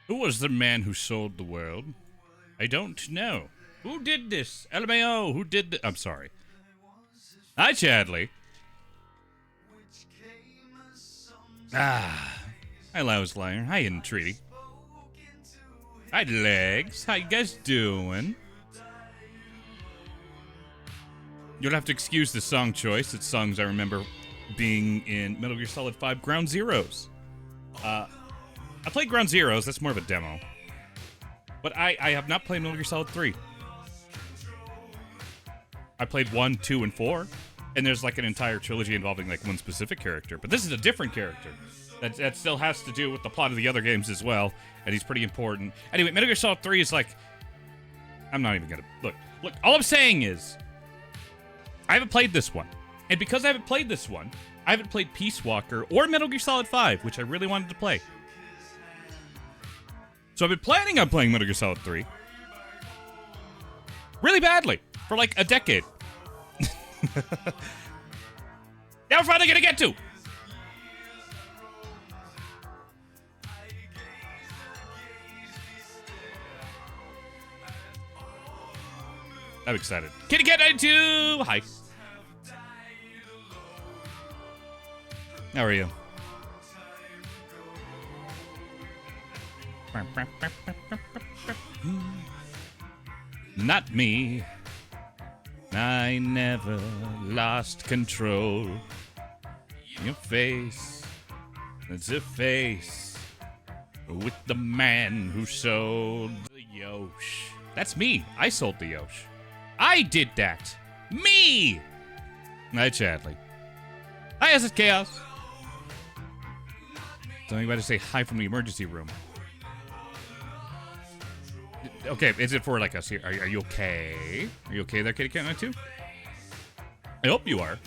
Who was the man who sold the world? I don't know. Who did this? LMAO, who did this? I'm sorry. Hi, Chadley. Ah. Hi, Louslier. Hi, Entreaty. Hi, Legs. How you guys doing? You'll have to excuse the song choice. It's songs I remember being in Metal Gear Solid 5 Ground Zeroes. I played Ground Zeroes. That's more of a demo. But I have not played Metal Gear Solid 3. I played 1, 2, and 4. And there's like an entire trilogy involving like one specific character. But this is a different character. That still has to do with the plot of the other games as well. And he's pretty important. Anyway, Metal Gear Solid 3 is like... I'm not even gonna... Look, all I'm saying is... I haven't played this one. And because I haven't played this one, I haven't played Peace Walker or Metal Gear Solid 5, which I really wanted to play. So I've been planning on playing Metal Gear Solid 3. Really badly. For like a decade. Now we're finally gonna get to! I'm excited. Kitty Cat 92! Hi. How are you? Not me. I never lost control. Your face, it's a face with the man who sold the Yosh. That's me. I sold the Yosh. I did that. Me! Hi, Chadley. Hi, is it Chaos? Tell anybody to say hi from the emergency room. Okay, is it for like us here? Are you okay? Are you okay there, Kitty Cat 92? I hope you are.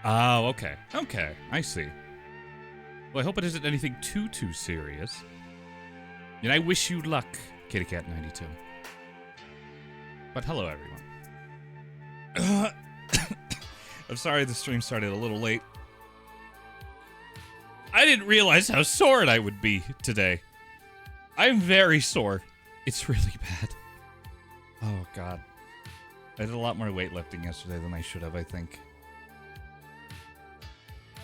Oh, okay. Okay, I see. Well, I hope it isn't anything too serious. And I wish you luck, Kitty Cat 92. But hello, everyone. I'm sorry the stream started a little late. I didn't realize how sore I would be today. I'm very sore. It's really bad. Oh, God. I did a lot more weightlifting yesterday than I should have, I think.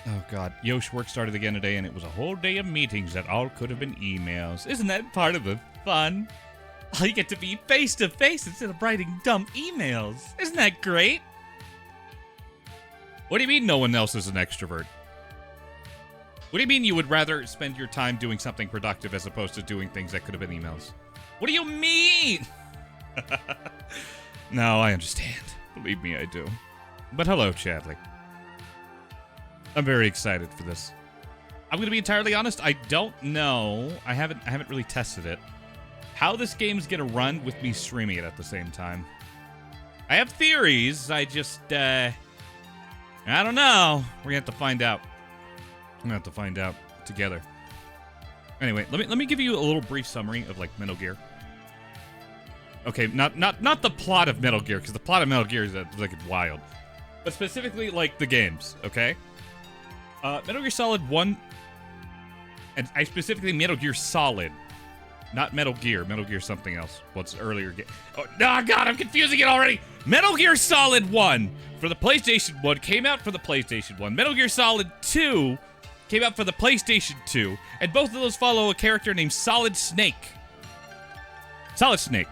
Oh, God. Yosh work started again today, and it was a whole day of meetings that all could have been emails. Isn't that part of the fun? Oh, you get to be face-to-face instead of writing dumb emails. Isn't that great? What do you mean no one else is an extrovert? What do you mean you would rather spend your time doing something productive as opposed to doing things that could have been emails? What do you mean? No, I understand. Believe me, I do. But hello, Chadley. I'm very excited for this. I'm going to be entirely honest, I don't know. I haven't really tested it. How this game's going to run with me streaming it at the same time. I have theories, I just, I don't know. We're going to have to find out. I'm gonna have to find out together. Anyway, let me give you a little brief summary of like Metal Gear. Okay, not the plot of Metal Gear, because the plot of Metal Gear is like wild, but specifically like the games. Okay, Metal Gear Solid 1, and I specifically Metal Gear Solid, not Metal Gear. Metal Gear something else. What's earlier game? Oh God, I'm confusing it already. Metal Gear Solid 1 for the PlayStation 1 came out for the PlayStation 1. Metal Gear Solid 2 came out for the PlayStation 2, and both of those follow a character named Solid Snake. Solid Snake.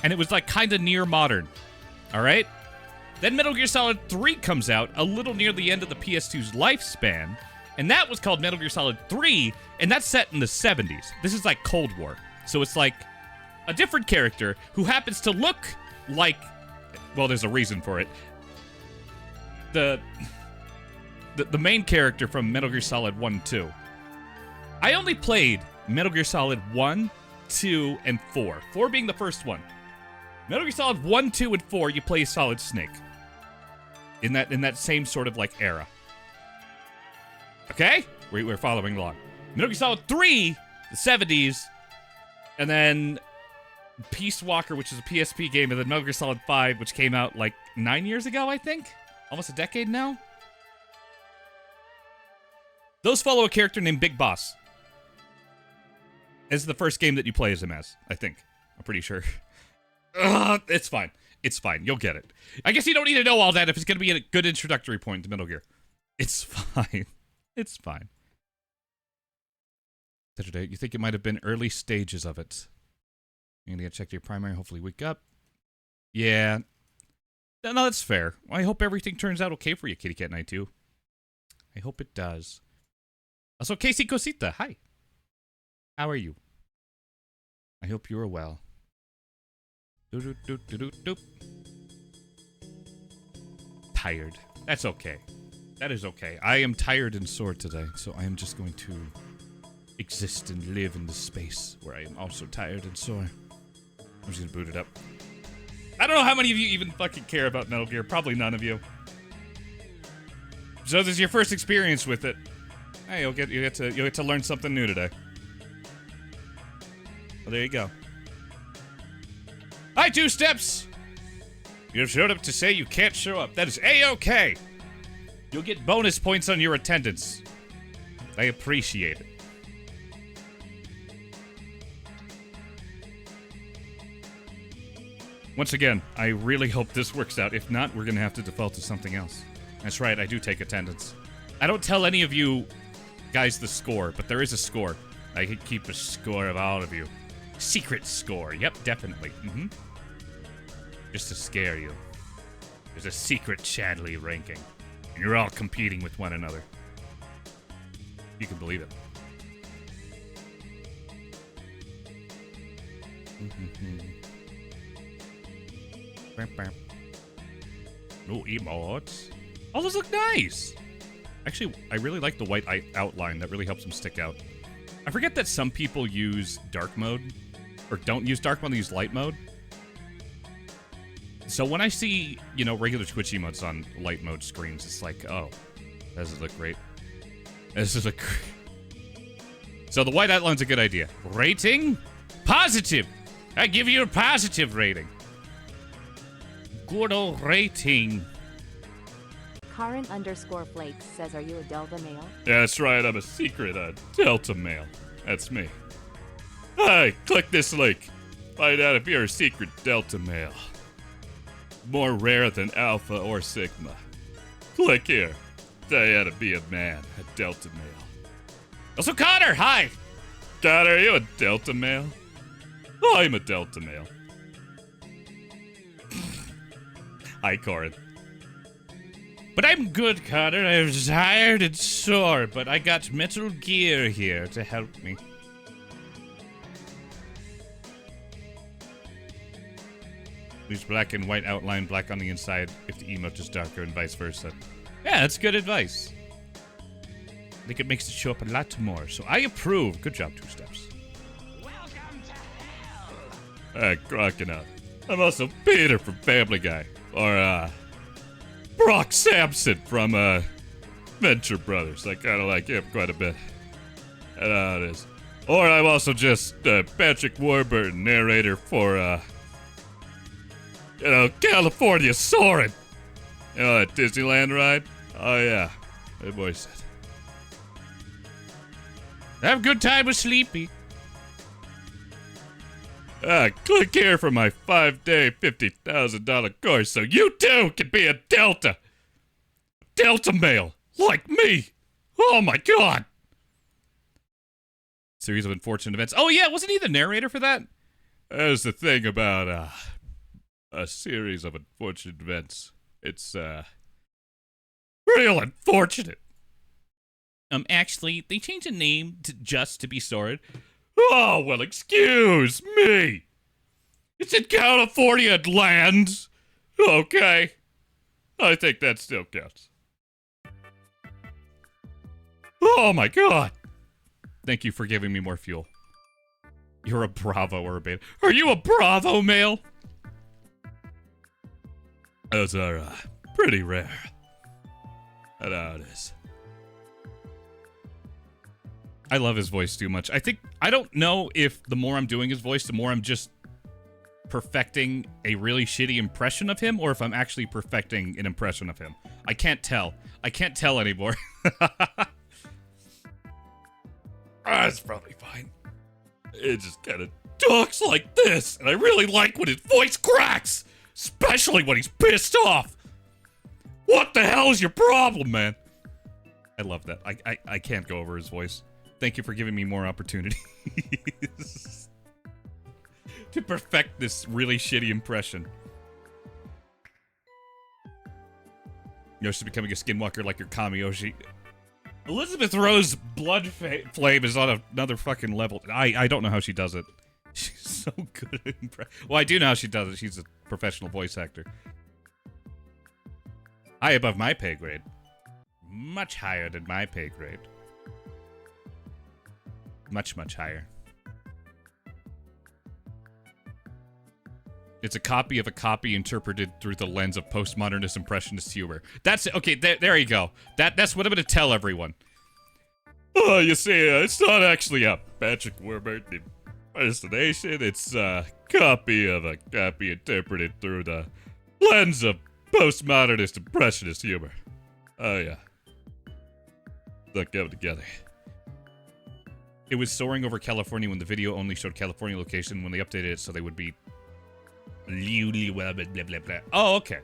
And it was like kind of near modern. Alright? Then Metal Gear Solid 3 comes out a little near the end of the PS2's lifespan, and that was called Metal Gear Solid 3, and that's set in the 70s. This is like Cold War. So it's like a different character who happens to look like... Well, there's a reason for it. The main character from Metal Gear Solid 1 and 2. I only played Metal Gear Solid 1, 2, and 4. 4 being the first one. Metal Gear Solid 1, 2, and 4, you play Solid Snake. In that same sort of like era. Okay? We're following along. Metal Gear Solid 3, the 70s, and then Peace Walker, which is a PSP game, and then Metal Gear Solid 5, which came out like 9 years ago, I think? Almost a decade now? Those follow a character named Big Boss. This is the first game that you play as him as, I think. I'm pretty sure. It's fine. It's fine. You'll get it. I guess you don't need to know all that if it's going to be a good introductory point to Metal Gear. It's fine. It's fine. Saturday, you think it might have been early stages of it. You're going to check your primary, hopefully wake up. Yeah. No, that's fair. I hope everything turns out okay for you, Kitty Cat 92. I hope it does. Also, Casey Cosita, hi. How are you? I hope you are well. Doop. Tired. That's okay. That is okay. I am tired and sore today, so I am just going to exist and live in the space where I am also tired and sore. I'm just gonna boot it up. I don't know how many of you even fucking care about Metal Gear. Probably none of you. So this is your first experience with it. Hey, you'll get to learn something new today. Well, there you go. Hi, Two Steps! You have showed up to say you can't show up. That is A-okay! You'll get bonus points on your attendance. I appreciate it. Once again, I really hope this works out. If not, we're gonna have to default to something else. That's right, I do take attendance. I don't tell any of you guys the score, but there is a score. I can keep a score of all of you. Secret score. Yep, definitely. Just to scare you. There's a secret Chadley ranking. And you're all competing with one another. You can believe it. No emotes. Oh, those look nice. Actually, I really like the white outline. That really helps them stick out. I forget that some people use dark mode. Or don't use dark mode, they use light mode. So when I see, you know, regular Twitch emotes on light mode screens, it's like, oh, does it look great? This is a... So the white outline's a good idea. Rating? Positive! I give you a positive rating. Good old rating. Karin_Flakes says, are you a Delta male? Yeah, that's right. I'm a secret Delta male. That's me. Hi, click this link. Find out if you're a secret Delta male. More rare than Alpha or Sigma. Click here. Tell you how to be a man, a Delta male. Also, Connor, hi! Connor, are you a Delta male? Oh, I'm a Delta male. Hi, Corin. But I'm good, Connor. I'm tired and sore, but I got Metal Gear here to help me. Use black and white outline, black on the inside if the emote is darker and vice versa. Yeah, that's good advice. I think it makes it show up a lot more, so I approve. Good job, Two Steps. Welcome to hell. Crocodile. I'm also Peter from Family Guy. Or, Brock Sampson from, Venture Brothers. I kind of like him quite a bit. I know how it is. Or I'm also just, Patrick Warburton, narrator for, you know, California Soarin'. You know that Disneyland ride? Oh, yeah. That boy said. Have a good time with Sleepy. Click here for my 5-day, $50,000 course so you too can be a Delta. Delta male, like me. Oh my god. Series of unfortunate events. Oh yeah, wasn't he the narrator for that? That's the thing about, a series of unfortunate events. It's, real unfortunate. Actually, they changed the name to just to be sorted. Oh, well, excuse me. It's in California land. Okay. I think that still counts. Oh, my God. Thank you for giving me more fuel. You're a Bravo or a Beta. Are you a Bravo male? Those are, pretty rare. I know how it is. I love his voice too much. I don't know if the more I'm doing his voice, the more I'm just perfecting a really shitty impression of him, or if I'm actually perfecting an impression of him. I can't tell. I can't tell anymore. It's probably fine. It just kind of talks like this, and I really like when his voice cracks, especially when he's pissed off. What the hell is your problem, man? I love that. I can't go over his voice. Thank you for giving me more opportunities to perfect this really shitty impression. Yoshi's becoming a skinwalker like your Kami Yoshi. Elizabeth Rose blood flame is on another fucking level. I don't know how she does it. She's so good at well, I do know how she does it. She's a professional voice actor. High above my pay grade. Much higher than my pay grade. Much, much higher. It's a copy of a copy interpreted through the lens of postmodernist impressionist humor. That's it. Okay, there you go. That's what I'm going to tell everyone. Oh, you see, it's not actually a Patrick Warburton impersonation. It's a copy of a copy interpreted through the lens of postmodernist impressionist humor. Oh, yeah. Look, go together. It was soaring over California when the video only showed California location. When they updated it so they would be... blah, blah, blah, blah. Oh, okay.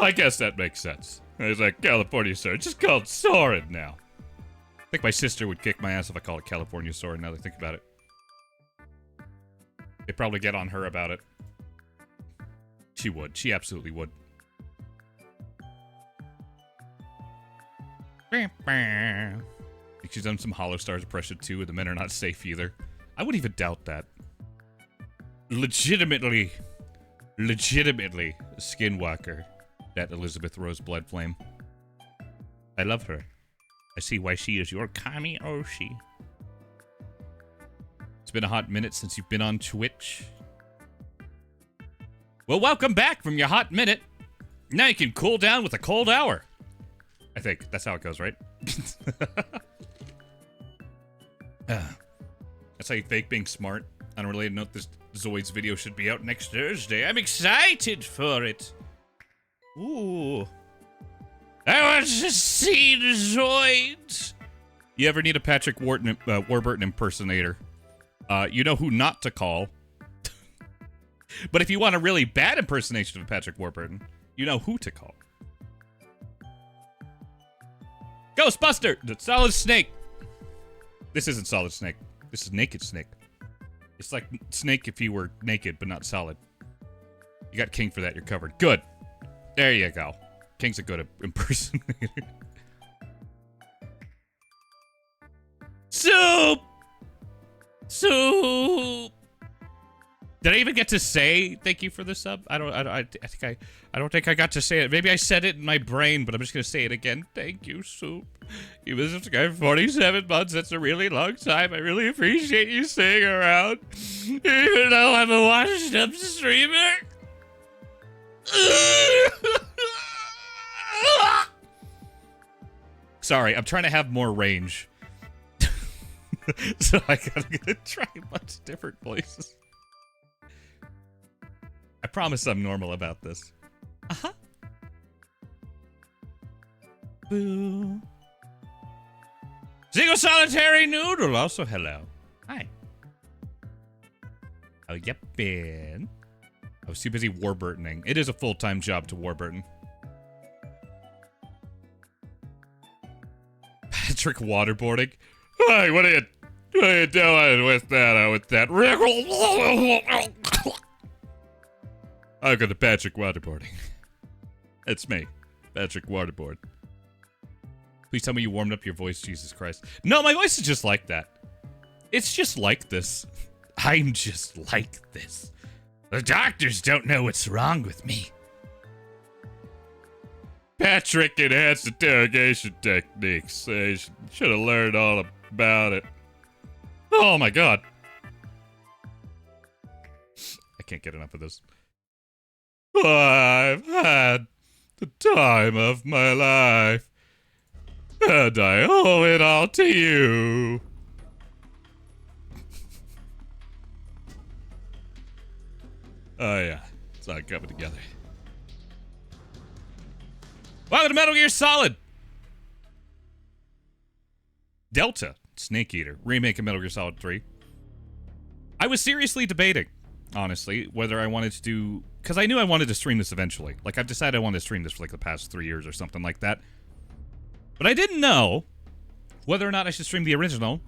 I guess that makes sense. It's like California Soarin'. It's just called Soarin' now. I think my sister would kick my ass if I call it California Soarin' now that I think about it. They'd probably get on her about it. She would. She absolutely would. I think she's done some Hollow Stars impression too, and the men are not safe either. I wouldn't even doubt that. Legitimately a skinwalker, that Elizabeth Rose Bloodflame. I love her. I see why she is your Kami Oshi. It's been a hot minute since you've been on Twitch. Well, welcome back from your hot minute. Now you can cool down with a cold hour. I think that's how it goes, right? That's how you fake being smart. On a related note, this Zoids video should be out next Thursday. I'm excited for it. Ooh. I want to see the Zoids. You ever need a Patrick Warburton impersonator? You know who not to call. But if you want a really bad impersonation of Patrick Warburton, you know who to call. Ghostbuster! The Solid Snake! This isn't Solid Snake. This is Naked Snake. It's like Snake if you were naked, but not solid. You got King for that. You're covered. Good. There you go. King's a good impersonator. Soup! Soup! Did I even get to say thank you for the sub? I don't think I got to say it. Maybe I said it in my brain, but I'm just gonna say it again. Thank you, Soup. You been subscribed for 47 months. That's a really long time. I really appreciate you staying around, even though I'm a washed-up streamer. Sorry, I'm trying to have more range, so I gotta try a bunch of different places. I promise I'm normal about this. Uh-huh. Boo. Single Solitary Noodle, also hello. Hi. How you been? I was too busy Warburtoning. It is a full-time job to Warburton. Patrick waterboarding? Hey, what are you doing with that? I'll go to Patrick waterboarding. It's me, Patrick waterboard. Please tell me you warmed up your voice, Jesus Christ. No, my voice is just like that. It's just like this. I'm just like this. The doctors don't know what's wrong with me. Patrick enhanced interrogation techniques. I should have learned all about it. Oh my god. I can't get enough of this. I've had the time of my life, and I owe it all to you. Oh yeah, it's all coming together. Welcome to Metal Gear Solid! Delta Snake Eater remake of Metal Gear Solid 3. I was seriously debating, honestly, whether I wanted to do, because I knew I wanted to stream this eventually. Like, I've decided I wanted to stream this for like the past 3 years or something like that. But I didn't know whether or not I should stream the original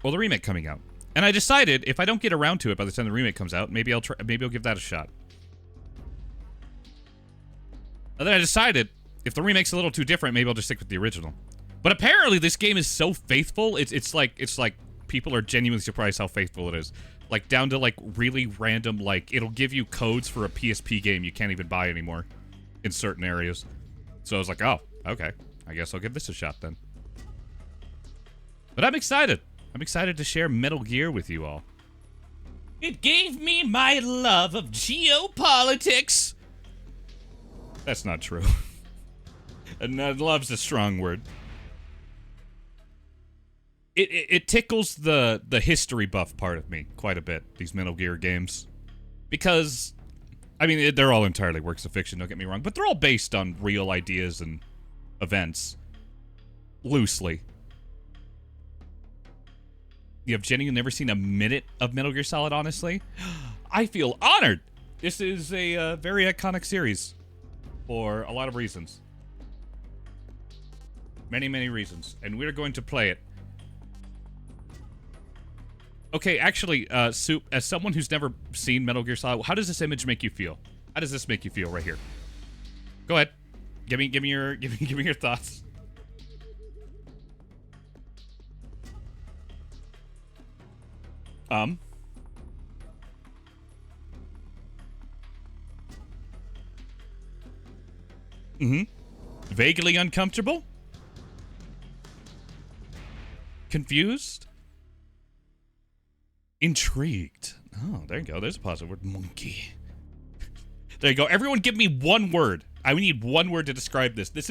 or the remake coming out. And I decided if I don't get around to it by the time the remake comes out, maybe I'll give that a shot. And then I decided if the remake's a little too different, maybe I'll just stick with the original. But apparently this game is so faithful, it's like people are genuinely surprised how faithful it is. Like down to like really random, like it'll give you codes for a PSP game you can't even buy anymore in certain areas. So I was like, oh, okay. I guess I'll give this a shot then. But I'm excited. I'm excited to share Metal Gear with you all. It gave me my love of geopolitics. That's not true. And love's a strong word. It tickles the history buff part of me quite a bit, these Metal Gear games. Because, I mean, they're all entirely works of fiction, don't get me wrong, but they're all based on real ideas and events. Loosely. You have genuinely never seen a minute of Metal Gear Solid, honestly? I feel honored! This is a very iconic series. For a lot of reasons. Many, many reasons. And we're going to play it. Okay, actually, Soup, as someone who's never seen Metal Gear Solid, how does this image make you feel? How does this make you feel right here? Go ahead. Give me your thoughts. Vaguely uncomfortable? Confused? Intrigued. Oh, there you go. There's a positive word. Monkey. There you go. Everyone give me one word. I need one word to describe this. This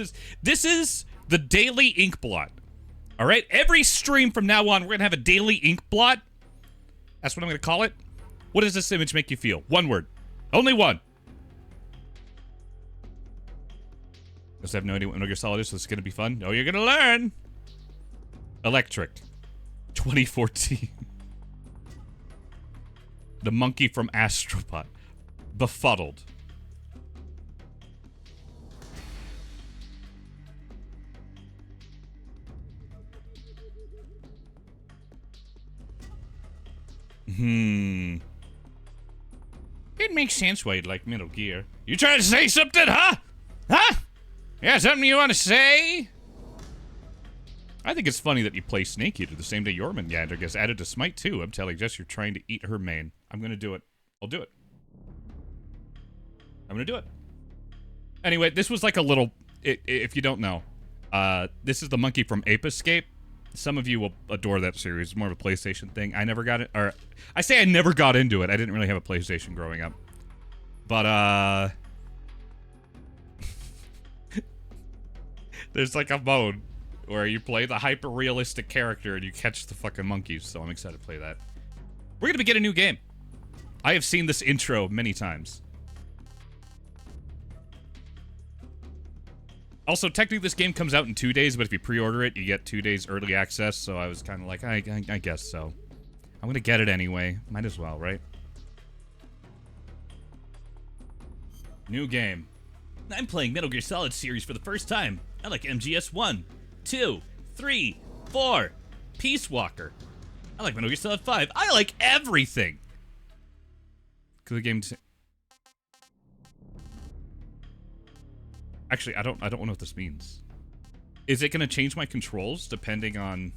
is the daily ink blot. All right? Every stream from now on, we're going to have a daily ink blot. That's what I'm going to call it. What does this image make you feel? One word. Only one. Because I have no idea what Metal Gear Solid is, so it's going to be fun. No, you're going to learn. Electric. 2014. The monkey from Astropod. Befuddled. It makes sense why you'd like Metal Gear. You trying to say something, huh? Huh? Yeah, something you want to say? I think it's funny that you play Snake Eater the same day Jormungandr gets added to Smite 2. I'm telling Jess you're trying to eat her main. I'm gonna do it. I'll do it. I'm gonna do it. Anyway, this was like a little... if you don't know, this is the monkey from Ape Escape. Some of you will adore that series. It's more of a PlayStation thing. I never got it... Or, I say I never got into it. I didn't really have a PlayStation growing up. But, there's like a mode where you play the hyper-realistic character and you catch the fucking monkeys, so I'm excited to play that. We're gonna begin a new game. I have seen this intro many times. Also, technically this game comes out in 2 days, but if you pre-order it, you get 2 days early access, so I was kind of like, I guess so. I'm gonna get it anyway. Might as well, right? New game. I'm playing Metal Gear Solid series for the first time. I like MGS 1, 2, 3, 4, Peace Walker. I like Metal Gear Solid 5. I like everything. Cause the game. Actually, I don't know what this means. Is it gonna change my controls depending on?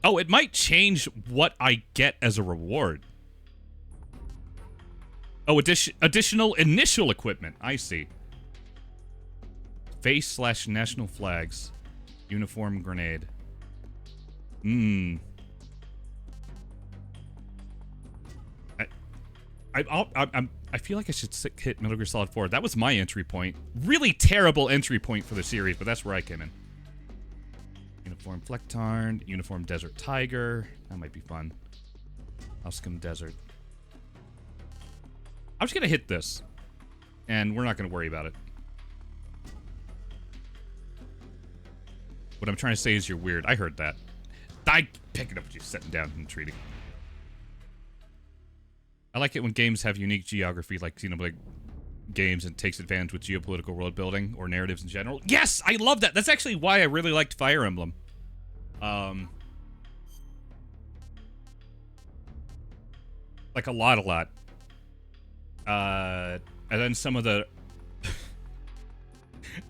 Oh, it might change what I get as a reward. Oh, additional initial equipment. I see. Face/national flags. Uniform grenade. I feel like I should hit Metal Gear Solid 4. That was my entry point. Really terrible entry point for the series, but that's where I came in. Uniform Flectarn. Uniform Desert Tiger. That might be fun. Huscum Desert. I'm just gonna hit this. And we're not gonna worry about it. What I'm trying to say is you're weird. I heard that. I picking up what you're sitting down and treating. I like it when games have unique geography, like Xenoblade games, and takes advantage with geopolitical world building or narratives in general. Yes, I love that. That's actually why I really liked Fire Emblem. Like a lot. And then some of the,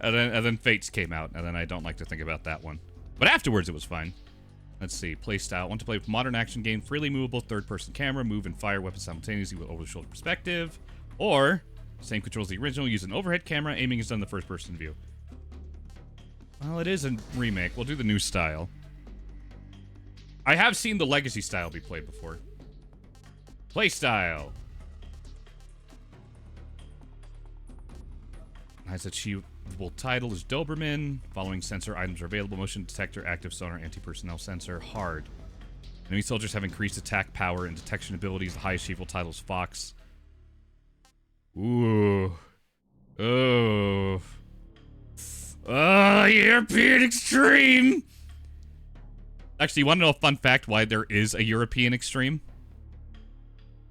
and then Fates came out, and then I don't like to think about that one. But afterwards, it was fine. Let's see, playstyle. Want to play with modern action game, freely movable, third-person camera, move and fire weapons simultaneously with over-the-shoulder perspective, or same controls as the original, use an overhead camera, aiming is done in the first-person view. Well, it is a remake. We'll do the new style. I have seen the Legacy style be played before. Playstyle. Has achievable title is Doberman. Following sensor items are available. Motion detector, active sonar, anti-personnel sensor. Hard. Enemy soldiers have increased attack power and detection abilities. The highest achievable title is Fox. Ooh. Oh. Oh, European Extreme! Actually, you want to know a fun fact why there is a European Extreme?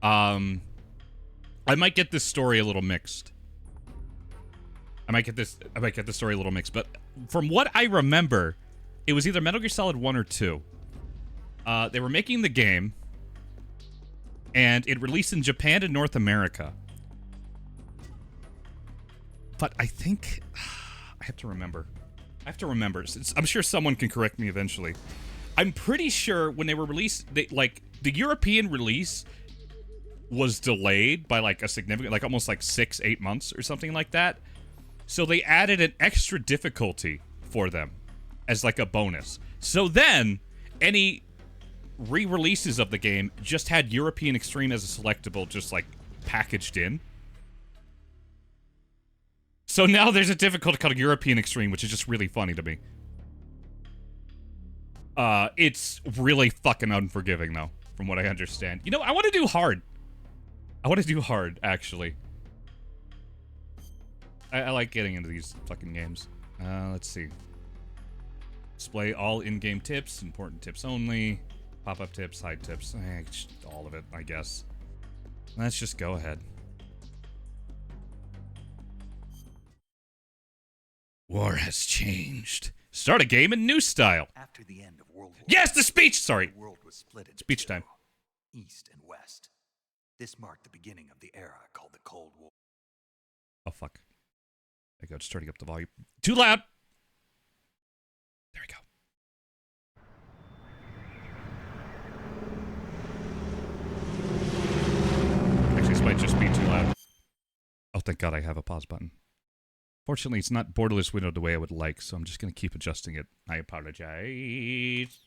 I might get this story a little mixed. I might get this story a little mixed, but from what I remember, it was either Metal Gear Solid 1 or 2. They were making the game, and it released in Japan and North America. But I think... I have to remember. I'm sure someone can correct me eventually. I'm pretty sure when they were released, the European release was delayed by like a significant, like almost like 6-8 months or something like that. So they added an extra difficulty for them as like a bonus. So then any re-releases of the game just had European Extreme as a selectable, just like packaged in. So now there's a difficulty called European Extreme, which is just really funny to me. It's really fucking unforgiving though, from what I understand. You know, I want to do hard. Actually. I like getting into these fucking games. Let's see. Display all in-game tips, important tips only, pop-up tips, hide tips, all of it, I guess. Let's just go ahead. War has changed. Start a game in new style. After the end of World War Yes, the speech! Sorry. the world was split into Speech two, time. East and West. This marked the beginning of the era called the Cold War. Oh, fuck. There you go, just turning up the volume. Too loud! There we go. Actually, this might just be too loud. Oh, thank God I have a pause button. Fortunately, it's not borderless windowed the way I would like, so I'm just going to keep adjusting it. I apologize.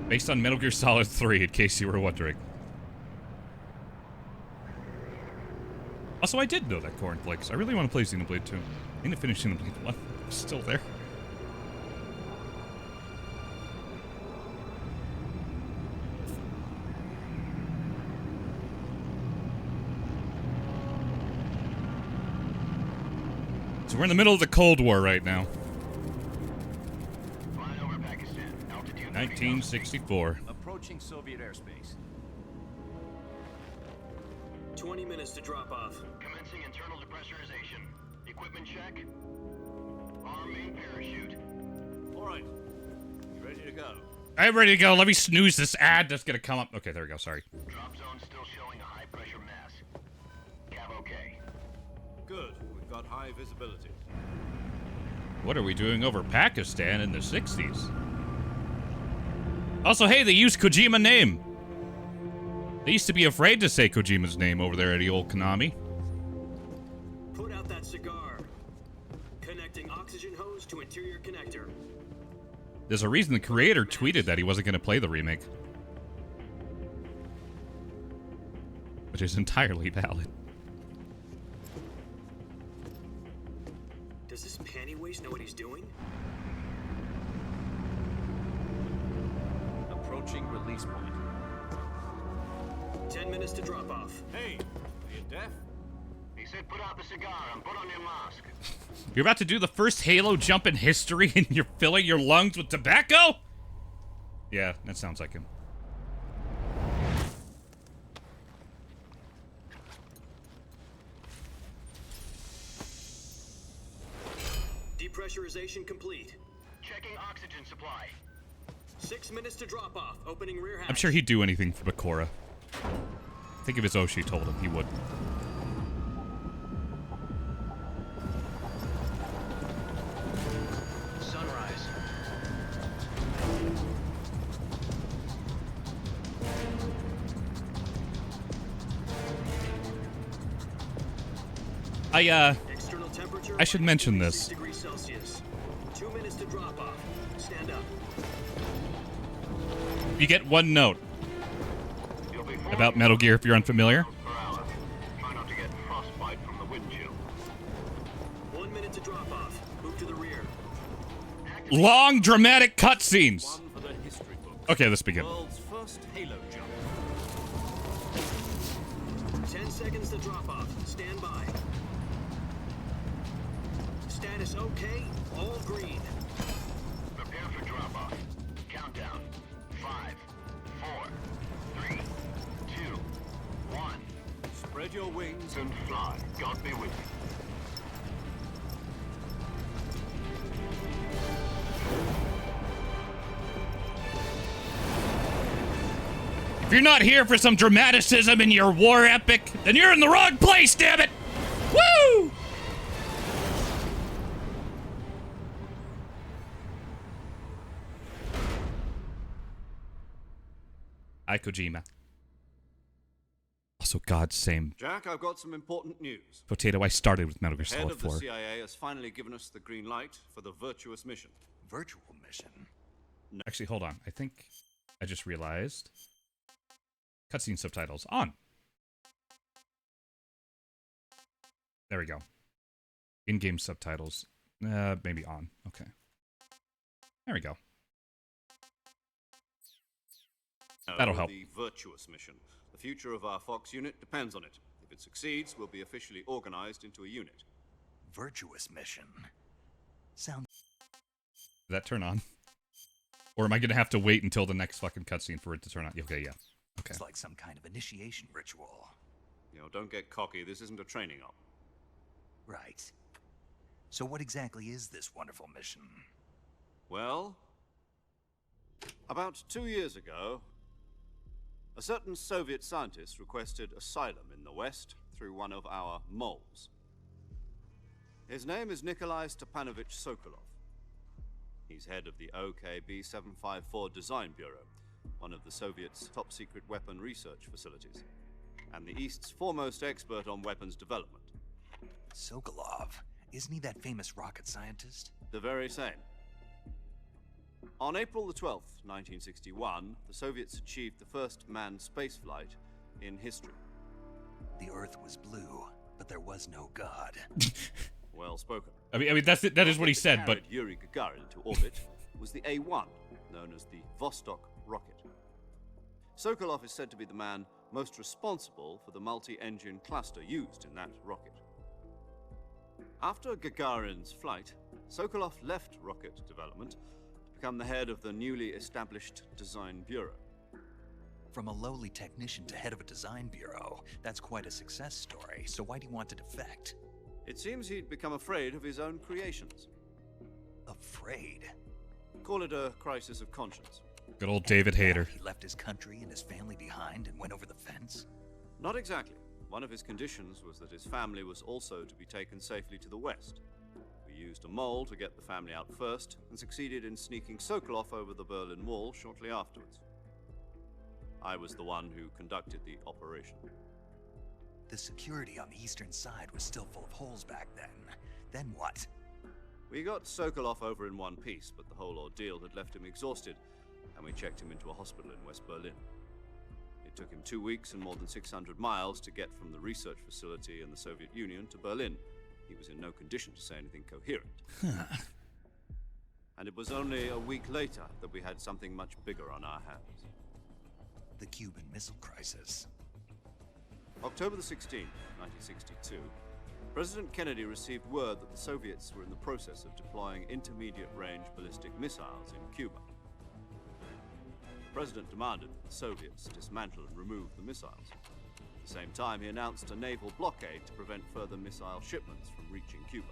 Based on Metal Gear Solid 3, in case you were wondering. Also, I did know that Cornflakes. I really want to play Xenoblade 2. I need to finish Xenoblade 1. It's still there. So we're in the middle of the Cold War right now. Flying over Pakistan. Altitude 1964. Approaching Soviet airspace. 20 minutes to drop off. Commencing internal depressurization. Equipment check. Arm main parachute. All right. You ready to go? I'm ready to go. Let me snooze this ad that's going to come up. Okay, there we go. Sorry. Drop zone still showing a high pressure mass. Cav okay. Good. We've got high visibility. What are we doing over Pakistan in the 60s? Also, hey, they used Kojima name. They used to be afraid to say Kojima's name over there at the old Konami. Put out that cigar. Connecting oxygen hose to interior connector. There's a reason the creator tweeted that he wasn't going to play the remake. Which is entirely valid. Does this panty waste know what he's doing? Approaching release point. 10 minutes to drop off. Hey, are you deaf? He He said put out the cigar and put on your mask. You're about to do the first Halo jump in history and you're filling your lungs with tobacco? Yeah, that sounds like him. Depressurization complete. Checking oxygen supply. 6 minutes to drop off. Opening rear hatch. I'm sure he'd do anything for Bakura. Think if his Oshi told him, he would. Sunrise. External temperature I should mention this. 6 degrees Celsius. 2 minutes to drop off. Stand up. You get one note You'll be about Metal Gear if you're unfamiliar. per hour. Try not to get frostbite from the wind chill. 1 minute to drop off. Move to the rear. Long, dramatic cutscenes. One for the history book. Okay, let's begin. World's first Halo jump. 10 seconds to drop off. Stand by. Status okay. All green. Prepare for drop-off. Countdown. 5, 4, 3, 2, 1. Spread your wings And fly. God be with you. If you're not here for some dramaticism in your war epic, then you're in the wrong place, damn it! Woo! Hi, Kojima. Also, God, same Jack, I've got some important news. potato. I started with Metal Gear Head Solid of the 4. CIA has finally given us the green light for the virtuous mission. Virtual mission. Actually, hold on. I think I just realized. Cutscene subtitles on. There we go. In-game subtitles. Maybe on. Okay. There we go. That'll help. The virtuous mission. The future of our Fox unit depends on it. If it succeeds, we'll be officially organized into a unit. Virtuous mission. Sounds Did that turn on? Or am I going to have to wait until the next fucking cutscene for it to turn on? Okay, yeah. Okay. like some kind of initiation ritual. You know, don't get cocky. This isn't a training op. Right. So what exactly is this wonderful mission? Well, about 2 years ago, a certain Soviet scientist requested asylum in the West through one of our moles. His name is Nikolai Stepanovich Sokolov. He's head of the OKB-754 Design Bureau, one of the Soviets' top-secret weapon research facilities, and the East's foremost expert on weapons development. Sokolov. Isn't he that famous rocket scientist? The very same. On April the 12th, 1961, the Soviets achieved the first manned spaceflight in history. The Earth was blue, but there was no God. Well spoken. I mean that is what he said, but Carried Yuri Gagarin into orbit was the A-1, known as the Vostok rocket. Sokolov is said to be the man most responsible for the multi-engine cluster used in that rocket. After Gagarin's flight, Sokolov left rocket development to become the head of the newly established Design Bureau. From a lowly technician to head of a design bureau, that's quite a success story. So why do you want to defect? It seems he'd become afraid of his own creations. Afraid? Call it a crisis of conscience. good old David Hayter. He left his country and his family behind and went over the fence? Not exactly. One of his conditions was that his family was also to be taken safely to the west. We used a mole to get the family out first and succeeded in sneaking Sokolov over the Berlin Wall shortly afterwards. I was the one who conducted the operation. The security on the eastern side was still full of holes back then. Then what? We got Sokolov over in one piece, but the whole ordeal had left him exhausted, and we checked him into a hospital in West Berlin. It took him 2 weeks and more than 600 miles to get from the research facility in the Soviet Union to Berlin. He was in no condition to say anything coherent. And it was only a week later that we had something much bigger on our hands. The Cuban Missile Crisis. October the 16th, 1962, President Kennedy received word that the Soviets were in the process of deploying intermediate-range ballistic missiles in Cuba. The President demanded that the Soviets dismantle and remove the missiles. At the same time, he announced a naval blockade to prevent further missile shipments from reaching Cuba.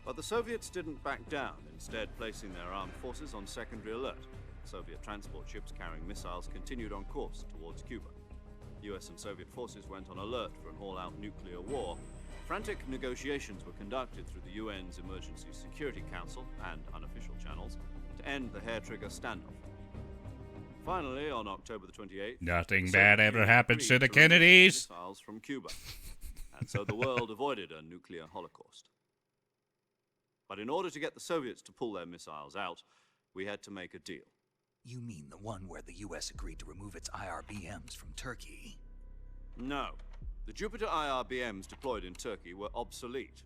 But the Soviets didn't back down, instead placing their armed forces on secondary alert. Soviet transport ships carrying missiles continued on course towards Cuba. US and Soviet forces went on alert for an all-out nuclear war. Frantic negotiations were conducted through the UN's Emergency Security Council and unofficial channels to end the hair-trigger standoff. Finally, on October the 28th, Nothing bad ever happens to the Kennedys. Missiles from Cuba, and so the world avoided a nuclear holocaust. But in order to get the Soviets to pull their missiles out, we had to make a deal. You mean the one where the US agreed to remove its IRBMs from Turkey? No. The Jupiter IRBMs deployed in Turkey were obsolete,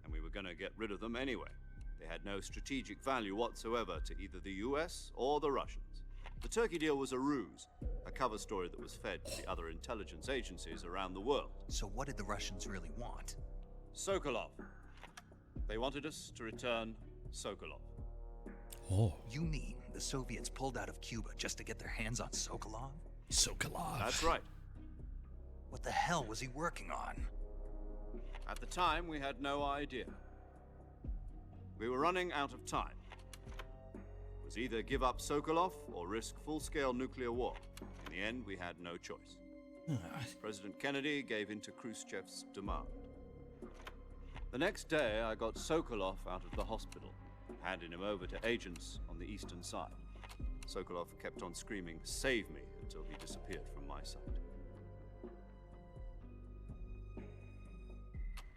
and we were going to get rid of them anyway. They had no strategic value whatsoever to either the US or the Russians. The Turkey deal was a ruse, a cover story that was fed to the other intelligence agencies around the world. So what did the Russians really want? Sokolov. They wanted us to return Sokolov. Oh, You mean the Soviets pulled out of Cuba just to get their hands on Sokolov? Sokolov. That's right. What the hell was he working on? At the time, we had no idea. We were running out of time. It was either give up Sokolov or risk full-scale nuclear war. In the end, we had no choice. President Kennedy gave in to Khrushchev's demand. The next day, I got Sokolov out of the hospital, handing him over to agents on the eastern side. Sokolov kept on screaming, "Save me," until he disappeared from my sight.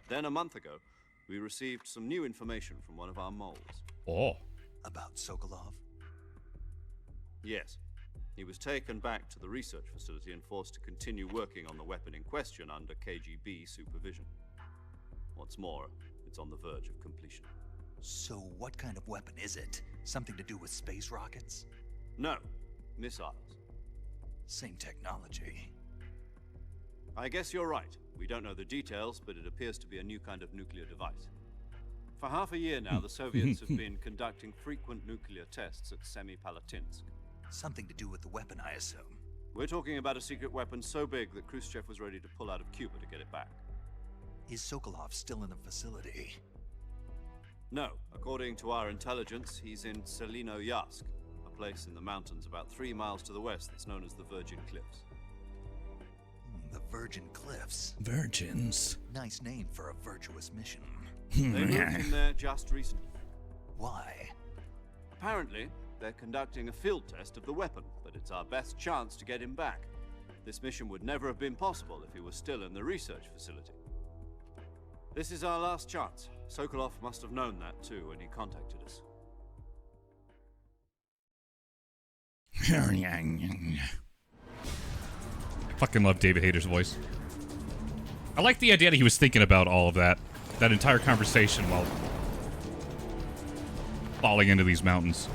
Then, a month ago, we received some new information from one of our moles. Oh. About Sokolov? Yes. He was taken back to the research facility and forced to continue working on the weapon in question under KGB supervision. What's more, it's on the verge of completion. So what kind of weapon is it? Something to do with space rockets? No, missiles. Same technology. I guess you're right. We don't know the details, but it appears to be a new kind of nuclear device. For half a year now, the Soviets have been conducting frequent nuclear tests at Semipalatinsk. Something to do with the weapon, I assume. We're talking about a secret weapon so big that Khrushchev was ready to pull out of Cuba to get it back. Is Sokolov still in the facility? No, according to our intelligence, he's in Selinoyarsk, a place in the mountains about 3 miles to the west that's known as the Virgin Cliffs. The Virgin Cliffs. Virgins. Nice name for a virtuous mission. They moved him there just recently. Why? Apparently, they're conducting a field test of the weapon, but it's our best chance to get him back. This mission would never have been possible if he was still in the research facility. This is our last chance. Sokolov must have known that too when he contacted us. I fucking love David Hayter's voice. I like the idea that he was thinking about all of that entire conversation while falling into these mountains.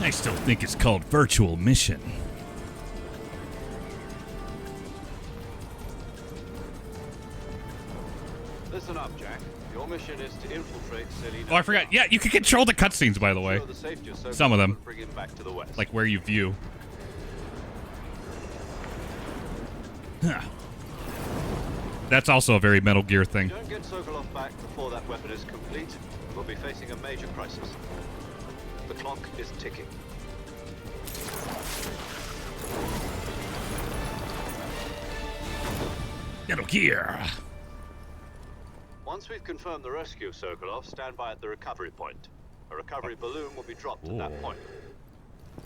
I still think it's called Virtual Mission. Listen up, Jack. Your mission is to infiltrate Selino. Oh, I forgot. Yeah, you can control the cutscenes, by the way. Some of them. Bring him back to the west. Like where you view. Huh. That's also a very Metal Gear thing. Don't get Sokolov back before that weapon is complete. We'll be facing a major crisis. The clock is ticking. Metal Gear. Once we've confirmed the rescue of Sokolov, stand by at the recovery point. A recovery balloon will be dropped at that point.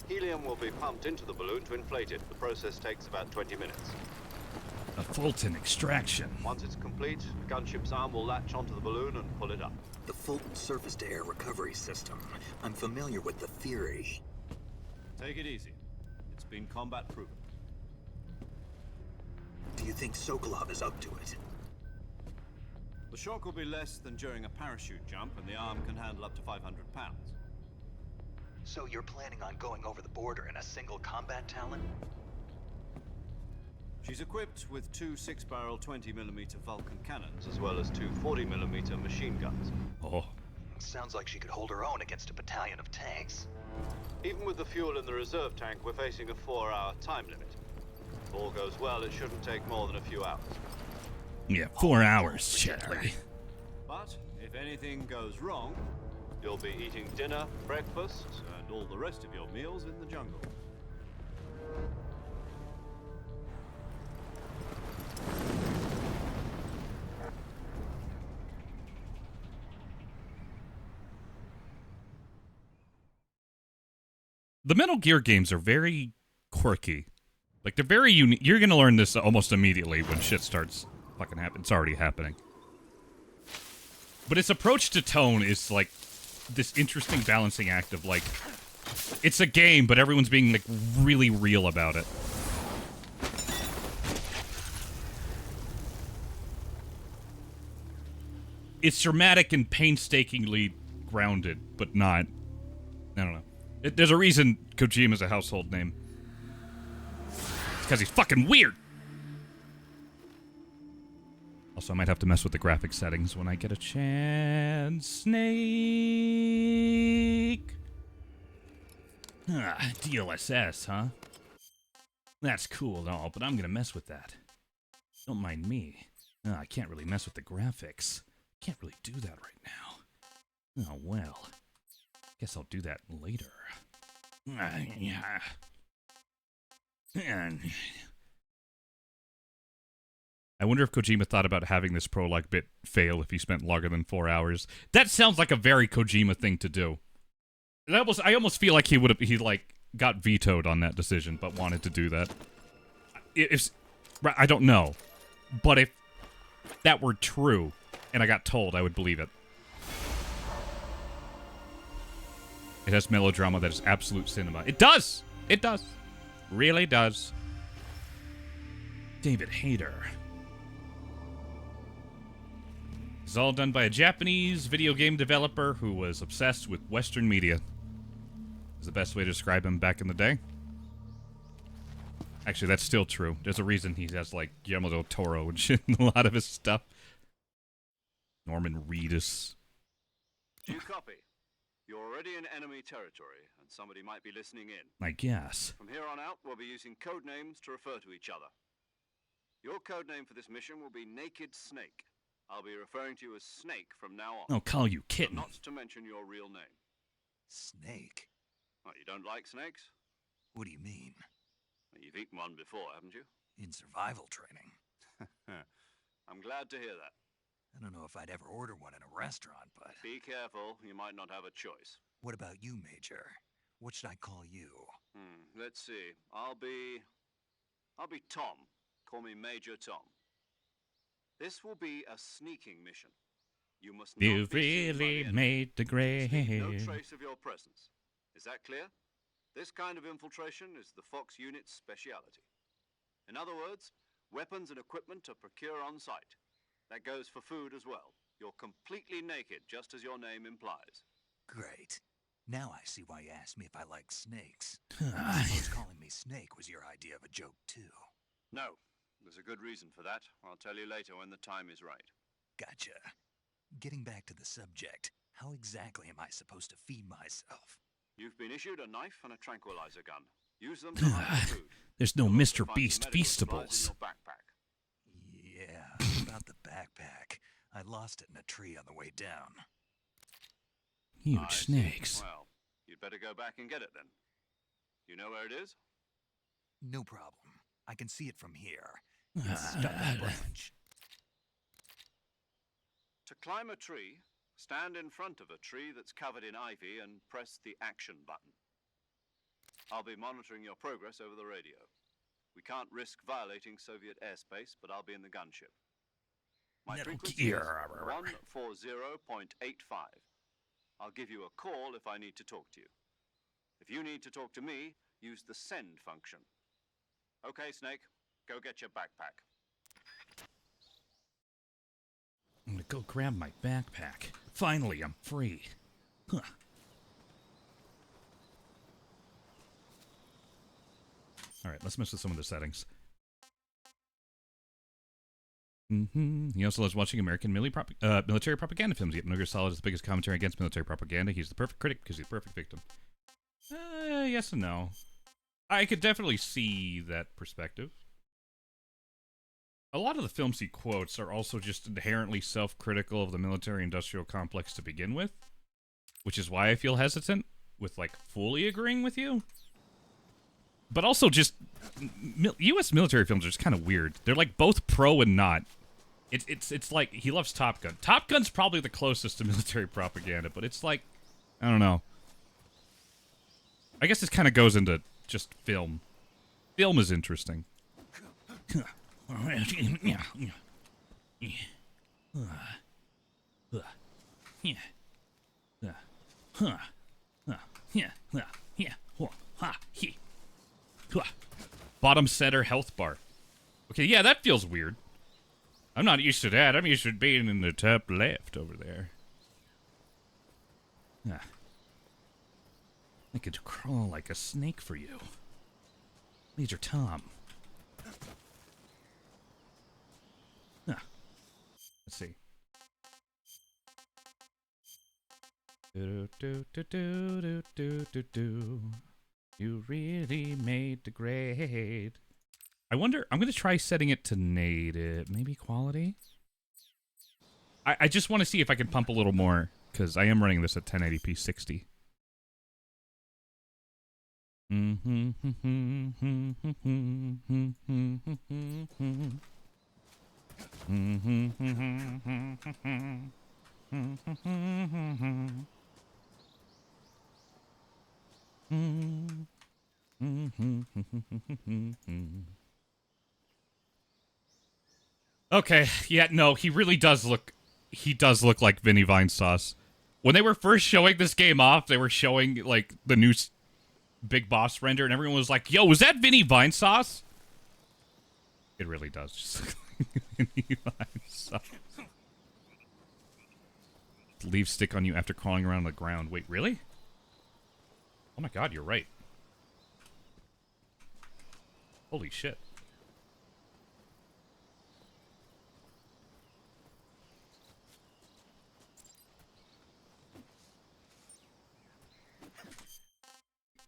Helium will be pumped into the balloon to inflate it. The process takes about 20 minutes. A Fulton extraction. Once it's complete, the gunship's arm will latch onto the balloon and pull it up. The Fulton surface-to-air recovery system. I'm familiar with the theory. Take it easy. It's been combat proven. Do you think Sokolov is up to it? The shock will be less than during a parachute jump, and the arm can handle up to 500 pounds. So you're planning on going over the border in a single combat Talon? She's equipped with two 6-barrel 20mm Vulcan cannons, as well as two 40mm machine guns. Oh. Sounds like she could hold her own against a battalion of tanks. Even with the fuel in the reserve tank, we're facing a 4-hour time limit. If all goes well, it shouldn't take more than a few hours. Yeah, 4 hours, Charlie. But if anything goes wrong, you'll be eating dinner, breakfast, and all the rest of your meals in the jungle. The Metal Gear games are very quirky. Like, they're very unique. You're gonna learn this almost immediately when shit starts fucking happening. It's already happening. But its approach to tone is, like, this interesting balancing act of, like, it's a game, but everyone's being, like, really real about it. It's dramatic and painstakingly grounded, but not. I don't know. There's a reason Kojima's a household name. It's because he's fucking weird. Also, I might have to mess with the graphic settings when I get a chance. Snake. Ah, DLSS, huh? That's cool and all, but I'm gonna mess with that. Don't mind me. I can't really mess with the graphics. Can't really do that right now. Oh, well. Guess I'll do that later. Yeah. I wonder if Kojima thought about having this prologue bit fail if he spent longer than 4 hours. That sounds like a very Kojima thing to do. I almost feel like he got vetoed on that decision, but wanted to do that. I don't know. But if that were true, and I got told, I would believe it. It has melodrama that is absolute cinema. It does! It does. Really does. David Hayter. This is all done by a Japanese video game developer who was obsessed with Western media. Is the best way to describe him back in the day. Actually, that's still true. There's a reason he has, like, Guillermo del Toro and shit in a lot of his stuff. Norman Reedus. Do you copy? You're already in enemy territory, and somebody might be listening in. I guess. From here on out, we'll be using code names to refer to each other. Your code name for this mission will be Naked Snake. I'll be referring to you as Snake from now on. I'll call you Kitten. Not to mention your real name. Snake? What, you don't like snakes? What do you mean? Well, you've eaten one before, haven't you? In survival training. I'm glad to hear that. I don't know if I'd ever order one in a restaurant, but... Be careful, you might not have a choice. What about you, Major? What should I call you? Let's see. I'll be Tom. Call me Major Tom. This will be a sneaking mission. You must not You've be seen by the really enemy. made the grade. No trace of your presence. Is that clear? This kind of infiltration is the Fox unit's speciality. In other words, weapons and equipment are procured on site. That goes for food as well. You're completely naked, just as your name implies. Great. Now I see why you asked me if I like snakes. I suppose calling me Snake was your idea of a joke, too. No. There's a good reason for that. I'll tell you later when the time is right. Gotcha. Getting back to the subject, how exactly am I supposed to feed myself? You've been issued a knife and a tranquilizer gun. Use them to hide the food. There's no You'll Mr. also find Beast some medical supplies Feastables. in your backpack. Yeah, about the backpack. I lost it in a tree on the way down. Huge I see. snakes. Well, you'd better go back and get it then. You know where it is? No problem. I can see it from here. It's stuck in a branch. To climb a tree, stand in front of a tree that's covered in ivy and press the action button. I'll be monitoring your progress over the radio. We can't risk violating Soviet airspace, but I'll be in the gunship. My Metal frequency is Gear. 140.85. I'll give you a call if I need to talk to you. If you need to talk to me, use the send function. Okay, Snake, go get your backpack. I'm gonna go grab my backpack. Finally, I'm free. Huh. All right, let's mess with some of the settings. He also loves watching American military propaganda films. Yet Metal Gear Solid is the biggest commentary against military propaganda. He's the perfect critic because he's the perfect victim. Yes and no. I could definitely see that perspective. A lot of the films he quotes are also just inherently self-critical of the military-industrial complex to begin with, which is why I feel hesitant with, like, fully agreeing with you. But also just, U.S. military films are just kind of weird. They're, like, both pro and not. It's like, he loves Top Gun. Top Gun's probably the closest to military propaganda, but it's like, I don't know. I guess this kind of goes into just film. Film is interesting. Bottom center health bar. Okay, yeah, that feels weird. I'm not used to that. I'm used to being in the top left over there. I could crawl like a snake for you. Major Tom. Let's see. You really made the grade. I wonder, I'm going to try setting it to native. Maybe quality? I just want to see if I can pump a little more, because I am running this at 1080p 60. Okay, yeah, no, he really does look... He does look like Vinny Vine Sauce. When they were first showing this game off, they were showing, like, the new Big Boss render, and everyone was like, yo, was that Vinny Vine Sauce? It really does just look like Vinny Vine Sauce. Leaves stick on you after crawling around the ground. Wait, really? Oh my god, you're right. Holy shit.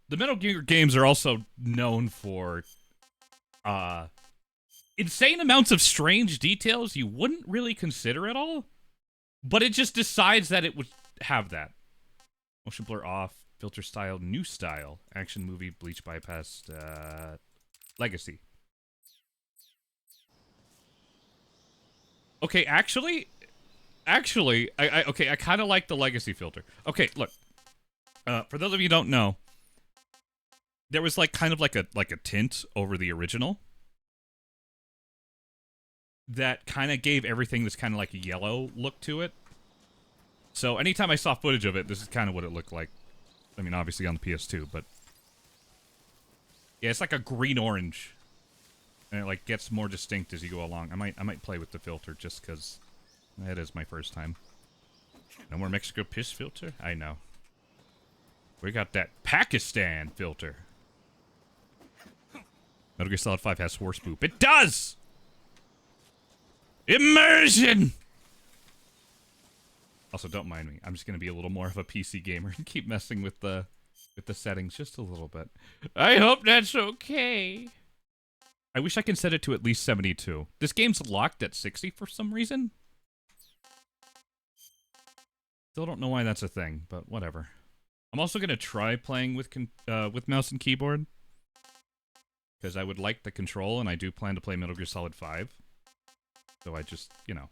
The Metal Gear games are also known for insane amounts of strange details you wouldn't really consider at all, but it just decides that it would have that. Motion blur off, filter style, new style, action movie, bleach bypassed, legacy. Okay, actually, I kind of like the legacy filter. Okay, look, for those of you who don't know, there was like kind of like a tint over the original that kind of gave everything this kind of like yellow look to it. So anytime I saw footage of it, this is kind of what it looked like. I mean, obviously on the PS2, but yeah, it's like a green-orange, and it like gets more distinct as you go along. I might play with the filter just because that is my first time. No more Mexico piss filter? I know. We got that Pakistan filter. Metal Gear Solid 5 has horse poop. It does! Immersion! Also, don't mind me. I'm just going to be a little more of a PC gamer and keep messing with the settings just a little bit. I hope that's okay. I wish I could set it to at least 72. This game's locked at 60 for some reason. Still don't know why that's a thing, but whatever. I'm also going to try playing with mouse and keyboard, because I would like the control, and I do plan to play Metal Gear Solid 5. So I just, you know.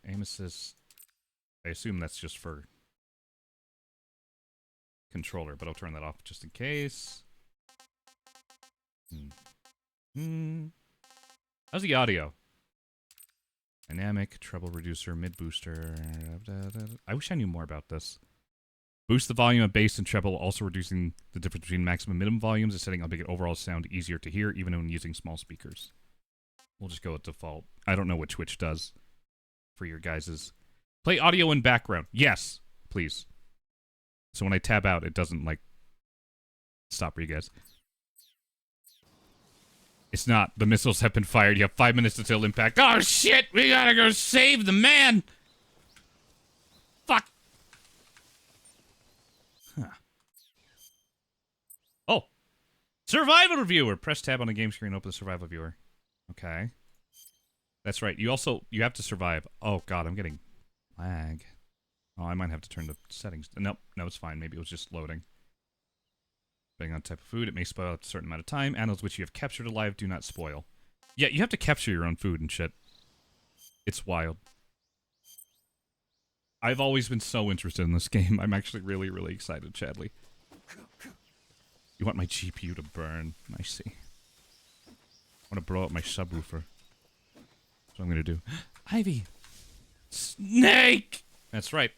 Aim assist. I assume that's just for controller, but I'll turn that off just in case. How's the audio? Dynamic, treble reducer, mid booster. I wish I knew more about this. Boost the volume of bass and treble, also reducing the difference between maximum and minimum volumes and setting up to make it overall sound easier to hear, even when using small speakers. We'll just go with default. I don't know what Twitch does for your guys's. Play audio in background. Yes, please. So when I tab out, it doesn't, like, stop for you guys. It's not. The missiles have been fired. You have 5 minutes until impact. Oh, shit! We gotta go save the man! Fuck! Huh. Oh! Survival viewer! Press tab on the game screen, open the survival viewer. Okay. That's right. You have to survive. Oh, God, I'm getting lag. Oh, I might have to turn the settings. Nope, no, it's fine. Maybe it was just loading. Depending on type of food, it may spoil after a certain amount of time. Animals which you have captured alive do not spoil. Yeah, you have to capture your own food and shit. It's wild. I've always been so interested in this game. I'm actually really, really excited, Chadley. You want my GPU to burn. I see. I want to blow up my subwoofer. That's what I'm going to do. Ivy! Snake! That's right.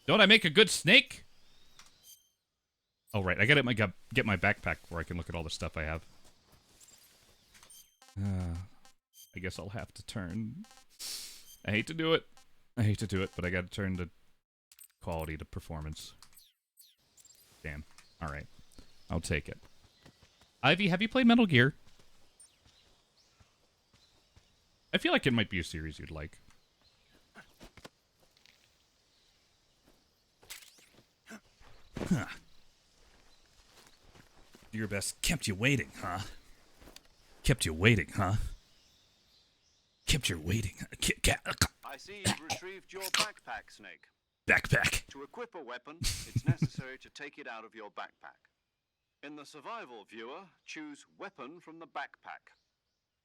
Don't I make a good snake? Oh, right. I gotta get my backpack where I can look at all the stuff I have. I guess I'll have to turn... I hate to do it. I hate to do it, but I gotta turn the quality to performance. Damn. Alright. I'll take it. Ivy, have you played Metal Gear? I feel like it might be a series you'd like. Huh. Your best kept you waiting, huh? Kept you waiting, huh? Kept you waiting. I see you've retrieved your backpack, Snake. Backpack. To equip a weapon, it's necessary to take it out of your backpack. In the survival viewer, choose Weapon from the backpack.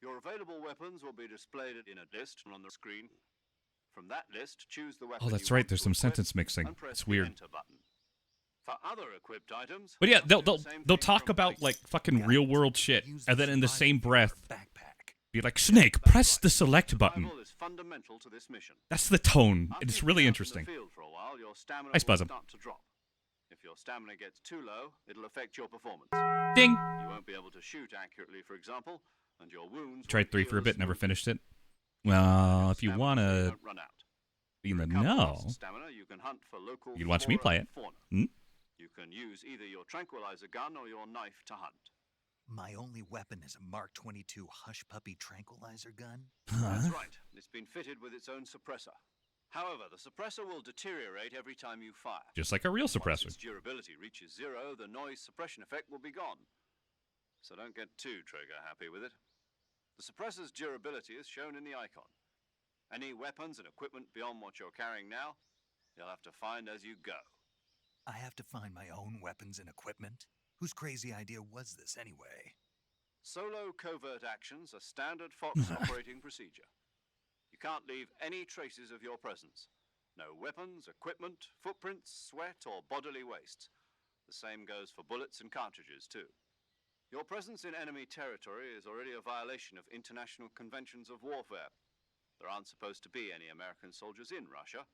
Your available weapons will be displayed in a list on the screen. From that list, choose the weapon. Oh, that's you right. want There's to some equip sentence mixing. and press It's the weird. Enter button. For other equipped items, But yeah, do the they'll same they'll thing talk from about place. like fucking real world shit, Use and then in the survival same viewer breath backpack. be like, Snake, press the select button. Survival is fundamental to this mission. That's the tone. After It's you've really been out in the interesting. field for a while, your stamina Nice will buzzum. start to drop. If your stamina gets too low, it'll affect your performance. Ding. You won't be able to shoot accurately, for example, and your wounds Tried won't 3 heal for a as bit, never smoothly. finished it. Well, if you Stamina want so to don't run out. be in the Recover know, lost stamina, you can hunt for local you can watch me flora play and it. fauna. Hmm? You can use either your tranquilizer gun or your knife to hunt. My only weapon is a Mark 22 Hush Puppy tranquilizer gun? That's right. It's been fitted with its own suppressor. However, the suppressor will deteriorate every time you fire. Just like a real Once suppressor. its durability reaches 0, the noise suppression effect will be gone. So don't get too trigger happy with it. The suppressor's durability is shown in the icon. Any weapons and equipment beyond what you're carrying now, you'll have to find as you go. I have to find my own weapons and equipment? Whose crazy idea was this anyway? Solo covert actions are standard Fox operating procedure. You can't leave any traces of your presence. No weapons, equipment, footprints, sweat, or bodily waste. The same goes for bullets and cartridges, too. Your presence in enemy territory is already a violation of international conventions of warfare. There aren't supposed to be any American soldiers in Russia.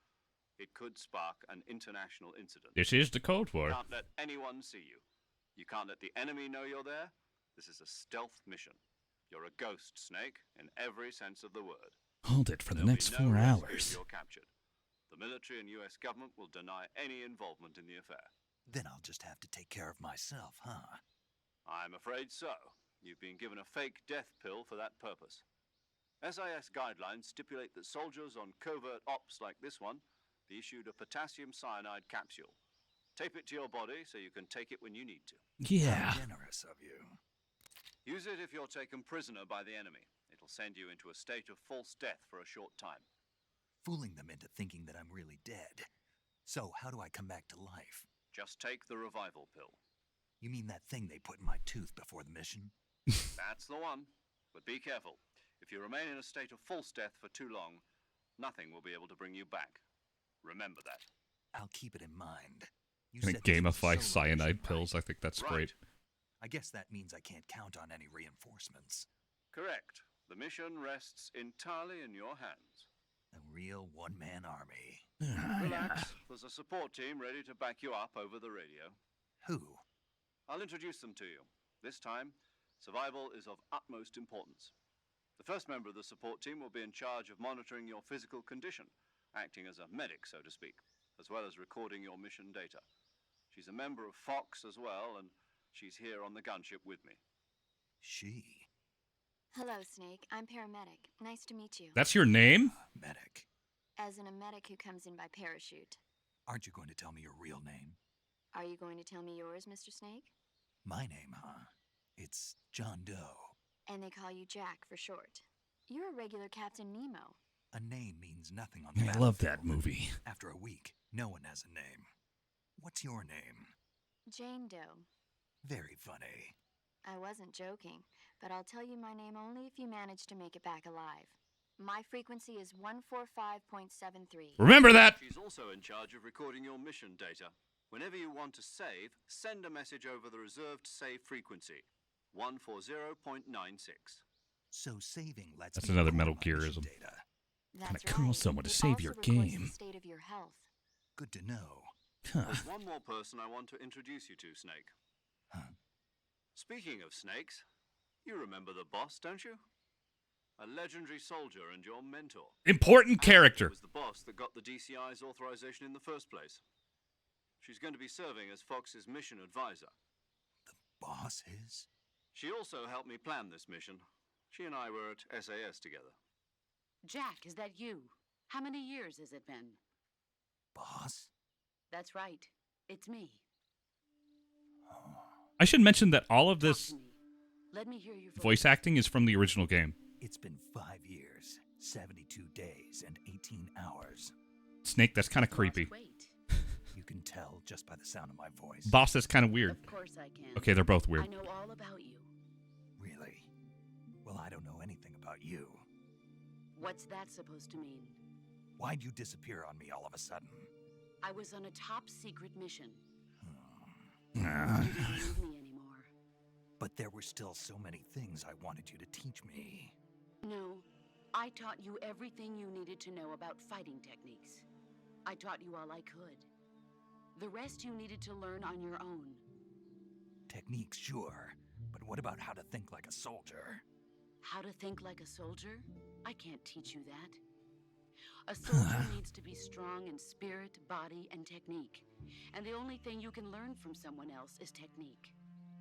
It could spark an international incident. This is the Cold You War. can't let anyone see you. You can't let the enemy know you're there. This is a stealth mission. You're a ghost, Snake, in every sense of the word. Hold it for the There'll next be no 4 rescue if hours. you're captured. The military and US government will deny any involvement in the affair. Then I'll just have to take care of myself, huh? I'm afraid so. You've been given a fake death pill for that purpose. SIS guidelines stipulate that soldiers on covert ops like this one be issued a potassium cyanide capsule. Tape it to your body so you can take it when you need to. Yeah. How generous of you. Use it if you're taken prisoner by the enemy. It'll send you into a state of false death for a short time. Fooling them into thinking that I'm really dead. So, how do I come back to life? Just take the revival pill. You mean that thing they put in my tooth before the mission? That's the one. But be careful. If you remain in a state of false death for too long, nothing will be able to bring you back. Remember that. I'll keep it in mind. You Gonna said this was a gamify solo cyanide mission, pills. right? I think that's Right. great. I guess that means I can't count on any reinforcements. Correct. The mission rests entirely in your hands. A real one-man army. Relax. There's a support team ready to back you up over the radio. Who? I'll introduce them to you. This time, survival is of utmost importance. The first member of the support team will be in charge of monitoring your physical condition, acting as a medic, so to speak, as well as recording your mission data. She's a member of Fox as well, and she's here on the gunship with me. She? Hello, Snake. I'm paramedic. Nice to meet you. That's your name? Medic. As in a medic who comes in by parachute. Aren't you going to tell me your real name? Are you going to tell me yours, Mr. Snake? My name, huh? It's John Doe. And they call you Jack for short. You're a regular Captain Nemo. A name means nothing on the I love that battlefield. movie. After a week, no one has a name. What's your name? Jane Doe. Very funny. I wasn't joking, but I'll tell you my name only if you manage to make it back alive. My frequency is 145.73. Remember that! She's also in charge of recording your mission data. Whenever you want to save, send a message over the reserved save frequency, 140.96. So saving lets That's me another record Metal my mission Gearism. data. That's Kinda cool right. someone to It save also your records game. the state of your health. Good to know. Huh. There's one more person I want to introduce you to, Snake. Huh? Speaking of snakes, you remember the boss, don't you? A legendary soldier and your mentor. Important character. It was the boss that got the DCI's authorization in the first place. She's going to be serving as Fox's mission advisor. The boss is? She also helped me plan this mission. She and I were at SAS together. Jack, is that you? How many years has it been? Boss? That's right. It's me. I should mention that all of Talk this to me. Let me hear your voice acting is from the original game. It's been 5 years, 72 days, and 18 hours. Snake, that's kind of Lost creepy. weight. You can tell just by the sound of my voice. Boss, that's kind of weird. Of course I can. Okay, they're both I weird. know all about you. Really? Well, I don't know anything about you. What's that supposed to mean? Why'd you disappear on me all of a sudden? I was on a top secret mission. Nah. You didn't need me anymore. But there were still so many things I wanted you to teach me. No, I taught you everything you needed to know about fighting techniques. I taught you all I could. The rest you needed to learn on your own. Techniques, sure. But what about how to think like a soldier? How to think like a soldier? I can't teach you that. A soldier needs to be strong in spirit, body, and technique. And the only thing you can learn from someone else is technique.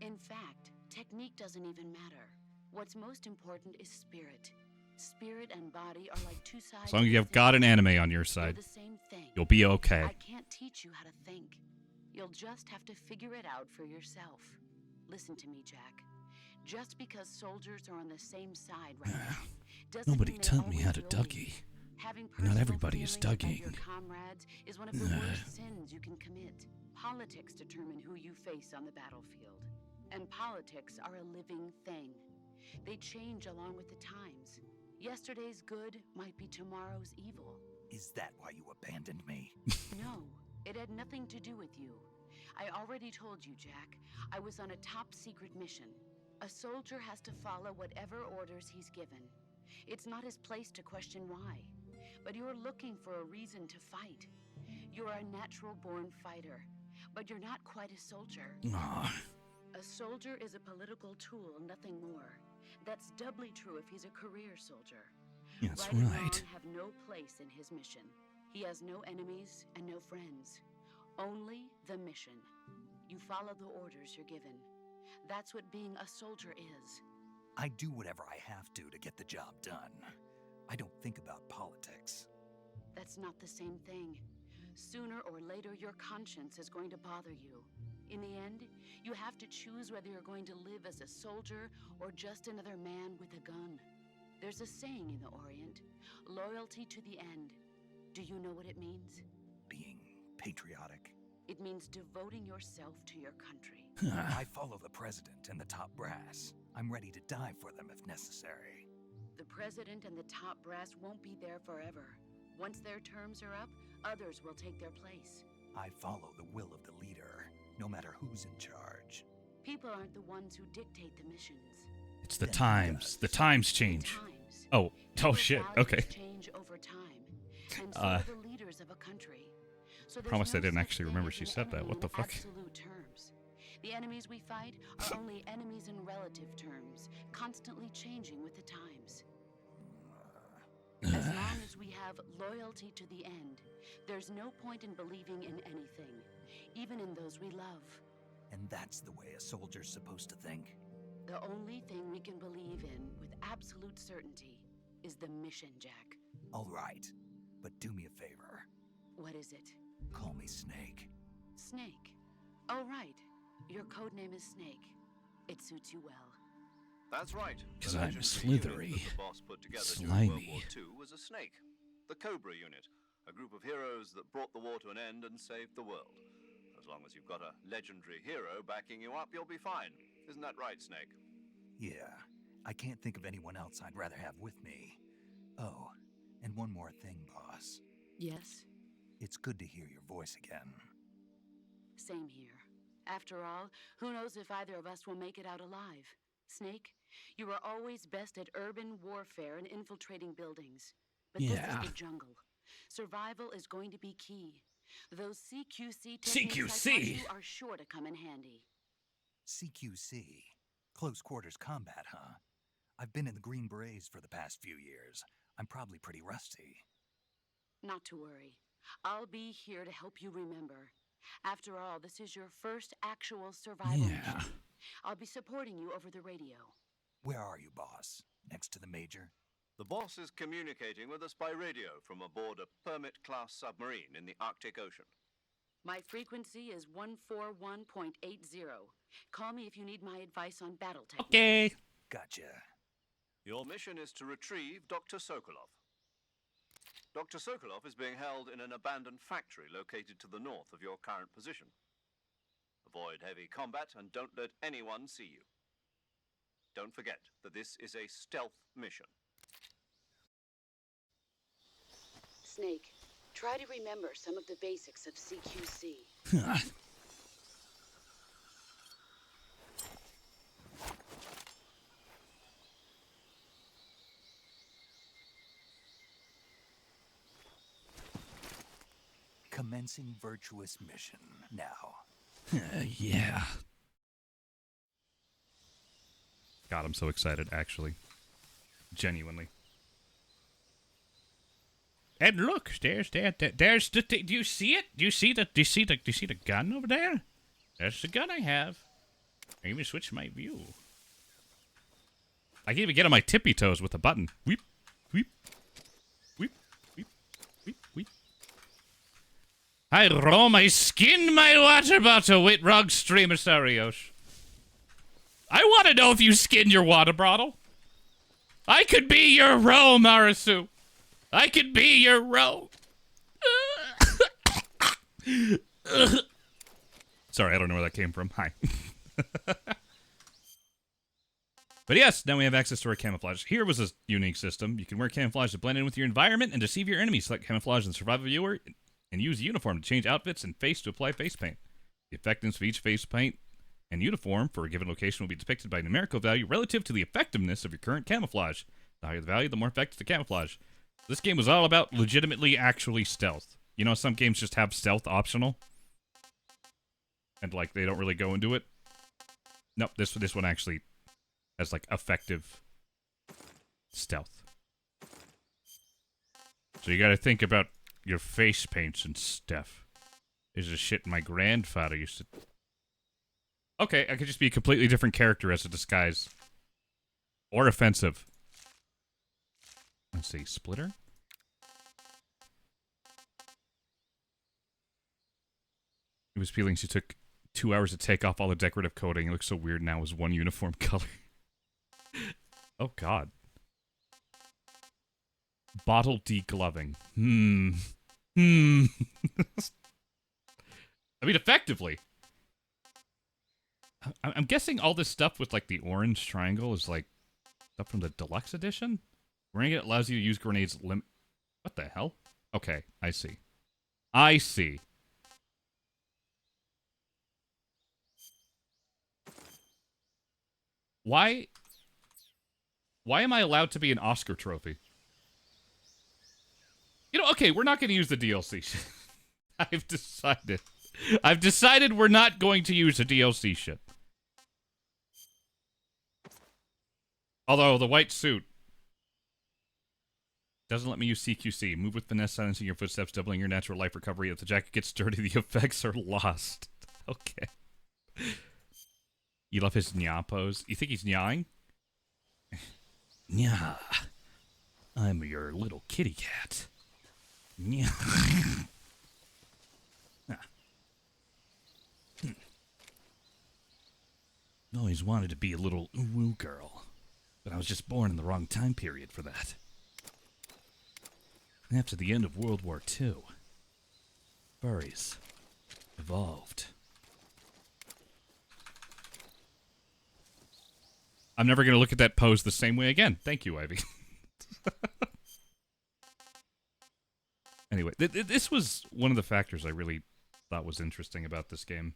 In fact, technique doesn't even matter. What's most important is spirit. Spirit and body are like two sides. As long as of you the have God same and anime coin. on your They're side, the same thing. you'll be okay. I can't teach you how to think. You'll just have to figure it out for yourself. Listen to me, Jack. Just because soldiers are on the same side right now doesn't Nobody mean they taught me how always to will be. Dougie. Having Not personal everybody is feelings about Dougieing. your comrades is one of the worst sins you can commit. Politics determine who you face on the battlefield. And politics are a living thing. They change along with the times. Yesterday's good might be tomorrow's evil. Is that why you abandoned me? No, it had nothing to do with you. I already told you, Jack. I was on a top secret mission. A soldier has to follow whatever orders he's given. It's not his place to question why. But you're looking for a reason to fight. You're a natural-born fighter, but you're not quite a soldier. Aw. A soldier is a political tool, nothing more. That's doubly true if he's a career soldier. That's Right and wrong right. have no place in his mission. He has no enemies and no friends. Only the mission. You follow the orders you're given. That's what being a soldier is. I do whatever I have to get the job done. I don't think about politics. That's not the same thing. Sooner or later, your conscience is going to bother you. In the end, you have to choose whether you're going to live as a soldier or just another man with a gun. There's a saying in the Orient, loyalty to the end. Do you know what it means? Being patriotic. It means devoting yourself to your country. I follow the president and the top brass. I'm ready to die for them if necessary. The president and the top brass won't be there forever. Once their terms are up, others will take their place. I follow the will of the leader, no matter who's in charge. People aren't the ones who dictate the missions. It's the Then times. The times change. The times. Oh People's shit. values Okay. change over time, and so do the leaders of a country. So there's Promise no I didn't such actually thing remember as she an said that. enemy What the in fuck? Absolute terms. The enemies we fight are only enemies in relative terms, constantly changing with the times. As long as we have loyalty to the end, there's no point in believing in anything, even in those we love. And that's the way a soldier's supposed to think? The only thing we can believe in with absolute certainty is the mission, Jack. All right, but do me a favor. What is it? Call me Snake. Snake. Oh, right. Your code name is Snake. It suits you well. That's right. 'Cause The I'm legendary slithery, unit that the boss put together slimy. during World War II was a snake. The Cobra unit, a group of heroes that brought the war to an end and saved the world. As long as you've got a legendary hero backing you up, you'll be fine. Isn't that right, Snake? Yeah, I can't think of anyone else I'd rather have with me. Oh, and one more thing, boss. Yes? It's good to hear your voice again. Same here. After all, who knows if either of us will make it out alive? Snake, you were always best at urban warfare and infiltrating buildings. But this Yeah. is the jungle. Survival is going to be key. Those CQC techniques I taught CQC? you are sure to come in handy. CQC. Close quarters combat, huh? I've been in the Green Berets for the past few years. I'm probably pretty rusty. Not to worry. I'll be here to help you remember. After all, this is your first actual survival Yeah. mission. I'll be supporting you over the radio. Where are you, boss? Next to the Major? The boss is communicating with us by radio from aboard a Permit-class submarine in the Arctic Ocean. My frequency is 141.80. Call me if you need my advice on battle techniques. Okay. Gotcha. Your mission is to retrieve Dr. Sokolov. Dr. Sokolov is being held in an abandoned factory located to the north of your current position. Avoid heavy combat and don't let anyone see you. Don't forget that this is a stealth mission. Snake, try to remember some of the basics of CQC. Commencing virtuous mission now. Yeah. God, I'm so excited, actually. Genuinely. And look, there's the, do you see it? Do you see the gun over there? There's the gun I have. I even switch my view. I can even get on my tippy toes with a button. Weep, weep, weep, weep, weep, weep. I roam, I skin my water bottle with Rug Stream Asarios. I want to know if you skinned your water bottle. I could be your roe, Marisu. I could be your roe. Sorry, I don't know where that came from. Hi. But yes, now we have access to our camouflage. Here was a unique system. You can wear camouflage to blend in with your environment and deceive your enemies. Select camouflage in the survival viewer and use the uniform to change outfits and face to apply face paint. The effectiveness of each face paint and uniform for a given location will be depicted by a numerical value relative to the effectiveness of your current camouflage. The higher the value, the more effective the camouflage. This game was all about legitimately actually stealth. You know, some games just have stealth optional. And, like, they don't really go into it. Nope, this one actually has, like, effective stealth. So you gotta think about your face paints and stuff. This is shit my grandfather used to... Okay, I could just be a completely different character as a disguise. Or offensive. Let's see, splitter? It was feeling she took 2 hours to take off all the decorative coating. It looks so weird now as one uniform color. Oh, God. Bottle degloving. I mean, effectively. I'm guessing all this stuff with, like, the orange triangle is, like, stuff from the deluxe edition? Wearing it allows you to use grenades What the hell? Okay, I see. I see. Why am I allowed to be an Oscar trophy? You know, okay, we're not going to use the DLC shit. I've decided we're not going to use the DLC shit. Although, the white suit. Doesn't let me use CQC. Move with finesse, silencing your footsteps, doubling your natural life recovery. If the jacket gets dirty, the effects are lost. Okay. You love his nya pose? You think he's nyawing? Nya. I'm your little kitty cat. Nya. Always wanted to be a little woo girl, but I was just born in the wrong time period for that. After the end of World War II, furries evolved. I'm never going to look at that pose the same way again. Thank you, Ivy. Anyway, this was one of the factors I really thought was interesting about this game.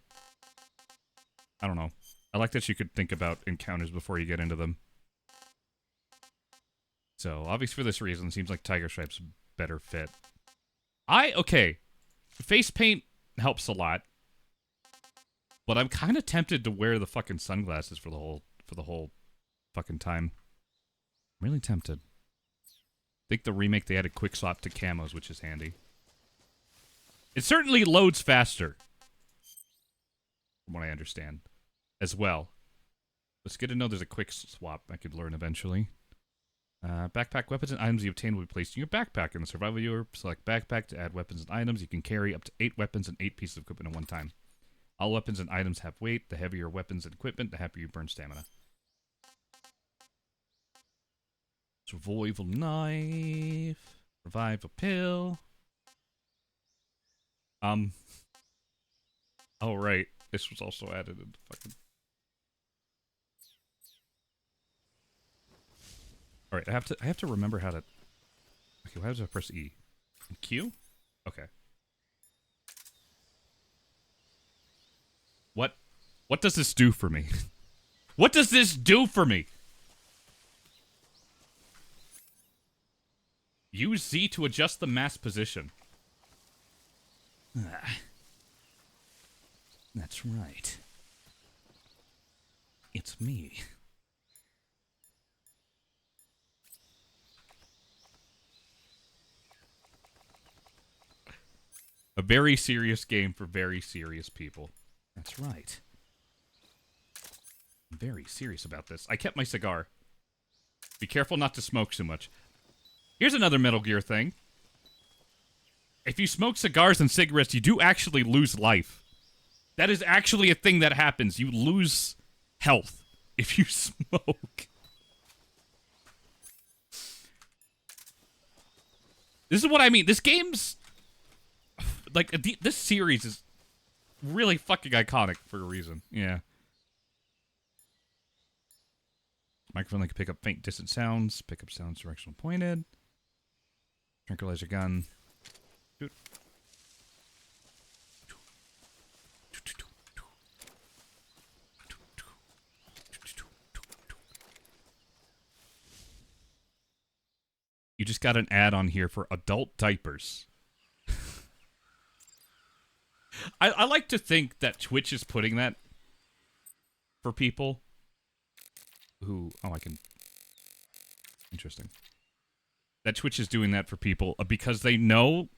I don't know. I like that you could think about encounters before you get into them. So, obviously for this reason, it seems like Tiger Stripe's better fit. Okay. Face paint helps a lot. But I'm kind of tempted to wear the fucking sunglasses for the whole fucking time. I'm really tempted. I think the remake, they added quick swap to camos, which is handy. It certainly loads faster, from what I understand, as well. It's good to know there's a quick swap I could learn eventually. Backpack weapons and items you obtain will be placed in your backpack. In the survival viewer, select backpack to add weapons and items. You can carry up to 8 weapons and 8 pieces of equipment at one time. All weapons and items have weight. The heavier weapons and equipment, the happier you burn stamina. Survival knife. Revive a pill. Oh, right. This was also added in the fucking... Alright, I have to remember how to... Okay, why do I press E? And Q? Okay. What does this do for me? What does this do for me? Use Z to adjust the mass position. That's right. It's me. A very serious game for very serious people. That's right. I'm very serious about this. I kept my cigar. Be careful not to smoke too much. Here's another Metal Gear thing. If you smoke cigars and cigarettes, you do actually lose life. That is actually a thing that happens. You lose health if you smoke. This is what I mean. This game's... Like, this series is really fucking iconic for a reason. Yeah. Microphone that can pick up faint, distant sounds. Pick up sounds directional pointed. Tranquilizer gun. Shoot. You just got an ad on here for adult diapers. I like to think that Twitch is putting that for people who... Oh, I can... Interesting. That Twitch is doing that for people because they know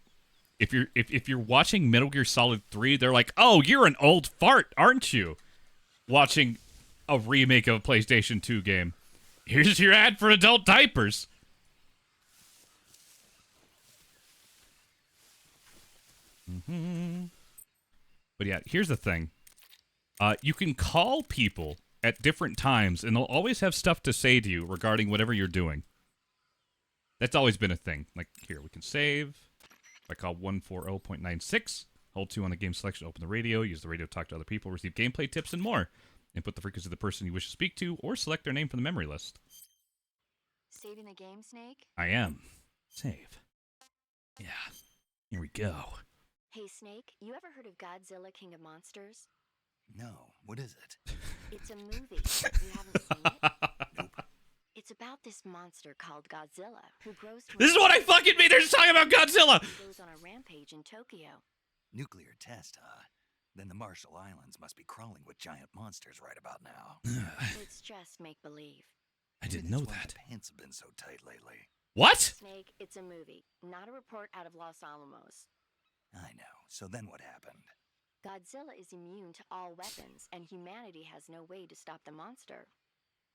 if you're watching Metal Gear Solid 3, they're like, oh, you're an old fart, aren't you? Watching a remake of a PlayStation 2 game. Here's your ad for adult diapers. But yeah, here's the thing. You can call people at different times, and they'll always have stuff to say to you regarding whatever you're doing. That's always been a thing. Like, here, we can save. If I call 140.96, hold 2 on the game selection, open the radio, use the radio to talk to other people, receive gameplay tips, and more. Input the frequency of the person you wish to speak to, or select their name from the memory list. Saving the game, Snake? I am. Save. Yeah. Here we go. Hey, Snake, you ever heard of Godzilla King of Monsters? No, what is it? It's a movie. You haven't seen it? Nope. It's about this monster called Godzilla, who grows to... This is what I fucking mean! They're just talking about Godzilla! He goes on a rampage in Tokyo. Nuclear test, huh? Then the Marshall Islands must be crawling with giant monsters right about now. It's just make-believe. I didn't Maybe know that's why that. my pants have been so tight lately. What? Snake, it's a movie, not a report out of Los Alamos. I know. So then what happened? Godzilla is immune to all weapons, and humanity has no way to stop the monster.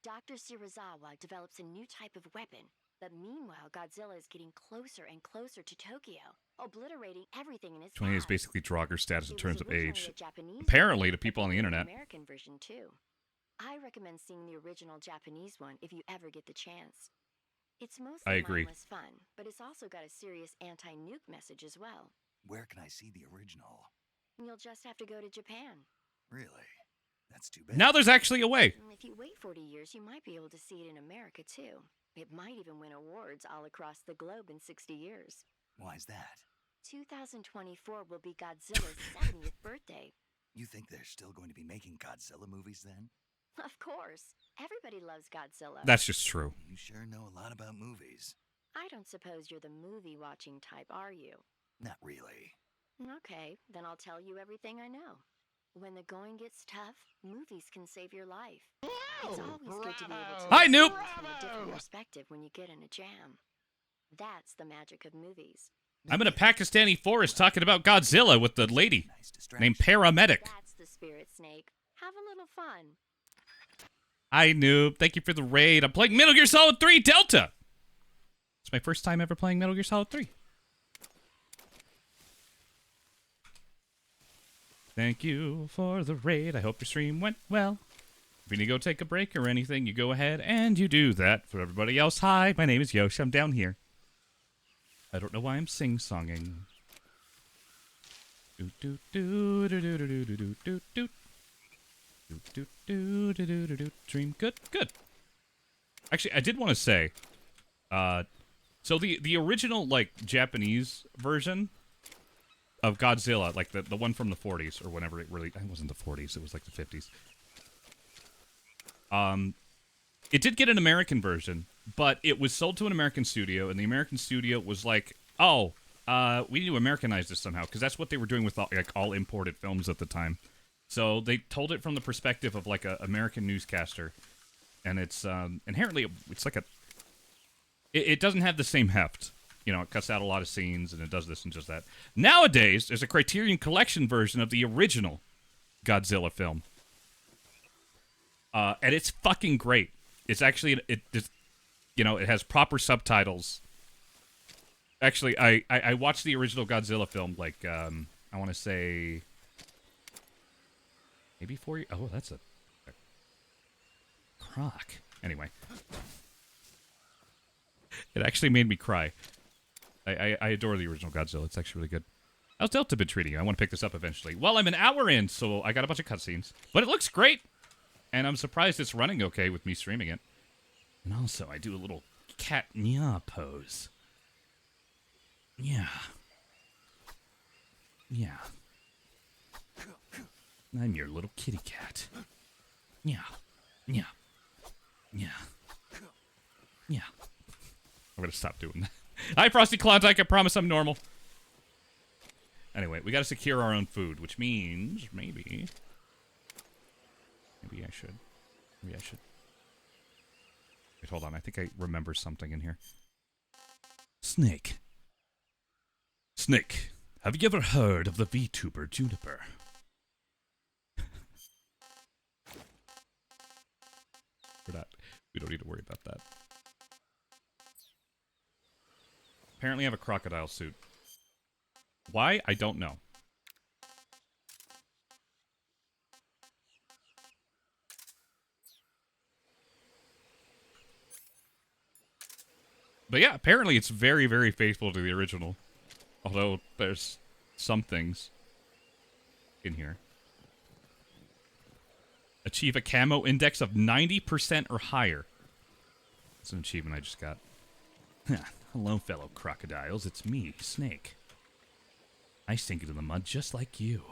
Dr. Shirazawa develops a new type of weapon, but meanwhile, Godzilla is getting closer and closer to Tokyo, obliterating everything in its 20 is path. basically Draugr status in It terms was of originally age. a Japanese Apparently, movie, to people but on the they made an internet. American version too. I recommend seeing the original Japanese one if you ever get the chance. It's mostly I agree. mindless fun, but it's also got a serious anti-nuke message as well. Where can I see the original? You'll just have to go to Japan. Really? That's too bad. Now there's actually a way. If you wait 40 years, you might be able to see it in America too. It might even win awards all across the globe in 60 years. Why's that? 2024 will be Godzilla's 70th birthday. You think they're still going to be making Godzilla movies then? Of course. Everybody loves Godzilla. That's just true. You sure know a lot about movies. I don't suppose you're the movie-watching type, are you? Not really. Okay, then I'll tell you everything I know. When the going gets tough, movies can save your life. It's always good to be able to Hi, look at noob. things from a different perspective when you get in a jam. That's the magic of movies. I'm in a Pakistani forest talking about Godzilla with the lady Nice distraction. named Paramedic. That's the spirit, Snake. Have a little fun. Hi, noob. Thank you for the raid. I'm playing Metal Gear Solid 3 Delta. It's my first time ever playing Metal Gear Solid 3. Thank you for the raid. I hope your stream went well. If you need to go take a break or anything, you go ahead and you do that. For everybody else, hi, my name is Yosh. I'm down here. I don't know why I'm sing-songing. Dream good. Actually, I did want to say, so the original like Japanese version of Godzilla, like the one from the 40s or whenever it wasn't the 40s, it was like the 50s. It did get an American version, but it was sold to an American studio, and the American studio was like, oh, we need to Americanize this somehow, because that's what they were doing with all imported films at the time. So they told it from the perspective of like an American newscaster, and it's inherently it's like it doesn't have the same heft. You know, it cuts out a lot of scenes, and it does this and just that. Nowadays, there's a Criterion Collection version of the original Godzilla film, and it's fucking great. It's actually it has proper subtitles. Actually, I watched the original Godzilla film like I want to say maybe 4 years. Oh, that's a croc. Anyway, it actually made me cry. I adore the original Godzilla. It's actually really good. How's Delta been treating you? I want to pick this up eventually. Well, I'm an hour in, so I got a bunch of cutscenes. But it looks great. And I'm surprised it's running okay with me streaming it. And also, I do a little cat meow pose. Yeah. Yeah. I'm your little kitty cat. Yeah. Yeah. Yeah. Yeah. I'm gonna stop doing that. Hi, Frosty Klondike. I promise I'm normal. Anyway, we gotta secure our own food, which means maybe I should. Maybe I should. Wait, hold on. I think I remember something in here. Snake. Snake, have you ever heard of the VTuber Juniper? We're not. We don't need to worry about that. Apparently I have a crocodile suit. Why? I don't know. But yeah, apparently it's very, very faithful to the original. Although there's some things in here. Achieve a camo index of 90% or higher. That's an achievement I just got. Hello, fellow crocodiles. It's me, Snake. I sink into the mud just like you.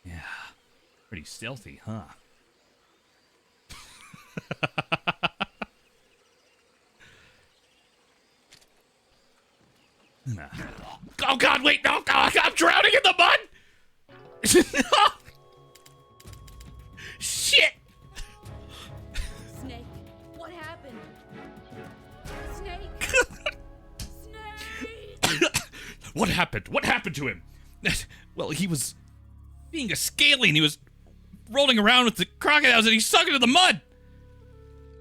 Yeah. Pretty stealthy, huh? Oh God! Wait! No! God, I'm drowning in the mud! No! Shit! Snake, what happened? Snake! happened? What happened to him? Well, he was being a scaly and he was rolling around with the crocodiles and he sunk into the mud.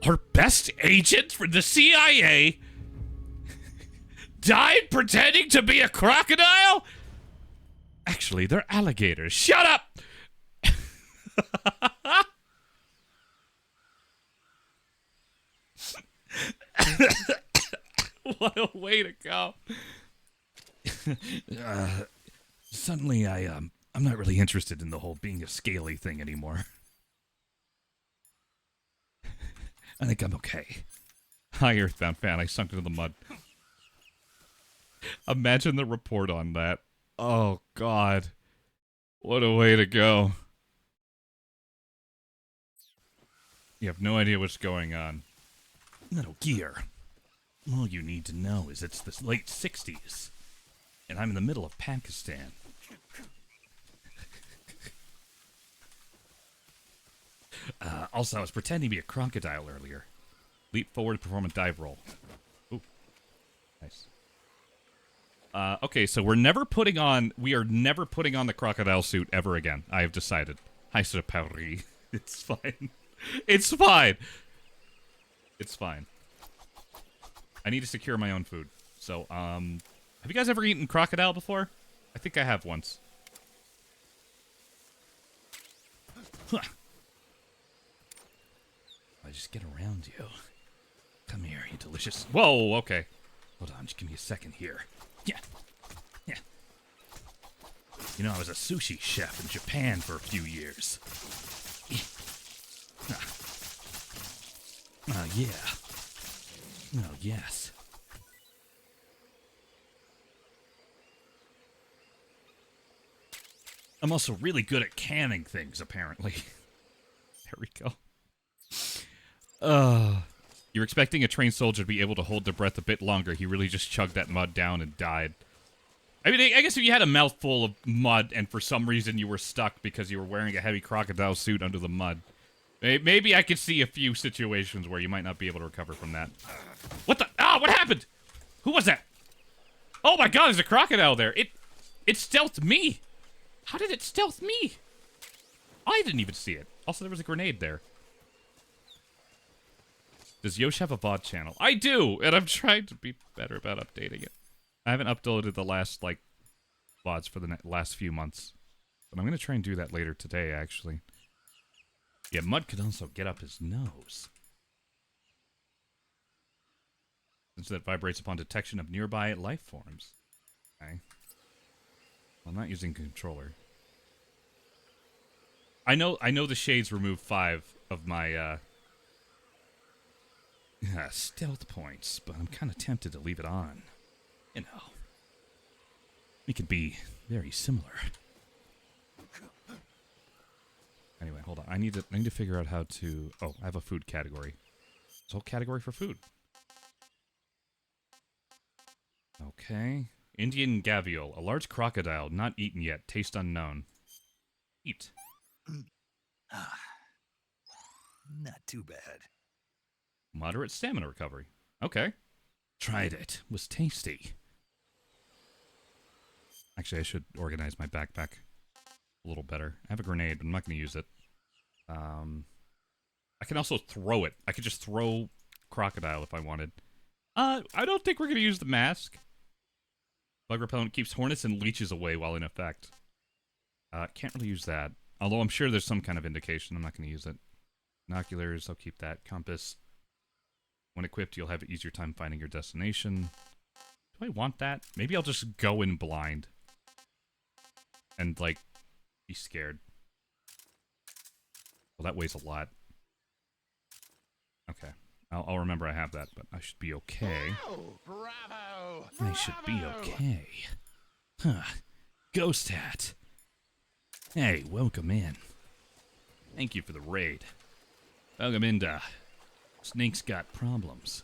Our best agent for the CIA died pretending to be a crocodile? Actually, they're alligators. Shut up! What a way to go. Suddenly, I'm not really interested in the whole being a scaly thing anymore. I think I'm okay. Hi, Earthbound fan. I sunk into the mud. Imagine the report on that. Oh, God. What a way to go. You have no idea what's going on. Metal Gear. All you need to know is it's the late 60s. And I'm in the middle of Pakistan. Also, I was pretending to be a crocodile earlier. Leap forward, perform a dive roll. Ooh. Nice. Okay, so we are never putting on the crocodile suit ever again. I have decided. Hi, Sir Paris. It's fine. It's fine. It's fine. I need to secure my own food. So, have you guys ever eaten crocodile before? I think I have once. Huh. I just get around you. Come here, you delicious. Whoa, okay. Hold on, just give me a second here. Yeah. Yeah. You know, I was a sushi chef in Japan for a few years. Oh, yeah. Oh, yes. I'm also really good at canning things, apparently. There we go. You're expecting a trained soldier to be able to hold their breath a bit longer. He really just chugged that mud down and died. I mean, I guess if you had a mouthful of mud and for some reason you were stuck because you were wearing a heavy crocodile suit under the mud, maybe I could see a few situations where you might not be able to recover from that. What the? Ah, what happened? Who was that? Oh my God, there's a crocodile there. It stealthed me. How did it stealth me? I didn't even see it. Also, there was a grenade there. Does Yosh have a VOD channel? I do, and I'm trying to be better about updating it. I haven't uploaded the last, like, VODs for the last few months. But I'm going to try and do that later today, actually. Yeah, Mud could also get up his nose. Since that vibrates upon detection of nearby life forms. Okay. I'm not using controller. I know the shades remove 5 of my, stealth points, but I'm kind of tempted to leave it on. You know. We could be very similar. Anyway, hold on. I need to figure out how to... Oh, I have a food category. It's a whole category for food. Okay. Indian gavial. A large crocodile, not eaten yet. Taste unknown. Eat. Not too bad. Moderate stamina recovery. Okay. Tried it. Was tasty. Actually, I should organize my backpack a little better. I have a grenade, but I'm not going to use it. I can also throw it. I could just throw crocodile if I wanted. I don't think we're going to use the mask. Bug repellent keeps hornets and leeches away while in effect. Can't really use that. Although I'm sure there's some kind of indication. I'm not going to use it. Binoculars, I'll keep that. Compass. When equipped, you'll have an easier time finding your destination. Do I want that? Maybe I'll just go in blind. And, like, be scared. Well, that weighs a lot. Okay. I'll remember I have that, but I should be okay. Oh, bravo! I should be okay. Huh. Ghost Hat. Hey, welcome in. Thank you for the raid. Welcome into Snake's Got Problems.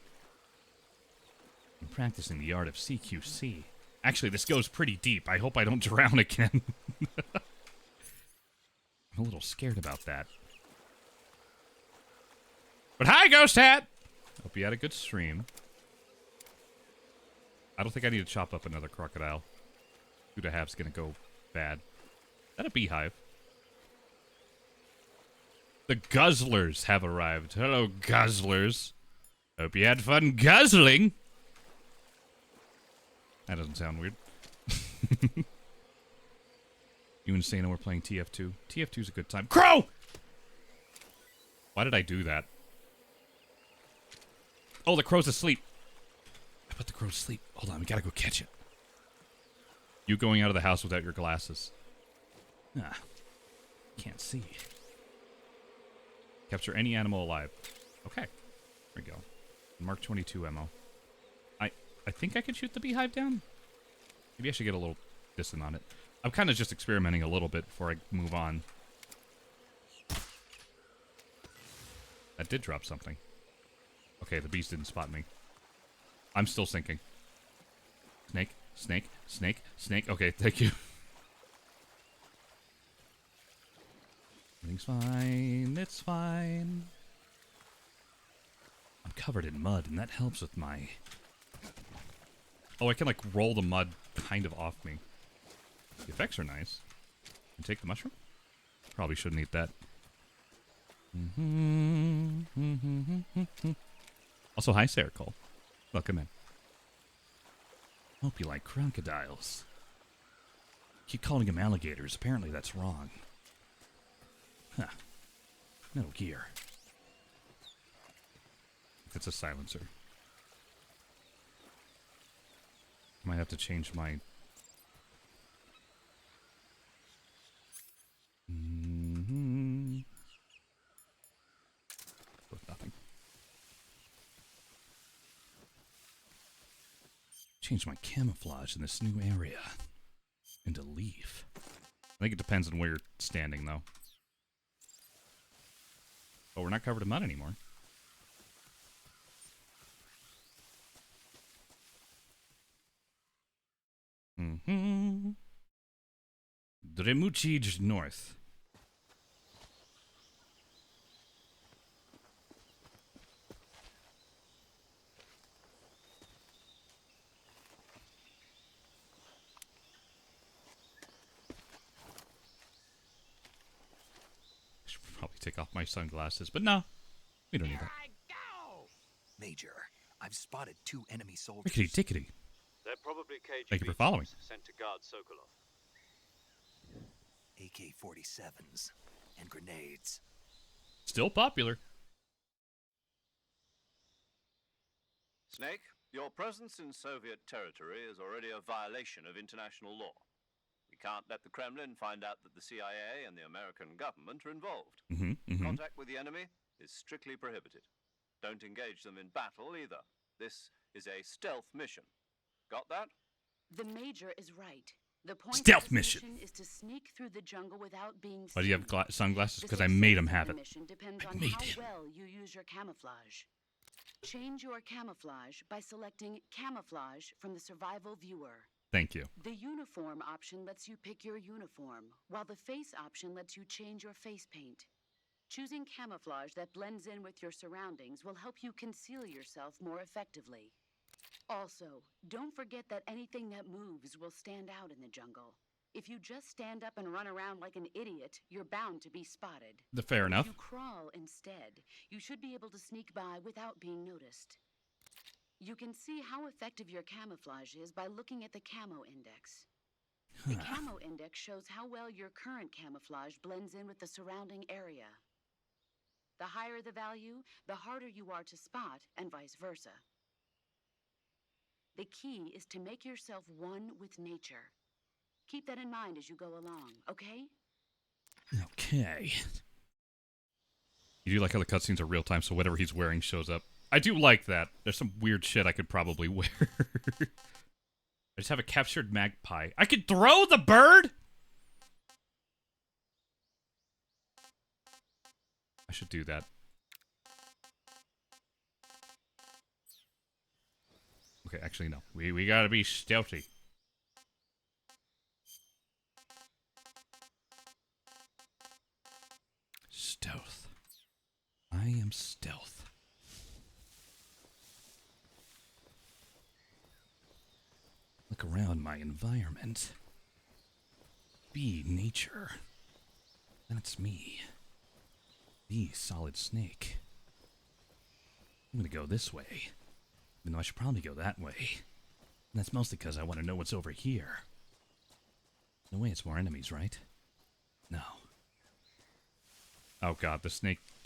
I'm practicing the art of CQC. Actually, this goes pretty deep. I hope I don't drown again. I'm a little scared about that. But hi, Ghost Hat! Hope you had a good stream. I don't think I need to chop up another crocodile. 2.5's gonna go bad. Is that a beehive? The guzzlers have arrived. Hello, guzzlers. Hope you had fun guzzling. That doesn't sound weird. You and Sana were playing TF2. TF2's a good time. Crow! Why did I do that? Oh, the crow's asleep. I put the crow to sleep. Hold on, we gotta go catch it. You going out of the house without your glasses. Ah, can't see. Capture any animal alive. Okay, there we go. Mark 22 ammo. I think I can shoot the beehive down. Maybe I should get a little distant on it. I'm kind of just experimenting a little bit before I move on. That did drop something. Okay, the bees didn't spot me. I'm still sinking. Snake, snake, snake, snake. Okay, thank you. Everything's fine. It's fine. I'm covered in mud, and that helps with my... Oh, I can, like, roll the mud kind of off me. The effects are nice. And take the mushroom? Probably shouldn't eat that. Also, hi, Sarah Cole. Welcome in. Hope you like crocodiles. Keep calling them alligators. Apparently that's wrong. Huh. Metal Gear. It's a silencer. Might have to change my... With nothing. Change my camouflage in this new area. Into leaf. I think it depends on where you're standing, though. Oh, we're not covered in mud anymore. Dremuchij North. I should probably take off my sunglasses, but no. We don't need that. Major, I've spotted 2 enemy soldiers. Rickety tickety. They're probably KGB Thank you for following. sent to guard Sokolov. AK-47s and grenades. Still popular. Snake, your presence in Soviet territory is already a violation of international law. We can't let the Kremlin find out that the CIA and the American government are involved. Contact with the enemy is strictly prohibited. Don't engage them in battle either. This is a stealth mission. Got that? The Major is right. The point Stealth of this mission. is to sneak through the jungle without being seen. Why do you have sunglasses? The Because I success made him of have the it. mission depends I on made how him. well you use your camouflage. Change your camouflage by selecting Camouflage from the Survival Viewer. Thank you. The Uniform option lets you pick your uniform, while the Face option lets you change your face paint. Choosing camouflage that blends in with your surroundings will help you conceal yourself more effectively. Also, don't forget that anything that moves will stand out in the jungle. If you just stand up and run around like an idiot, you're bound to be spotted. Fair enough. If you crawl instead, you should be able to sneak by without being noticed. You can see how effective your camouflage is by looking at the Camo Index. The Camo Index shows how well your current camouflage blends in with the surrounding area. The higher the value, the harder you are to spot, and vice versa. The key is to make yourself one with nature. Keep that in mind as you go along, okay? Okay. You do like how the cutscenes are real time, so whatever he's wearing shows up. I do like that. There's some weird shit I could probably wear. I just have a captured magpie. I could throw the bird? I should do that. Okay, actually, no. We gotta be stealthy. Stealth. I am stealth. Look around my environment. be nature. That's me. The solid snake. I'm gonna go this way. Even though I should probably go that way. And that's mostly because I want to know what's over here. No way it's more enemies, right? No. Oh god, the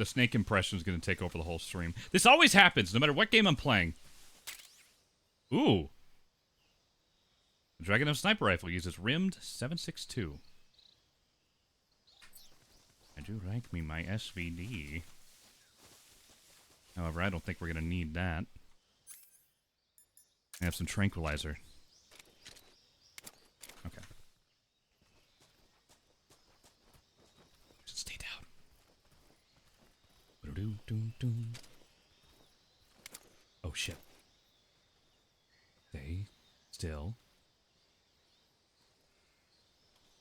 snake impression is gonna take over the whole stream. This always happens, no matter what game I'm playing. Ooh. The Dragunov sniper rifle uses rimmed 7.62. I do like me my SVD. However, I don't think we're gonna need that. I have some tranquilizer. Okay. Just stay down. Oh shit. Stay still.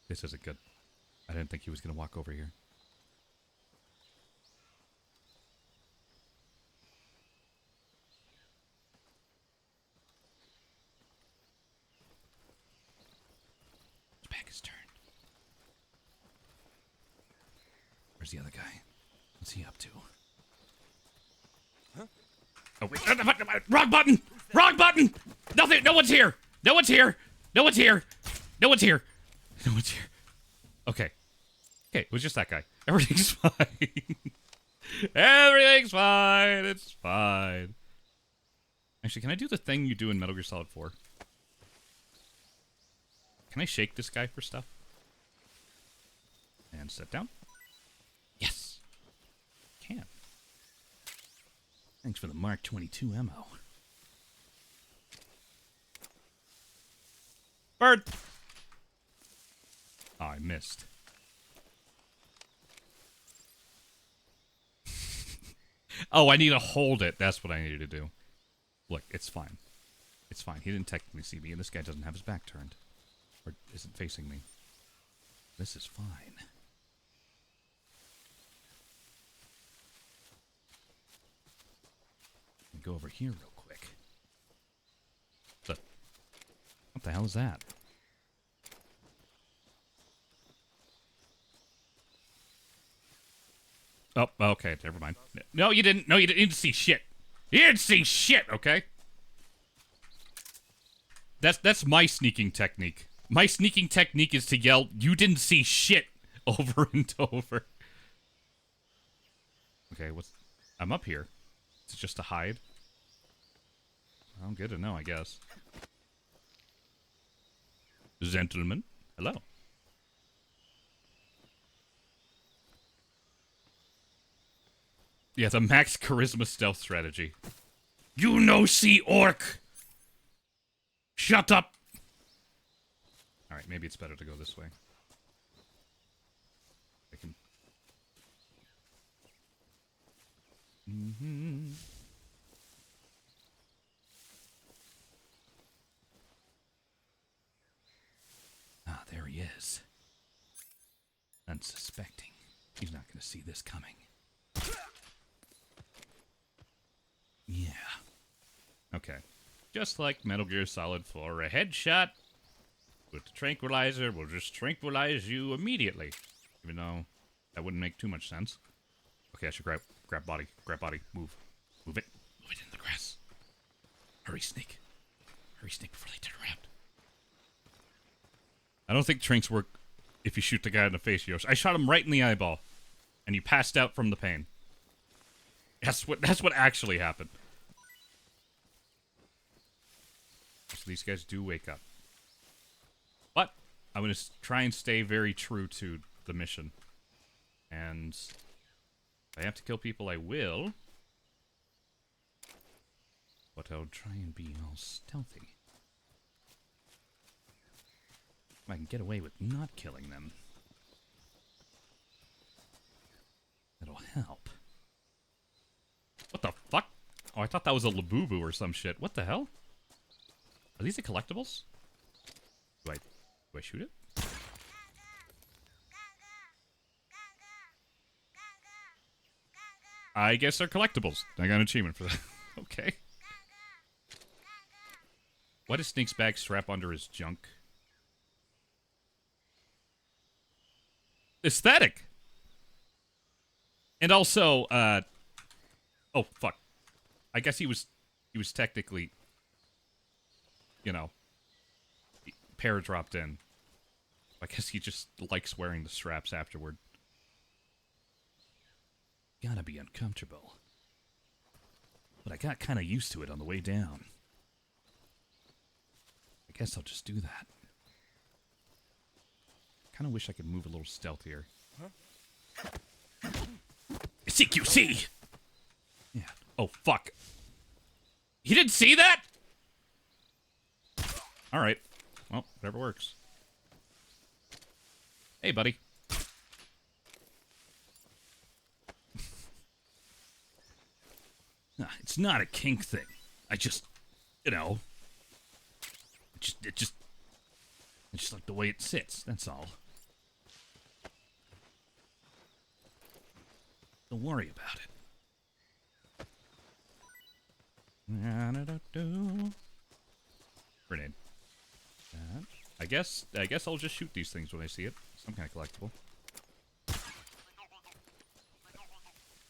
This isn't good. I didn't think he was gonna walk over here. His back is turned. Where's the other guy? What's he up to? Huh? Oh wait! Wrong button! Wrong button! Nothing! No one's here! No one's here! No one's here! No one's here! No one's here. Okay. Okay, it was just that guy. Everything's fine. Everything's fine. It's fine. Actually, can I do the thing you do in Metal Gear Solid 4? Can I shake this guy for stuff? And sit down? Yes. Can. Thanks for the Mark 22 ammo. Bird! Oh, I missed. Oh, I need to hold it. That's what I needed to do. Look, it's fine. It's fine. He didn't technically see me, and this guy doesn't have his back turned. Or isn't facing me. This is fine. Go over here real quick. So, what the hell is that? Oh, okay, never mind. No, you didn't. No, you didn't see shit. You didn't see shit, okay? That's my sneaking technique. My sneaking technique is to yell, "You didn't see shit," over and over. Okay, I'm up here. Is it just to hide? Well, good to know, I guess. Gentlemen, hello. Yeah, the max charisma stealth strategy. You no see orc! Shut up! Alright, maybe it's better to go this way. I can... Ah, there he is. Unsuspecting. He's not going to see this coming. Yeah. Okay. Just like Metal Gear Solid 4, a headshot with the tranquilizer will just tranquilize you immediately. Even though that wouldn't make too much sense. Okay, I should grab body. Grab body. Move. Move it. Move it in the grass. Hurry, Snake. Hurry, Snake, before they turn around. I don't think trinks work if you shoot the guy in the face, Yosh. I shot him right in the eyeball. And you passed out from the pain. That's what actually happened. So these guys do wake up. But I'm going to try and stay very true to the mission. And if I have to kill people, I will. But I'll try and be all stealthy. I can get away with not killing them. That'll help. What the fuck? Oh, I thought that was a Labubu or some shit. What the hell? Are these the collectibles? Do I shoot it? I guess they're collectibles. I got an achievement for that. Okay. Why does Snake's bag strap under his junk? aesthetic. And also, oh fuck. I guess he was technically, you know, paradropped in. I guess he just likes wearing the straps afterward. Gotta be uncomfortable. But I got kind of used to it on the way down. I guess I'll just do that. Kind of wish I could move a little stealthier. Huh? CQC! Yeah. Oh, fuck. He didn't see that? Alright. Well, whatever works. Hey, buddy. It's not a kink thing. I just, you know, it just like the way it sits. That's all. Don't worry about it. Grenade. I guess I'll just shoot these things when I see it. Some kind of collectible.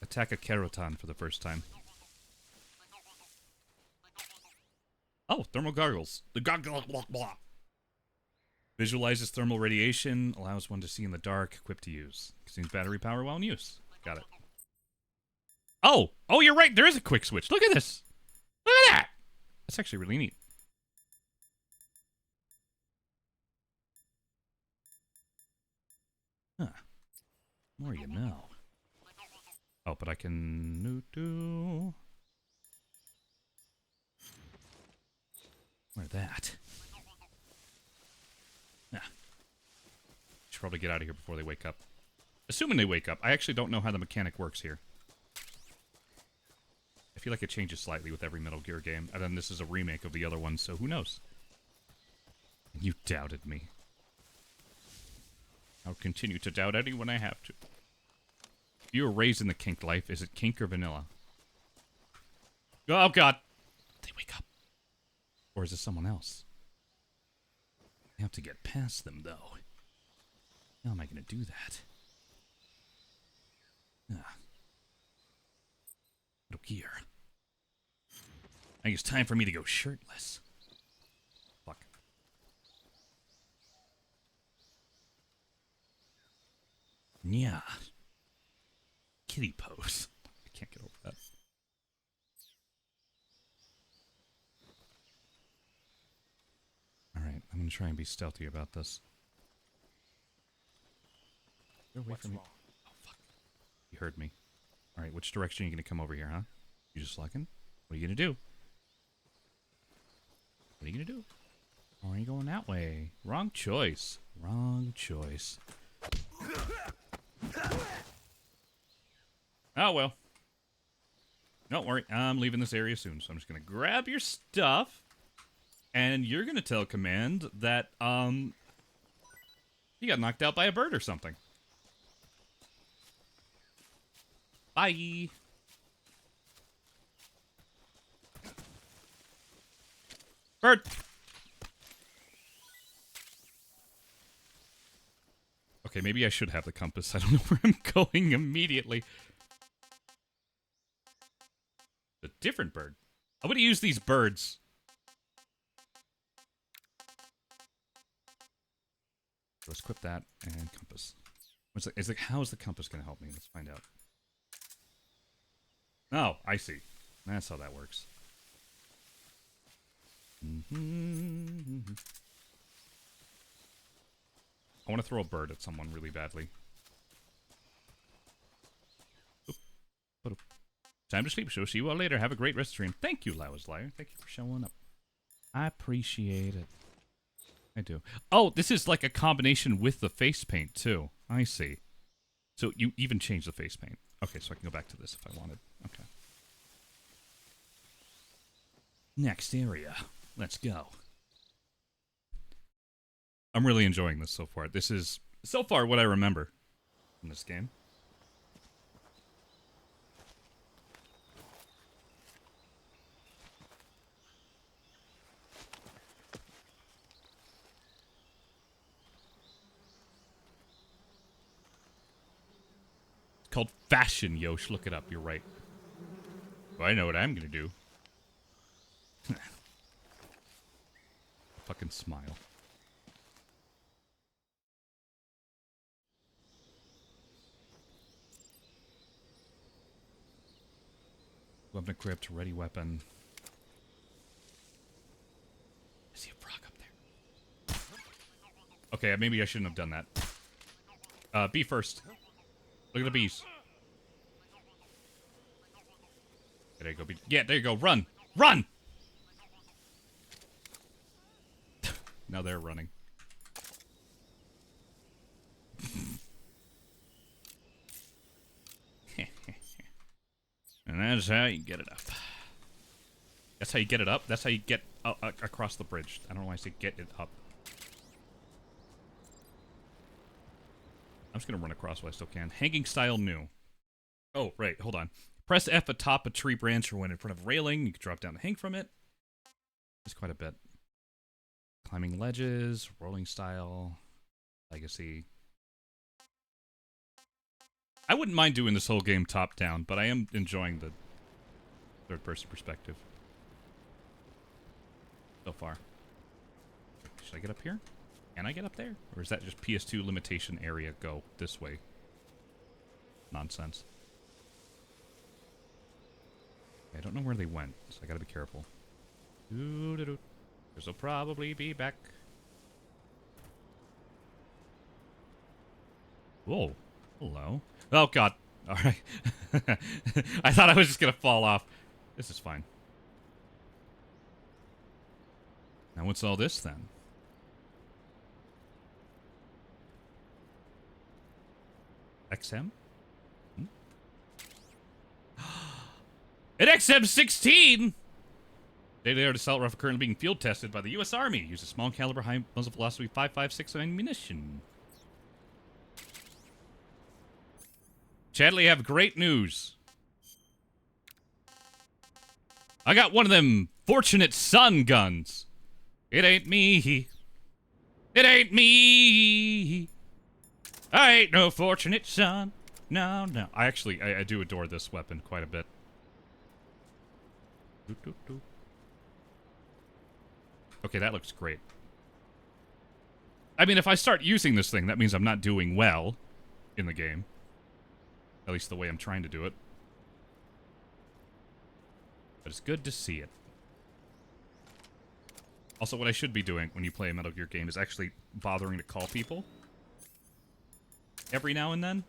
Attack a Kerotan for the first time. Oh, thermal gargles. The gargle blah blah. Visualizes thermal radiation, allows one to see in the dark, equipped to use. Consumes battery power while in use. Got it. Oh, you're right. There is a quick switch. Look at this. Look at that. That's actually really neat. Huh. More you know. Oh, but I can do. Where that? Nah. Should probably get out of here before they wake up. Assuming they wake up. I actually don't know how the mechanic works here. I feel like it changes slightly with every Metal Gear game. And then this is a remake of the other one, so who knows? You doubted me. I'll continue to doubt anyone I have to. You were raised in the kink life. Is it kink or vanilla? Oh, God. They wake up. Or is it someone else? I have to get past them, though. How am I going to do that? Metal Gear. I think it's time for me to go shirtless. Fuck. Yeah. Kitty pose. I can't get over that. Alright, I'm gonna try and be stealthy about this. Get away from me. Oh, fuck. You heard me. Alright, which direction are you gonna come over here, huh? You just looking? What are you gonna do? What are you gonna do? Or are you going that way? Wrong choice. Wrong choice. Oh, well. Don't worry. I'm leaving this area soon, so I'm just gonna grab your stuff. And you're gonna tell Command that, you got knocked out by a bird or something. Bye. Bird. Okay, maybe I should have the compass. I don't know where I'm going immediately. A different bird. I'm gonna use these birds. Let's equip that and compass. How is the compass gonna help me? Let's find out. Oh, I see. That's how that works. I want to throw a bird at someone really badly. Oop. Time to sleep, so see you all later. Have a great rest stream. Thank you, Low's Liar. Thank you for showing up. I appreciate it. I do. Oh, this is like a combination with the face paint, too. I see. So you even change the face paint. Okay, so I can go back to this if I wanted. Okay. Next area. Let's go. I'm really enjoying this so far. This is, so far, what I remember from this game. called fashion, Yosh. Look it up. You're right. Well, I know what I'm gonna do. Fucking smile. Weapon equipped, ready weapon. I see a frog up there. Okay, maybe I shouldn't have done that. Bee first. Look at the bees. There you go, bee. Yeah, there you go. Run! Run! Now they're running. And that's how you get it up. That's how you get it up? That's how you get across the bridge. I don't know why I say get it up. I'm just going to run across while I still can. Hanging style new. Oh, right. Hold on. Press F atop a tree branch or when in front of a railing. You can drop down and hang from it. There's quite a bit. Climbing ledges. Rolling style. Legacy. I wouldn't mind doing this whole game top down, but I am enjoying the third person perspective. So far. Should I get up here? Can I get up there? Or is that just PS2 limitation area? Go this way. Nonsense. I don't know where they went, so I gotta be careful. Doo-doo-doo. This will probably be back. Whoa. Hello. Oh, God. Alright. I thought I was just gonna fall off. This is fine. Now what's all this, then? XM? Hmm? An XM-16! State-of-the-art assault rifle currently being field tested by the U.S. Army. Uses small caliber, high muzzle velocity 5.56 ammunition. Chadley, have great news. I got one of them Fortunate Son guns. It ain't me. It ain't me. I ain't no fortunate son. No, no. I do adore this weapon quite a bit. Okay, that looks great. I mean, if I start using this thing, that means I'm not doing well in the game. At least the way I'm trying to do it. But it's good to see it. Also, what I should be doing when you play a Metal Gear game is actually bothering to call people. Every now and then.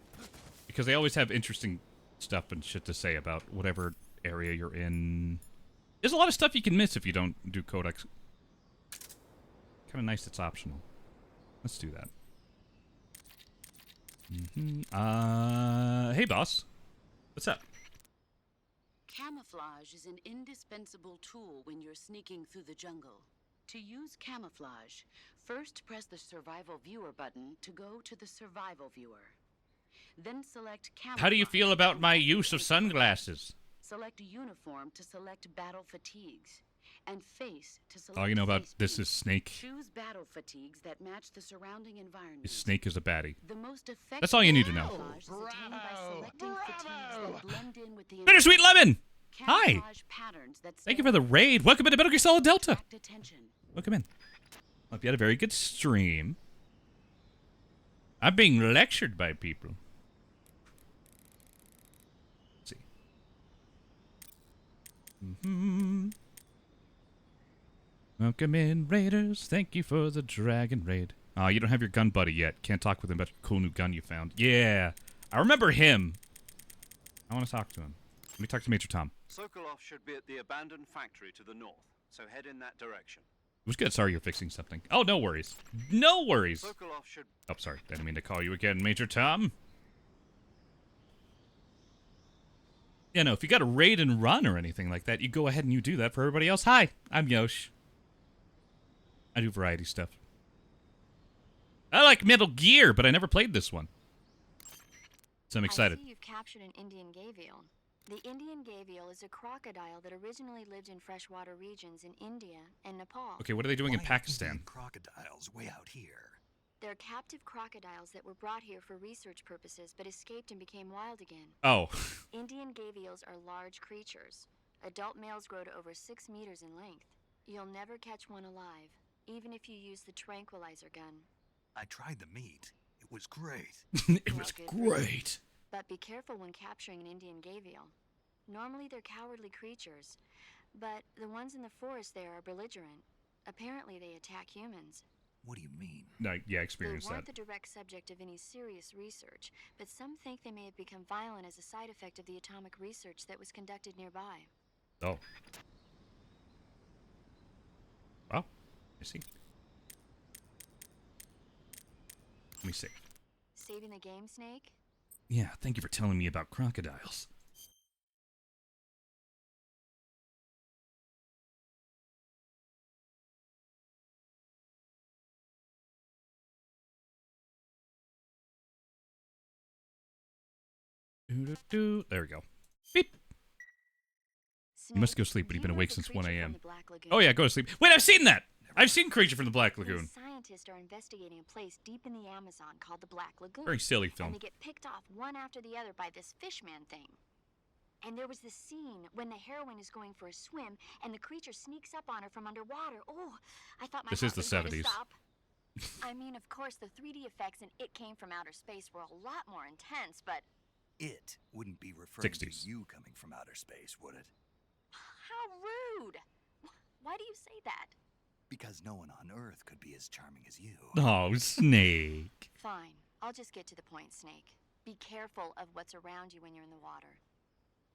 Because they always have interesting stuff and shit to say about whatever area you're in. There's a lot of stuff you can miss if you don't do codex. Kind of nice it's optional. Let's do that. Hey, boss. What's up? Camouflage is an indispensable tool when you're sneaking through the jungle. To use camouflage, first press the Survival Viewer button to go to the Survival Viewer. Then select camouflage. How do you feel about my use of sunglasses? Select uniform to select battle fatigues. And face to select All you know about face this beat. is Snake. Choose battle fatigues that match the surrounding environment. Snake is a baddie. The most effective That's all you need to know. camouflage is attained by selecting fatigues that blend in with the Bittersweet Lemon! Hi! camouflage patterns that Thank you for the raid. Welcome into Metal Gear Solid Delta. attract attention. Welcome in. Hope you had a very good stream. I'm being lectured by people. Let's see. Welcome in, Raiders. Thank you for the Dragon Raid. Oh, you don't have your gun buddy yet. Can't talk with him about your cool new gun you found. Yeah. I remember him. I want to talk to him. Let me talk to Major Tom. Sokolov should be at the abandoned factory to the north, so head in that direction. It was good. Sorry you're fixing something. Oh, no worries. No worries. Sokolov should... Oh, sorry. Didn't mean to call you again, Major Tom. Yeah, no, if you got a raid and run or anything like that, you go ahead and you do that for everybody else. Hi, I'm Yosh. I do variety stuff. I like Metal Gear, but I never played this one. So I'm excited. I see you've captured an Indian gavial. The Indian gavial is a crocodile that originally lived in freshwater regions in India and Nepal. Okay, what are they doing in Why are Pakistan? Indian crocodiles way out here? They're captive crocodiles that were brought here for research purposes but escaped and became wild again. Oh. Indian gavials are large creatures. Adult males grow to over 6 meters in length. You'll never catch one alive, even if you use the tranquilizer gun. I tried the meat. It was great. It Well, was good for you. great. But be careful when capturing an Indian gavial. Normally they're cowardly creatures, but the ones in the forest there are belligerent. Apparently they attack humans. What do you mean? No, yeah, They experience that. weren't the direct subject of any serious research, but some think they may have become violent as a side effect of the atomic research that was conducted nearby. Oh. Oh, I see. Let me see. Saving the game, Snake? Yeah, thank you for telling me about crocodiles. Doo-doo-doo. There we go. Beep. You must go sleep, but you've been awake since 1 a.m. Oh yeah, go to sleep. Wait, I've seen that! I've seen Creature from the Black Lagoon. These scientists are investigating a place deep in the Amazon called the Black Lagoon. Very silly film. And they get picked off one after the other by this fishman thing. And there was this scene when the heroine is going for a swim and the creature sneaks up on her from underwater. Oh, I thought my This heart is the was going to 70s. stop. I mean, of course, the 3D effects in It Came From Outer Space were a lot more intense, but It wouldn't be referring 60s. to you coming from outer space, would it? how rude! Why do you say that? Because no one on Earth could be as charming as you. Oh, Snake. Fine, I'll just get to the point, Snake. Be careful of what's around you when you're in the water.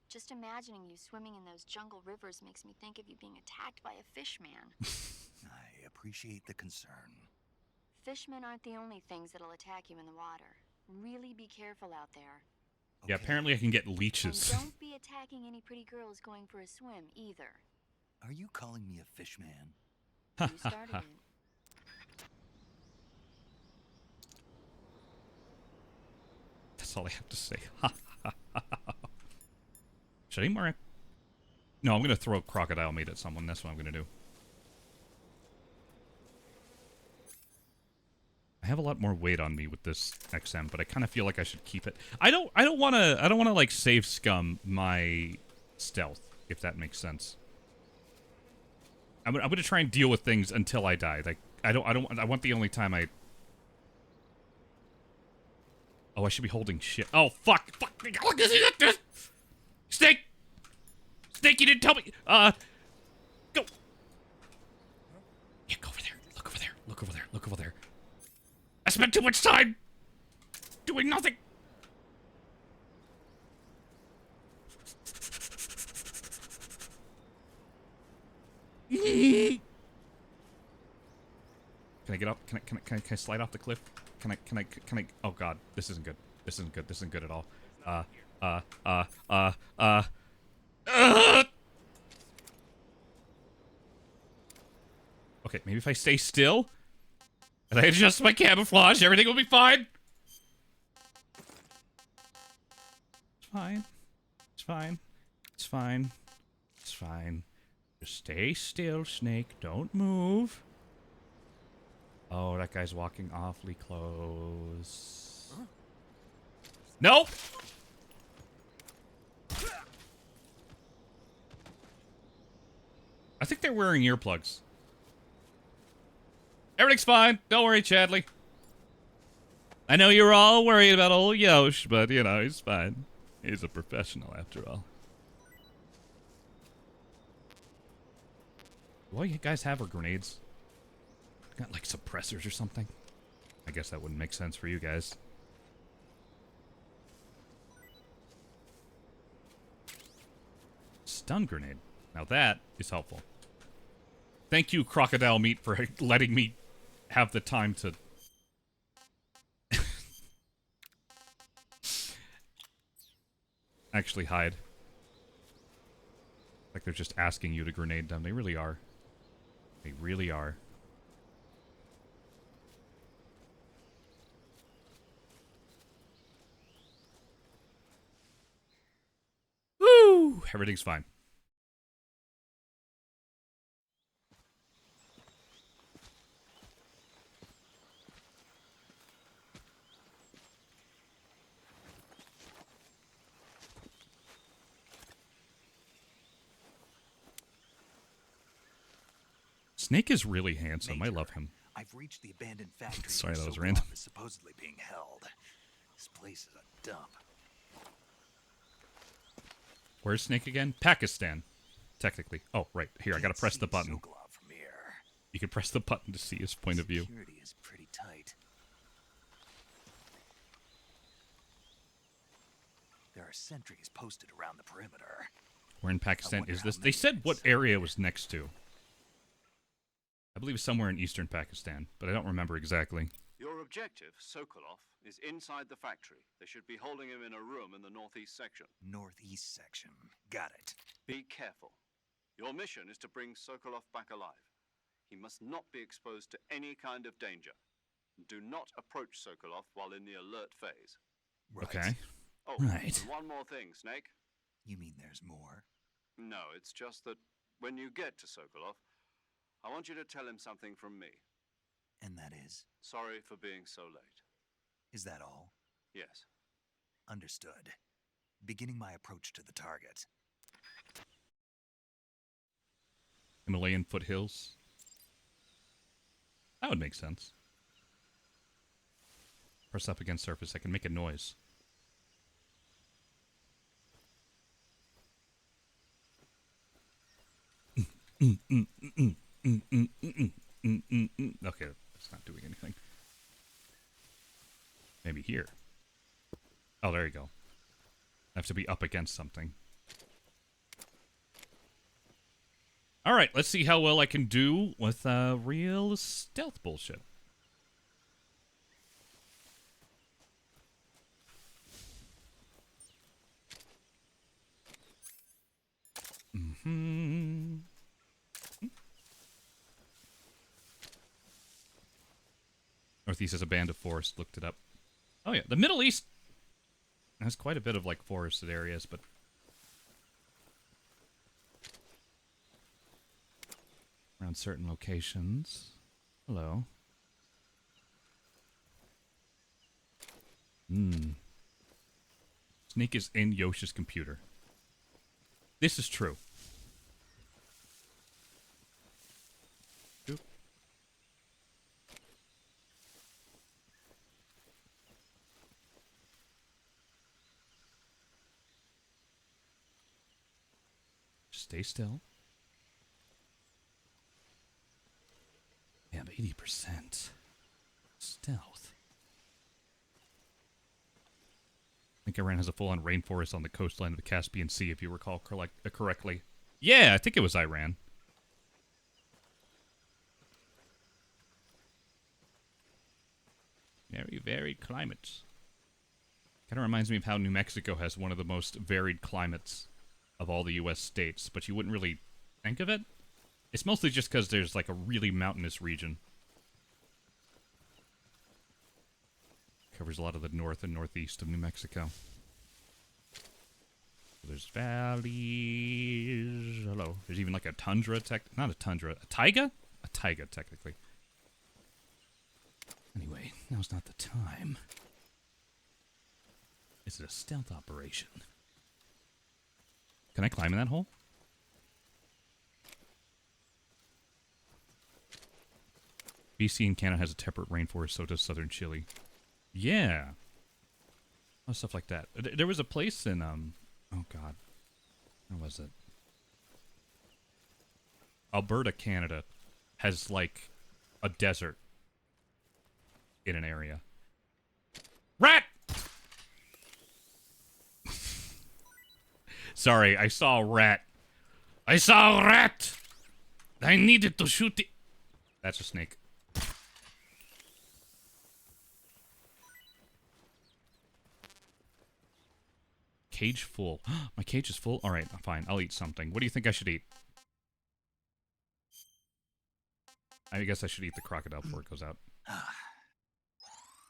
Just imagining you swimming in those jungle rivers makes me think of you being attacked by a fishman. I appreciate the concern. Fishmen aren't the only things that'll attack you in the water. Really be careful out there. Yeah, Okay. apparently I can get leeches. And don't be attacking any pretty girls going for a swim, either. Are you calling me a fish man? You started it. That's all I have to say. Should I eat more? No, I'm going to throw crocodile meat at someone. That's what I'm going to do. I have a lot more weight on me with this XM, but I kind of feel like I should keep it. I don't want to like save scum my stealth, if that makes sense. I'm going to try and deal with things until I die. Like I want the only time I Oh, I should be holding shit. Oh, fuck. Snake! Snake, you didn't tell me. Go. Yeah, go over there. Look over there. Look over there. Look over there. I spent too much time doing nothing. Can I get up? Can I slide off the cliff? Can I? Oh God, this isn't good. This isn't good. This isn't good at all. Okay, maybe if I stay still and I adjust my camouflage, everything will be fine. It's fine. It's fine. It's fine. It's fine. Just stay still, Snake. Don't move. Oh, that guy's walking awfully close. Huh? Nope! I think they're wearing earplugs. Everything's fine. Don't worry, Chadley. I know you're all worried about old Yosh, but, you know, he's fine. He's a professional, after all. What do you guys have for grenades? Got, like, suppressors or something? I guess that wouldn't make sense for you guys. Stun grenade. Now that is helpful. Thank you, Crocodile Meat, for letting me have the time to... actually hide. Like they're just asking you to grenade them. They really are. They really are. Woo! Everything's fine. Snake is really handsome. Major, I love him. I've reached the abandoned factory. Sorry, where that was Sokolov random. is supposedly being held. This place is a dump. Where's Snake again? Pakistan, technically. Oh, right. Here, I gotta press the button. Sokolov from here. You can press the button to see his point of view. Security is pretty tight. There are sentries posted around the perimeter. Where in Pakistan wonder is how this? They many said what inside area there. it was next to. I believe it's somewhere in eastern Pakistan, but I don't remember exactly. Your objective, Sokolov, is inside the factory. They should be holding him in a room in the northeast section. Northeast section. Got it. Be careful. Your mission is to bring Sokolov back alive. He must not be exposed to any kind of danger. Do not approach Sokolov while in the alert phase. Right. Okay. Oh, Right. and one more thing, Snake. You mean there's more? No, it's just that when you get to Sokolov, I want you to tell him something from me. And that is? Sorry for being so late. Is that all? Yes. Understood. Beginning my approach to the target. Himalayan foothills. That would make sense. Press up against surface. I can make a noise. Okay, that's not doing anything. Maybe here. Oh, there you go. I have to be up against something. Alright, let's see how well I can do with real stealth bullshit. Northeast has a band of forest. Looked it up. Oh yeah, the Middle East has quite a bit of like forested areas, but around certain locations. Hello. Snake is in Yoshi's computer. This is true. Oop. Stay still. We have 80% stealth. I think Iran has a full-on rainforest on the coastline of the Caspian Sea, if you recall correctly. Yeah, I think it was Iran. Very varied climates. Kind of reminds me of how New Mexico has one of the most varied climates of all the U.S. states, but you wouldn't really think of it. It's mostly just because there's like a really mountainous region. Covers a lot of the north and northeast of New Mexico. There's valleys. Hello. There's even like a tundra, not a tundra, a taiga? A taiga, technically. Anyway, now's not the time. Is it a stealth operation? Can I climb in that hole? BC and Canada has a temperate rainforest, so does southern Chile. Yeah. Oh, stuff like that. There was a place in, oh god. Where was it? Alberta, Canada has, like, a desert in an area. Rat! Sorry, I saw a rat. I saw a rat! I needed to shoot it. That's a snake. Cage full. My cage is full? Alright, fine. I'll eat something. What do you think I should eat? I guess I should eat the crocodile before it goes out.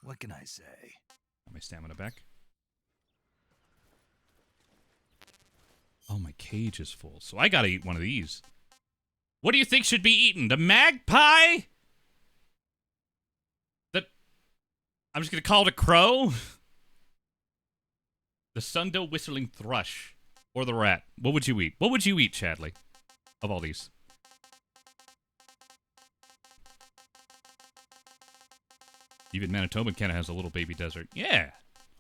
What can I say? Got my stamina back. Oh, my cage is full. So I gotta eat one of these. What do you think should be eaten? The magpie? I'm just gonna call it a crow? The sundoe whistling thrush. Or the rat. What would you eat? What would you eat, Chadley? Of all these. Even Manitoba kind of has a little baby desert. Yeah.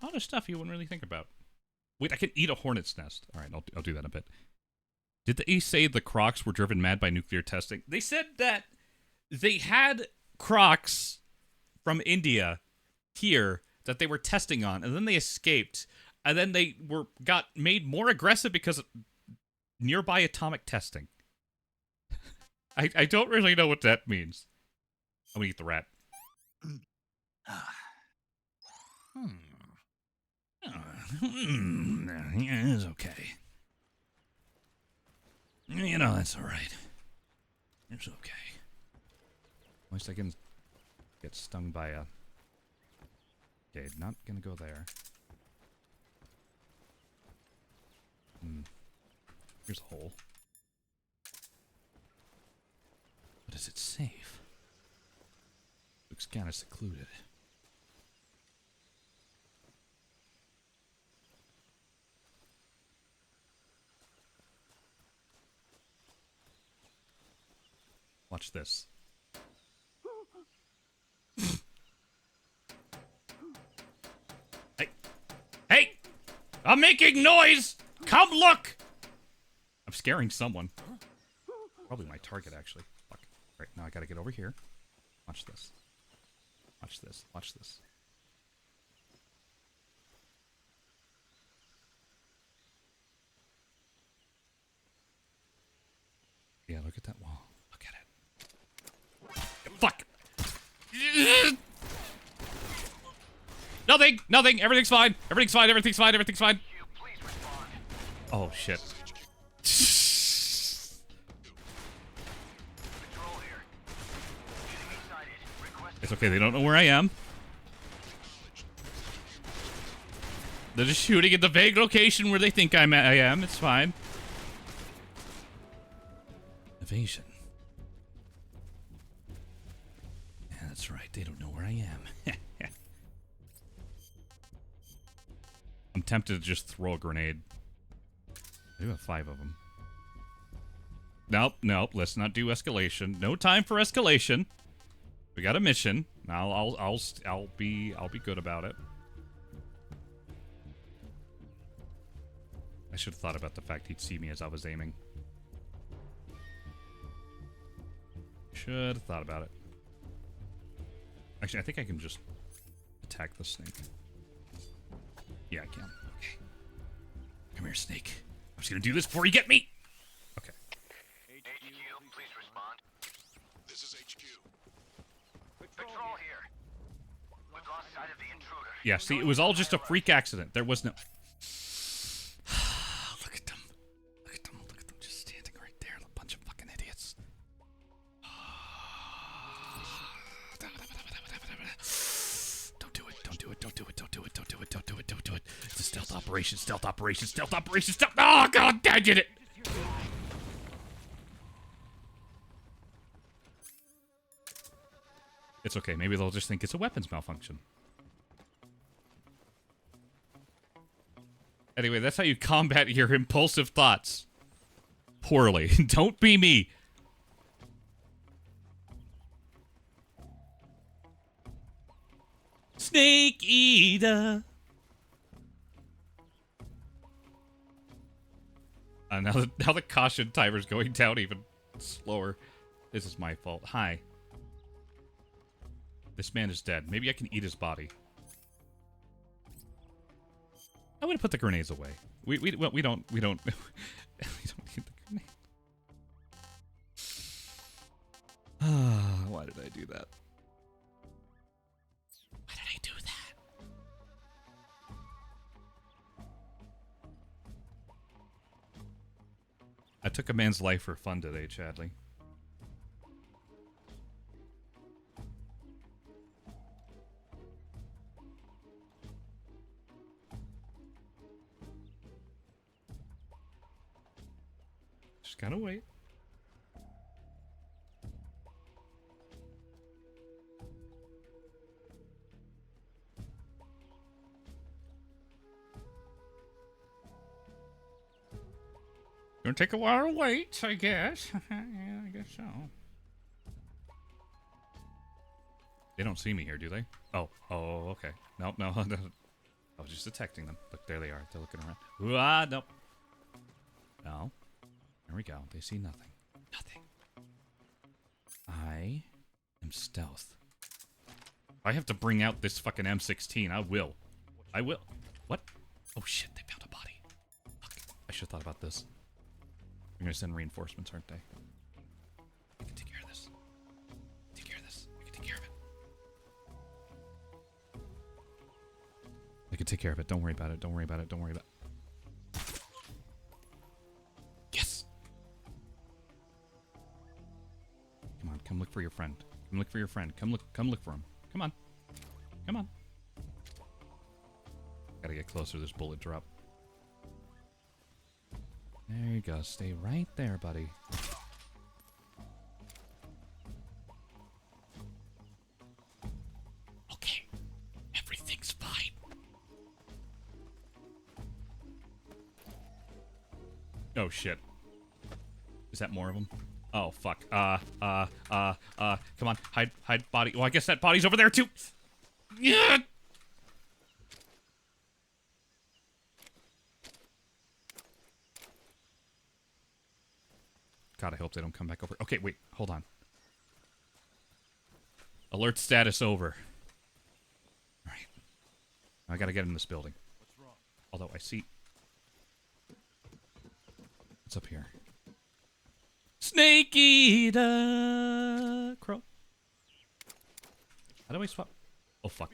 All the stuff you wouldn't really think about. Wait, I can eat a hornet's nest. All right, I'll do that in a bit. Did they say the Crocs were driven mad by nuclear testing? They said that they had Crocs from India here that they were testing on, and then they escaped, and then they got made more aggressive because of nearby atomic testing. I don't really know what that means. I'm gonna eat the rat. Yeah, it's okay. You know, that's alright. It's okay. At least I can get stung by a... Okay, not gonna go there. Here's a hole. But is it safe? Looks kinda secluded. Watch this. Hey! Hey! I'm making noise! Come look! I'm scaring someone. Probably my target, actually. Fuck. Right, now I gotta get over here. Watch this. Watch this. Watch this. Yeah, look at that wall. Look at it. Fuck! Nothing! Nothing! Everything's fine! Everything's fine! Everything's fine! Everything's fine! Oh, shit. It's okay, they don't know where I am. They're just shooting at the vague location where they think I am. It's fine. Evasion. Yeah, that's right. They don't know where I am. I'm tempted to just throw a grenade. I do have 5 of them. Nope, nope. Let's not do escalation. No time for escalation. We got a mission. Now I'll be good about it. I should have thought about the fact he'd see me as I was aiming. Should have thought about it. Actually, I think I can just attack the snake. Yeah, I can. Okay. Come here, snake. I'm just gonna do this before you get me! Okay. HQ, please respond. This is HQ. Patrol here. We've lost sight of the intruder. Yeah, see, it was all just a freak accident. There was no... Look at them. Look at them. Look at them just standing right there. A bunch of fucking idiots. Don't do it. Don't do it. Don't do it. Don't do it. Don't do it. Don't do it. Don't do it. It's a stealth operation. Stealth operation. Stealth operation. Stealth... Oh, God dang it! It's okay. Maybe they'll just think it's a weapons malfunction. Anyway, that's how you combat your impulsive thoughts. Poorly. Don't be me. Snake eater. Now the caution timer's going down even slower. This is my fault. Hi. This man is dead. Maybe I can eat his body. I'm gonna put the grenades away. We don't we don't we don't need the grenade. Why did I do that? Why did I do that? I took a man's life for fun today, Chadley. Just gotta wait. Gonna take a while to wait, I guess. Yeah, I guess so. They don't see me here, do they? Oh, okay. No. I was just detecting them. Look, there they are. They're looking around. Nope. No. There we go. They see nothing. Nothing. I am stealth. If I have to bring out this fucking M16, I will. I will. What? Oh shit, they found a body. Fuck. I should have thought about this. They're gonna send reinforcements, aren't they? I can take care of this. Take care of this. I can take care of it. I can take care of it. Don't worry about it. Don't worry about it. Don't worry about it. Yes! Come on, come look for your friend. Come look for your friend. Come look for him. Come on. Come on. Gotta get closer to this bullet drop. There you go. Stay right there, buddy. Okay. Everything's fine. Oh, shit. Is that more of them? Oh, fuck. Come on. Hide body. Well, I guess that body's over there, too. Yeah. God, I hope they don't come back over. Okay, wait. Hold on. Alert status over. All right. I gotta get in this building. What's wrong? Although I see... What's up here? Snake eater! Crow. How do I swap? Oh, fuck.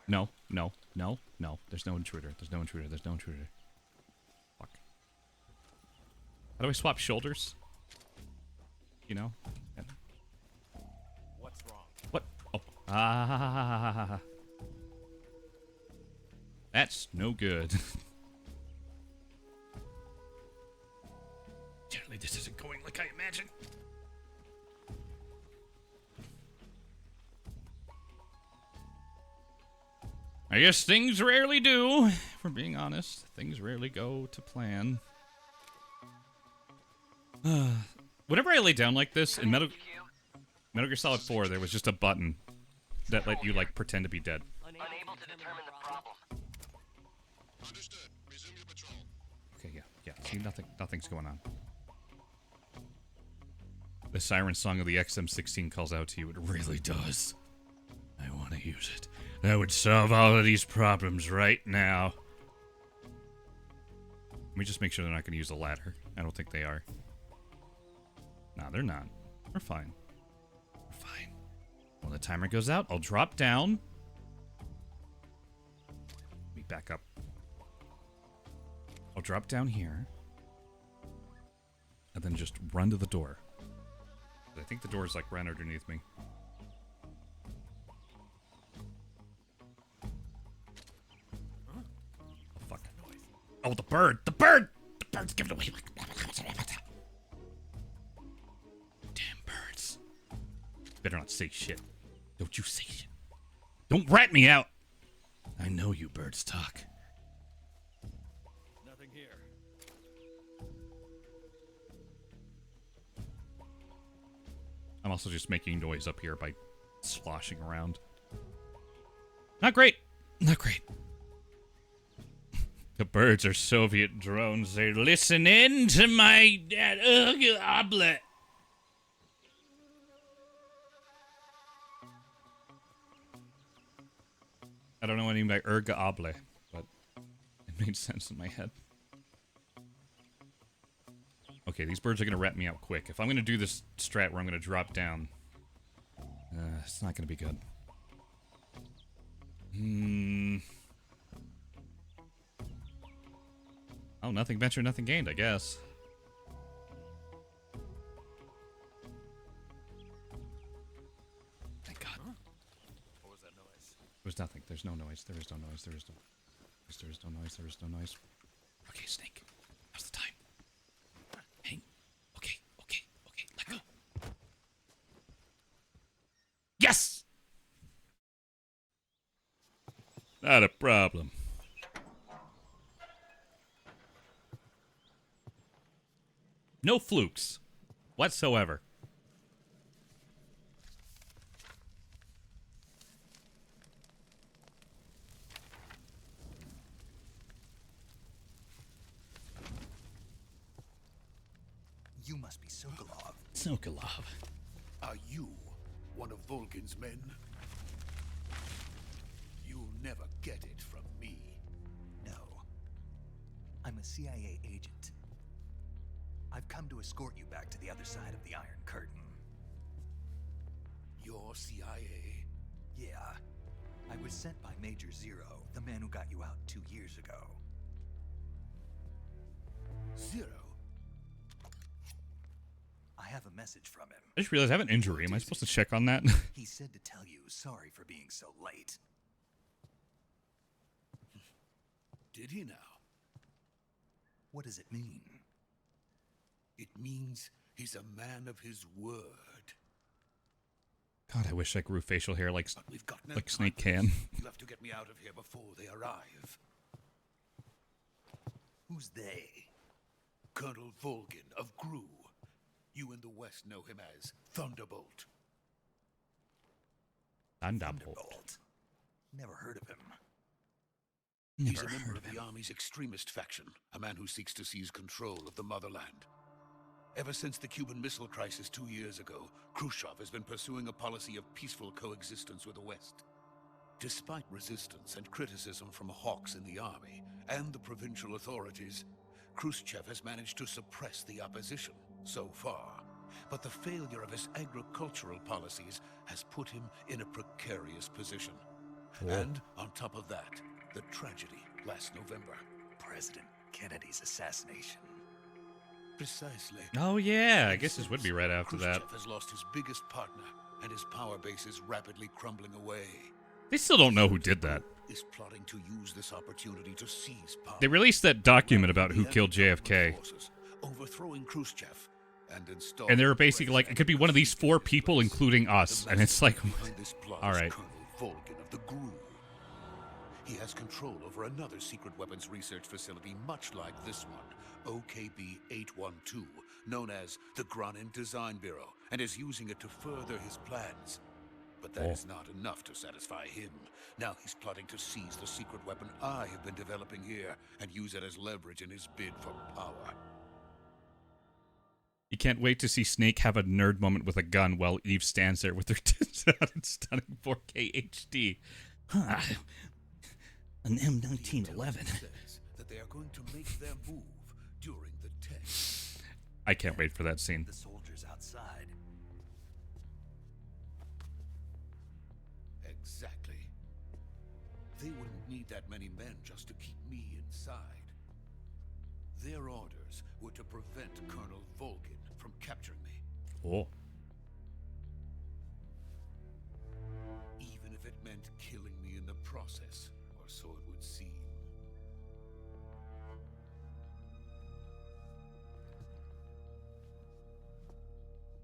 No. There's no intruder. There's no intruder. Fuck. How do I swap shoulders? You know? Yeah. What's wrong? What? Oh. Ah. That's no good. Generally, this isn't going like I imagined. I guess things rarely do. If we're being honest, things rarely go to plan. Whenever I lay down like this in Metal Gear Solid 4, there was just a button that let you like pretend to be dead. Unable to determine the problem. Understood. Resume your patrol. Okay, yeah. See, nothing's going on. The siren song of the XM16 calls out to you. It really does. I want to use it. That would solve all of these problems right now. Let me just make sure they're not going to use a ladder. I don't think they are. Nah, they're not. We're fine. We're fine. When the timer goes out, I'll drop down. Let me back up. I'll drop down here. And then just run to the door. I think the door's like right underneath me. Oh, fuck. Oh, the bird! The bird! The bird's giving away. Damn birds. Better not say shit. Don't you say shit. Don't rat me out. I know you birds talk. Nothing here. I'm also just making noise up here by sloshing around. Not great. Not great. The birds are Soviet drones. They listen in to my oblet. I don't know what I mean by erga oble, but it made sense in my head. Okay, these birds are going to rat me out quick. If I'm going to do this strat where I'm going to drop down, it's not going to be good. Oh, nothing ventured, nothing gained, I guess. Thank God. Huh? What was that noise? There's nothing. There's no noise. There is no noise. There is no noise. There is no noise. There is no noise. Okay, Snake. Now's the time. Hang. Okay. Let go. Yes! Not a problem. No flukes whatsoever. You must be Sokolov. Sokolov. Are you one of Volgin's men? You'll never get it from me. No. I'm a CIA agent. I've come to escort you back to the other side of the Iron Curtain. You're CIA? Yeah. I was sent by Major Zero, the man who got you out 2 years ago. Zero? I have a message from him. I just realized I have an injury. Am I supposed to check on that? He said to tell you sorry for being so late. Did he now? What does it mean? It means he's a man of his word. God, I wish I grew facial hair like But we've got no like time Snake for can. this. You'll have to get me out of here before they arrive. Who's they? Colonel Volgin of Gru. You in the West know him as Thunderbolt. Thunderbolt. Never heard of him. He's Never a member heard of of the him. Army's extremist faction, a man who seeks to seize control of the motherland. Ever since the Cuban Missile Crisis 2 years ago, Khrushchev has been pursuing a policy of peaceful coexistence with the West. Despite resistance and criticism from hawks in the army and the provincial authorities, Khrushchev has managed to suppress the opposition so far. But the failure of his agricultural policies has put him in a precarious position. And on top of that, the tragedy last November. President Kennedy's assassination. Precisely. Oh yeah, I guess this would be right after that. Khrushchev has lost his biggest partner, and his power base is rapidly crumbling away. They still don't know who did that. Is plotting to use this opportunity to seize power. They released that document about who killed JFK. Forces, overthrowing Khrushchev and installing And they were basically like, it could be one of these 4 people, including us. And it's like, behind this plot all is right. Colonel Volgin of the GRU. He has control over another secret weapons research facility much like this one, OKB-812, known as the Granin Design Bureau, and is using it to further his plans. But that is not enough to satisfy him. Now he's plotting to seize the secret weapon I have been developing here and use it as leverage in his bid for power. You can't wait to see Snake have a nerd moment with a gun while Eve stands there with her tits out in stunning 4K HD. Huh. An M1911. Says that they are going to make their move during the test. I can't wait for that scene. The soldiers outside. Exactly. They wouldn't need that many men just to keep me inside. Their orders were to prevent Colonel Volgin from capturing me. Oh. Even if it meant killing me in the process, or so it would seem.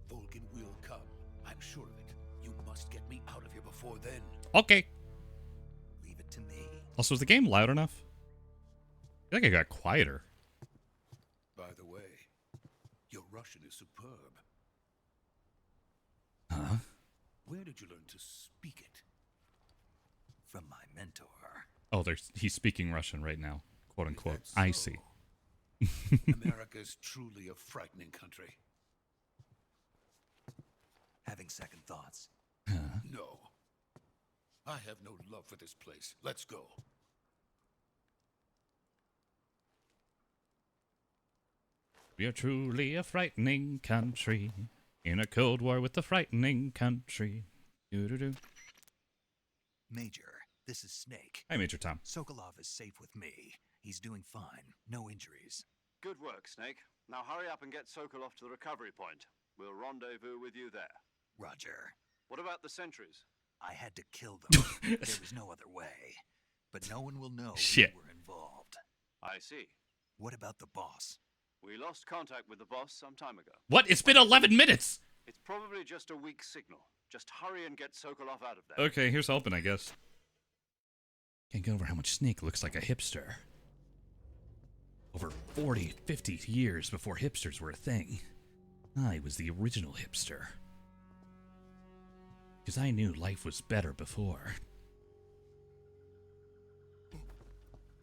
Volgin will come. I'm sure of it. You must get me out of here before then. Okay. Leave it to me. Also, is the game loud enough? I think it got quieter. By the way, your Russian is superb. Huh? Where did you learn to speak it? From my mentor. Oh, he's speaking Russian right now. Quote unquote. That's I so. see. America's truly a frightening country. Having second thoughts. No. I have no love for this place. Let's go. We are truly a frightening country. In a cold war with a frightening country. Doo-doo-doo. Major, this is Snake. Hi, Major Tom. Sokolov is safe with me. He's doing fine. No injuries. Good work, Snake. Now hurry up and get Sokolov to the recovery point. We'll rendezvous with you there. Roger. What about the sentries? I had to kill them. There was no other way. But no one will know Shit. we were involved. I see. What about the boss? We lost contact with the boss some time ago. What? It's been 11 minutes! It's probably just a weak signal. Just hurry and get Sokolov out of there. Okay, here's hoping, I guess. Can't get over how much Snake looks like a hipster. Over 40, 50 years before hipsters were a thing, I was the original hipster. Because I knew life was better before.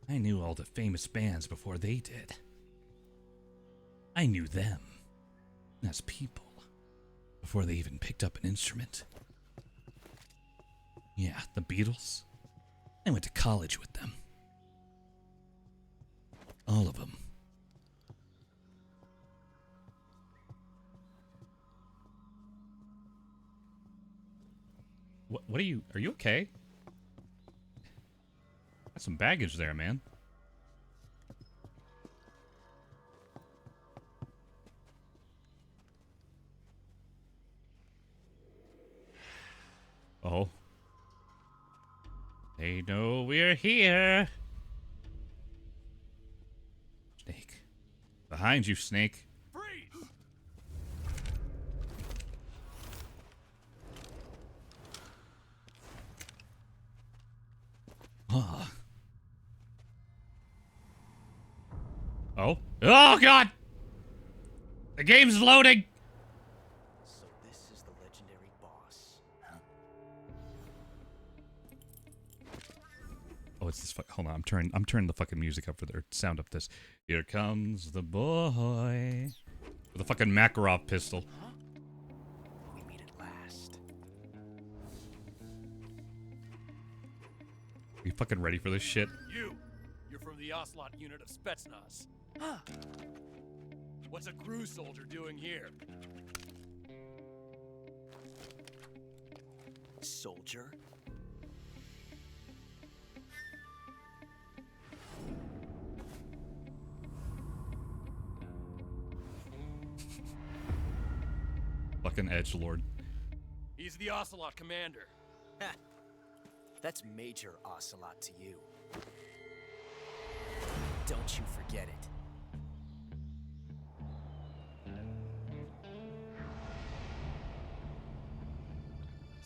I knew all the famous bands before they did. I knew them. as people before they even picked up an instrument. Yeah, the Beatles. I went to college with them. All of them. What are you okay? Got some baggage there, man. Oh. They know we're here. Snake. Behind you, Snake. Freeze! Oh. Oh. Oh, God! The game's loading! So this is the legendary boss, huh? Oh, it's this. Hold on, I'm turning the fucking music up for their sound up. This. Here comes the boy with a fucking Makarov pistol. Huh? We meet at last. Are you fucking ready for this shit? You're from the Ocelot unit of Spetsnaz. Huh. What's a crew soldier doing here? Soldier? Fucking edgelord. He's the Ocelot commander. Ha! That's Major Ocelot to you. Don't you forget it.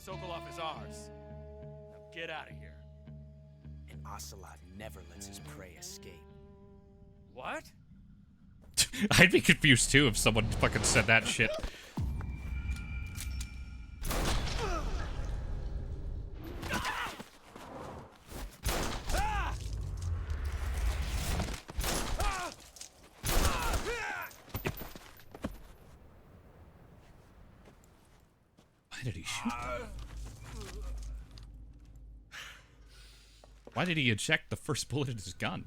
Sokolov is ours. Now get out of here. And Ocelot never lets his prey escape. What? I'd be confused too if someone fucking said that shit. Why did he shoot? Why did he eject the first bullet in his gun?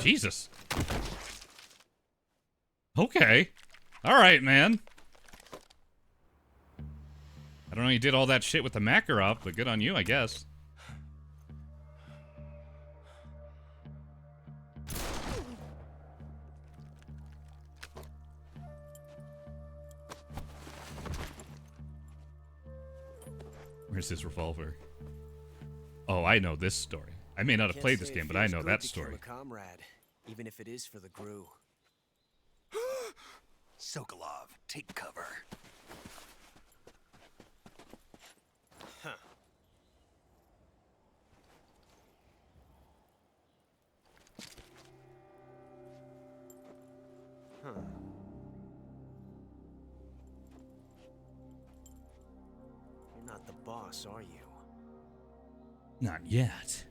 Jesus. Okay. All right, man. I don't know you did all that shit with the Makarov, but good on you, I guess. Where's his revolver? Oh, I know this story. I may not have played this game, but I know that story. Comrade, even if it is for the Gru. Sokolov, take cover. Huh. Huh. You're not the boss, are you? Not yet.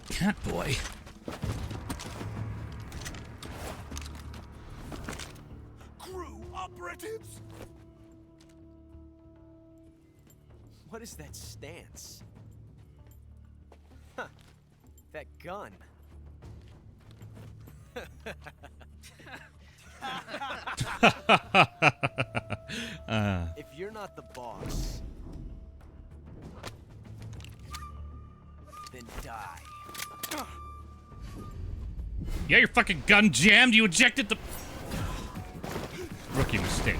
Cat boy. Crew operatives! What is that stance? Huh. That gun. If you're not the boss, then die. Yeah, your fucking gun jammed. You ejected the... Rookie mistake.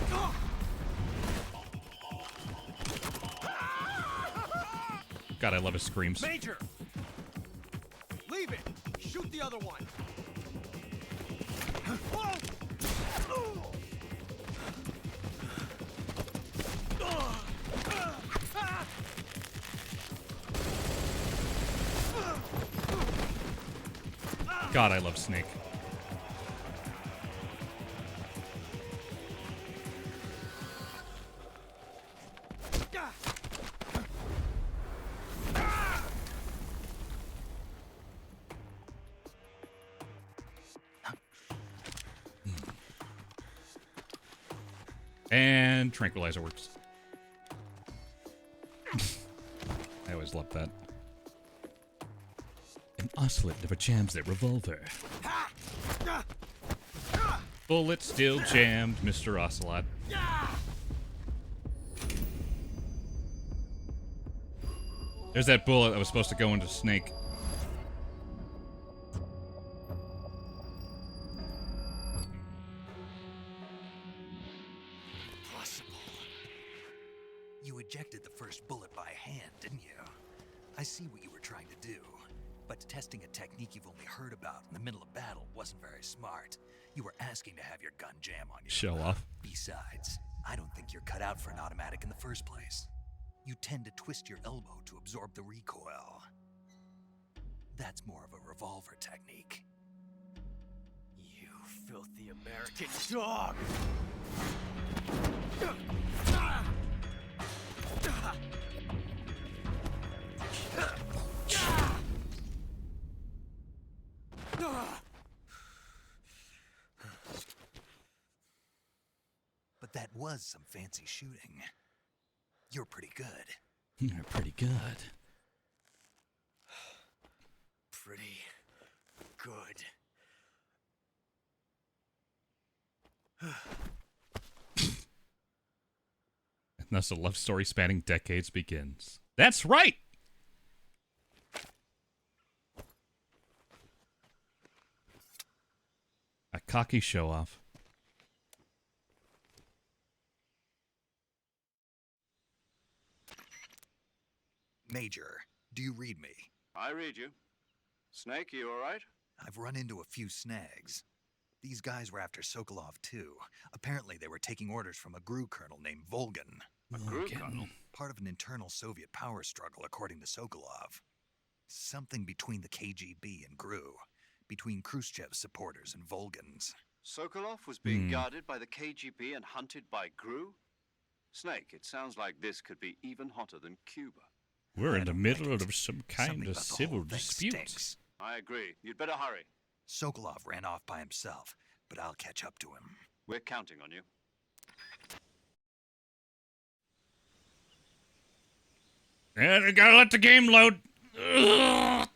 God, I love his screams. Major! Leave it! Shoot the other one! God, I love Snake. And tranquilizer works. I always love that. An ocelot never jams their revolver. Bullet still jammed, Mr. Ocelot. There's that bullet that was supposed to go into Snake. Impossible. You ejected the first bullet by hand, didn't you? I see what you were trying to do, but testing a technique you've only heard about in the middle of battle wasn't very smart. You were asking to have your gun jam on you. Show off. Besides, I don't think you're cut out for an automatic in the first place. You tend to twist your elbow to absorb the recoil. That's more of a revolver technique. You filthy American dog! But that was some fancy shooting. You're pretty good. You're pretty good. Pretty good. And thus a love story spanning decades begins. That's right! A cocky show-off. Major, do you read me? I read you. Snake, you all right? I've run into a few snags. These guys were after Sokolov, too. Apparently, they were taking orders from a GRU colonel named Volgan. A GRU colonel? Part of an internal Soviet power struggle, according to Sokolov. Something between the KGB and GRU. Between Khrushchev's supporters and Volgan's. Sokolov was being guarded by the KGB and hunted by GRU? Snake, it sounds like this could be even hotter than Cuba. We're in the middle of some kind of civil dispute. Stinks. I agree. You'd better hurry. Sokolov ran off by himself, but I'll catch up to him. We're counting on you. And I gotta let the game load. Ugh.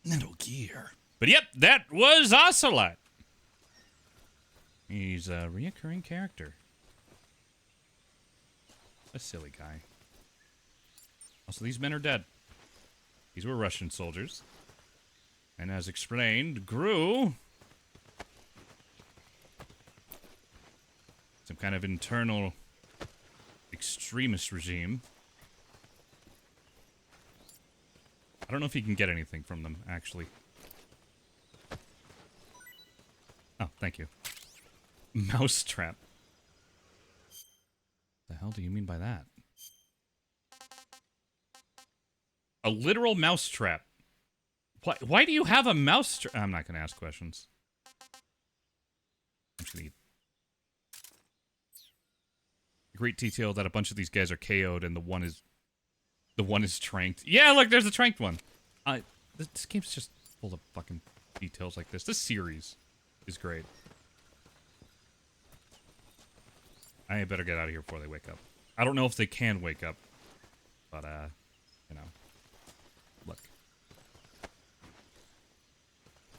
Metal Gear. But yep, that was Ocelot. He's a reoccurring character. A silly guy. Also, these men are dead. These were Russian soldiers. And as explained, GRU, some kind of internal extremist regime. I don't know if you can get anything from them, actually. Oh, thank you. Mousetrap. The hell do you mean by that? A literal mousetrap. Why do you have a mousetrap? I'm not going to ask questions. I'm just going to eat. Great detail that a bunch of these guys are KO'd and the one is tranked. Yeah, look, there's a tranked one. This game's just full of fucking details like this. This series is great. I better get out of here before they wake up. I don't know if they can wake up, but you know, look,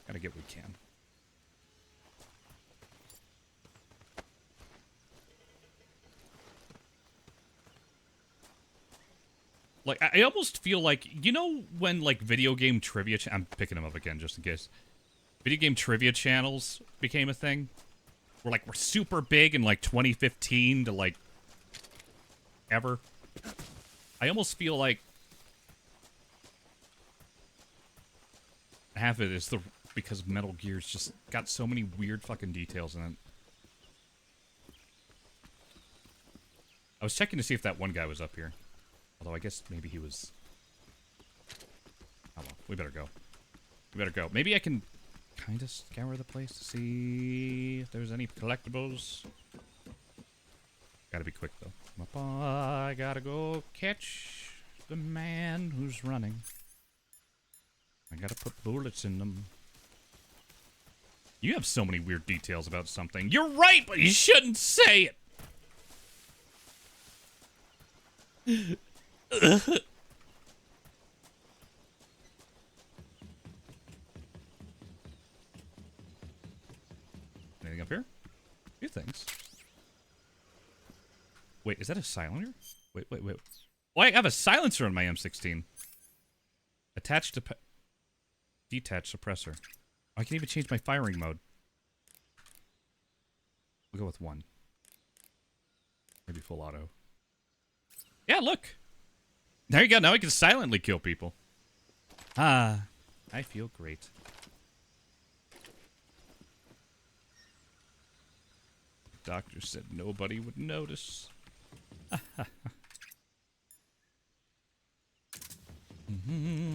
gotta get what we can. Like, I almost feel like, you know when, like, video game trivia... I'm picking them up again, just in case. Video game trivia channels became a thing? Were super big in, like, 2015 to, like, ever. I almost feel like... half of it is because Metal Gear's just got so many weird fucking details in it. I was checking to see if that one guy was up here. Although I guess maybe he was... oh well, we better go. We better go. Maybe I can kind of scour the place to see if there's any collectibles. Gotta be quick though. I gotta go catch the man who's running. I gotta put bullets in them. You have so many weird details about something. You're right, but you shouldn't say it. Anything up here? A few things. Wait, is that a silencer? Wait. Oh, I have a silencer on my M16. Attached to... Detached suppressor. I can even change my firing mode. We'll go with 1. Maybe full auto. Yeah, look! There you go, now I can silently kill people. Ah, I feel great. The doctor said nobody would notice.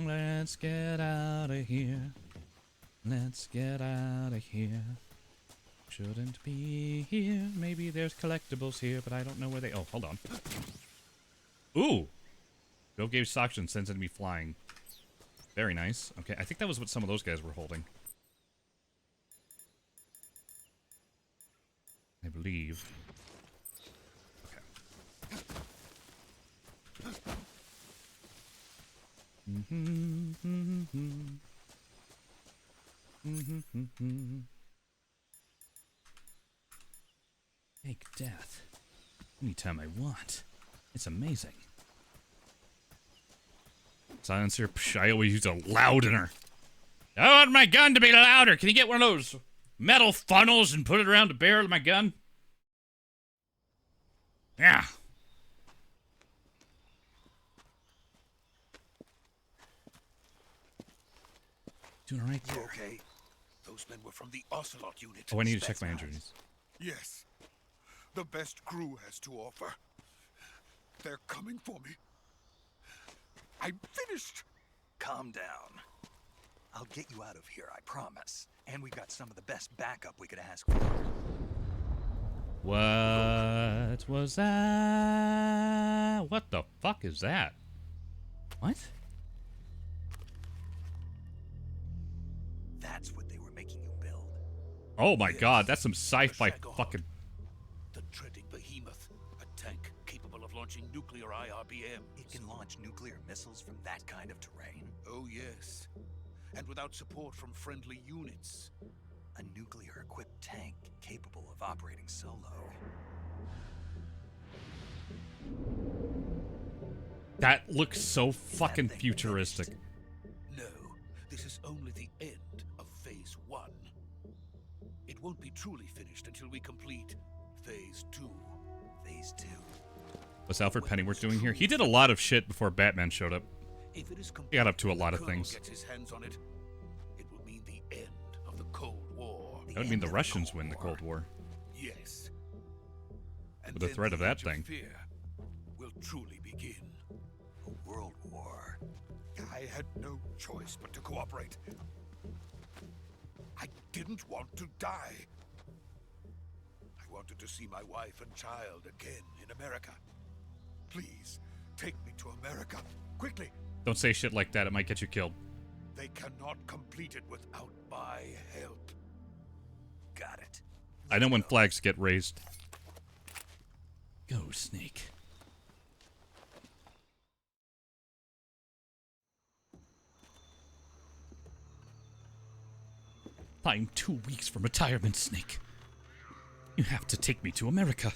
Let's get out of here. Let's get out of here. Shouldn't be here. Maybe there's collectibles here, but I don't know where they... Oh, hold on. Ooh! Go gauge suction sends enemy flying. Very nice. Okay, I think that was what some of those guys were holding. I believe. Make death anytime I want. It's amazing. Silencer, psh, I always use a loudener. I want my gun to be louder. Can you get one of those metal funnels and put it around the barrel of my gun? Yeah. Doing all right? You okay? Those men were from the Ocelot unit. Oh, I need to check my injuries. Yes. The best crew has to offer. They're coming for me. I'm finished. Calm down. I'll get you out of here, I promise. And we've got some of the best backup we could ask for. What was that? What the fuck is that? What? That's what they were making you build. Oh my god, that's some sci-fi fucking... The treading behemoth. A tank capable of launching nuclear IRBM. It can launch nuclear missiles from that kind of terrain? Oh yes. And without support from friendly units. A nuclear-equipped tank capable of operating solo. That looks so fucking futuristic. No, this is only the end of Phase 1. It won't be truly finished until we complete Phase 2. Phase 2. What's Alfred Pennyworth doing here? He did a lot of shit before Batman showed up. If it is He got up to a lot of Colonel things. Gets his hands on it, it will mean the end of the Cold War. That would mean the Russians win the Cold War. Yes. And With the then threat of that age thing. Fear will truly begin. A world war. I had no choice but to cooperate. I didn't want to die. I wanted to see my wife and child again in America. Please, take me to America. Quickly. Don't say shit like that, it might get you killed. They cannot complete it without my help. Got it. I know when flags get raised. Go, Snake. I'm 2 weeks from retirement, Snake. You have to take me to America.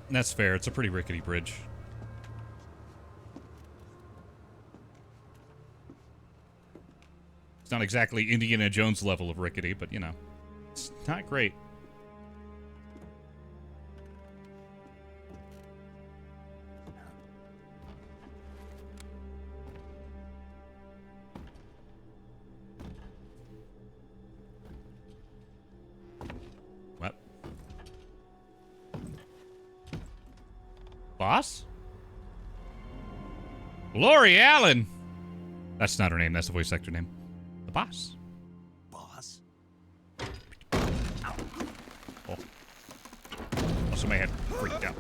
That's fair. It's a pretty rickety bridge. It's not exactly Indiana Jones level of rickety, but, you know, it's not great. What? Boss? Lori Allen! That's not her name, that's the voice actor name. The boss. Boss? Oh. so my head freaked out.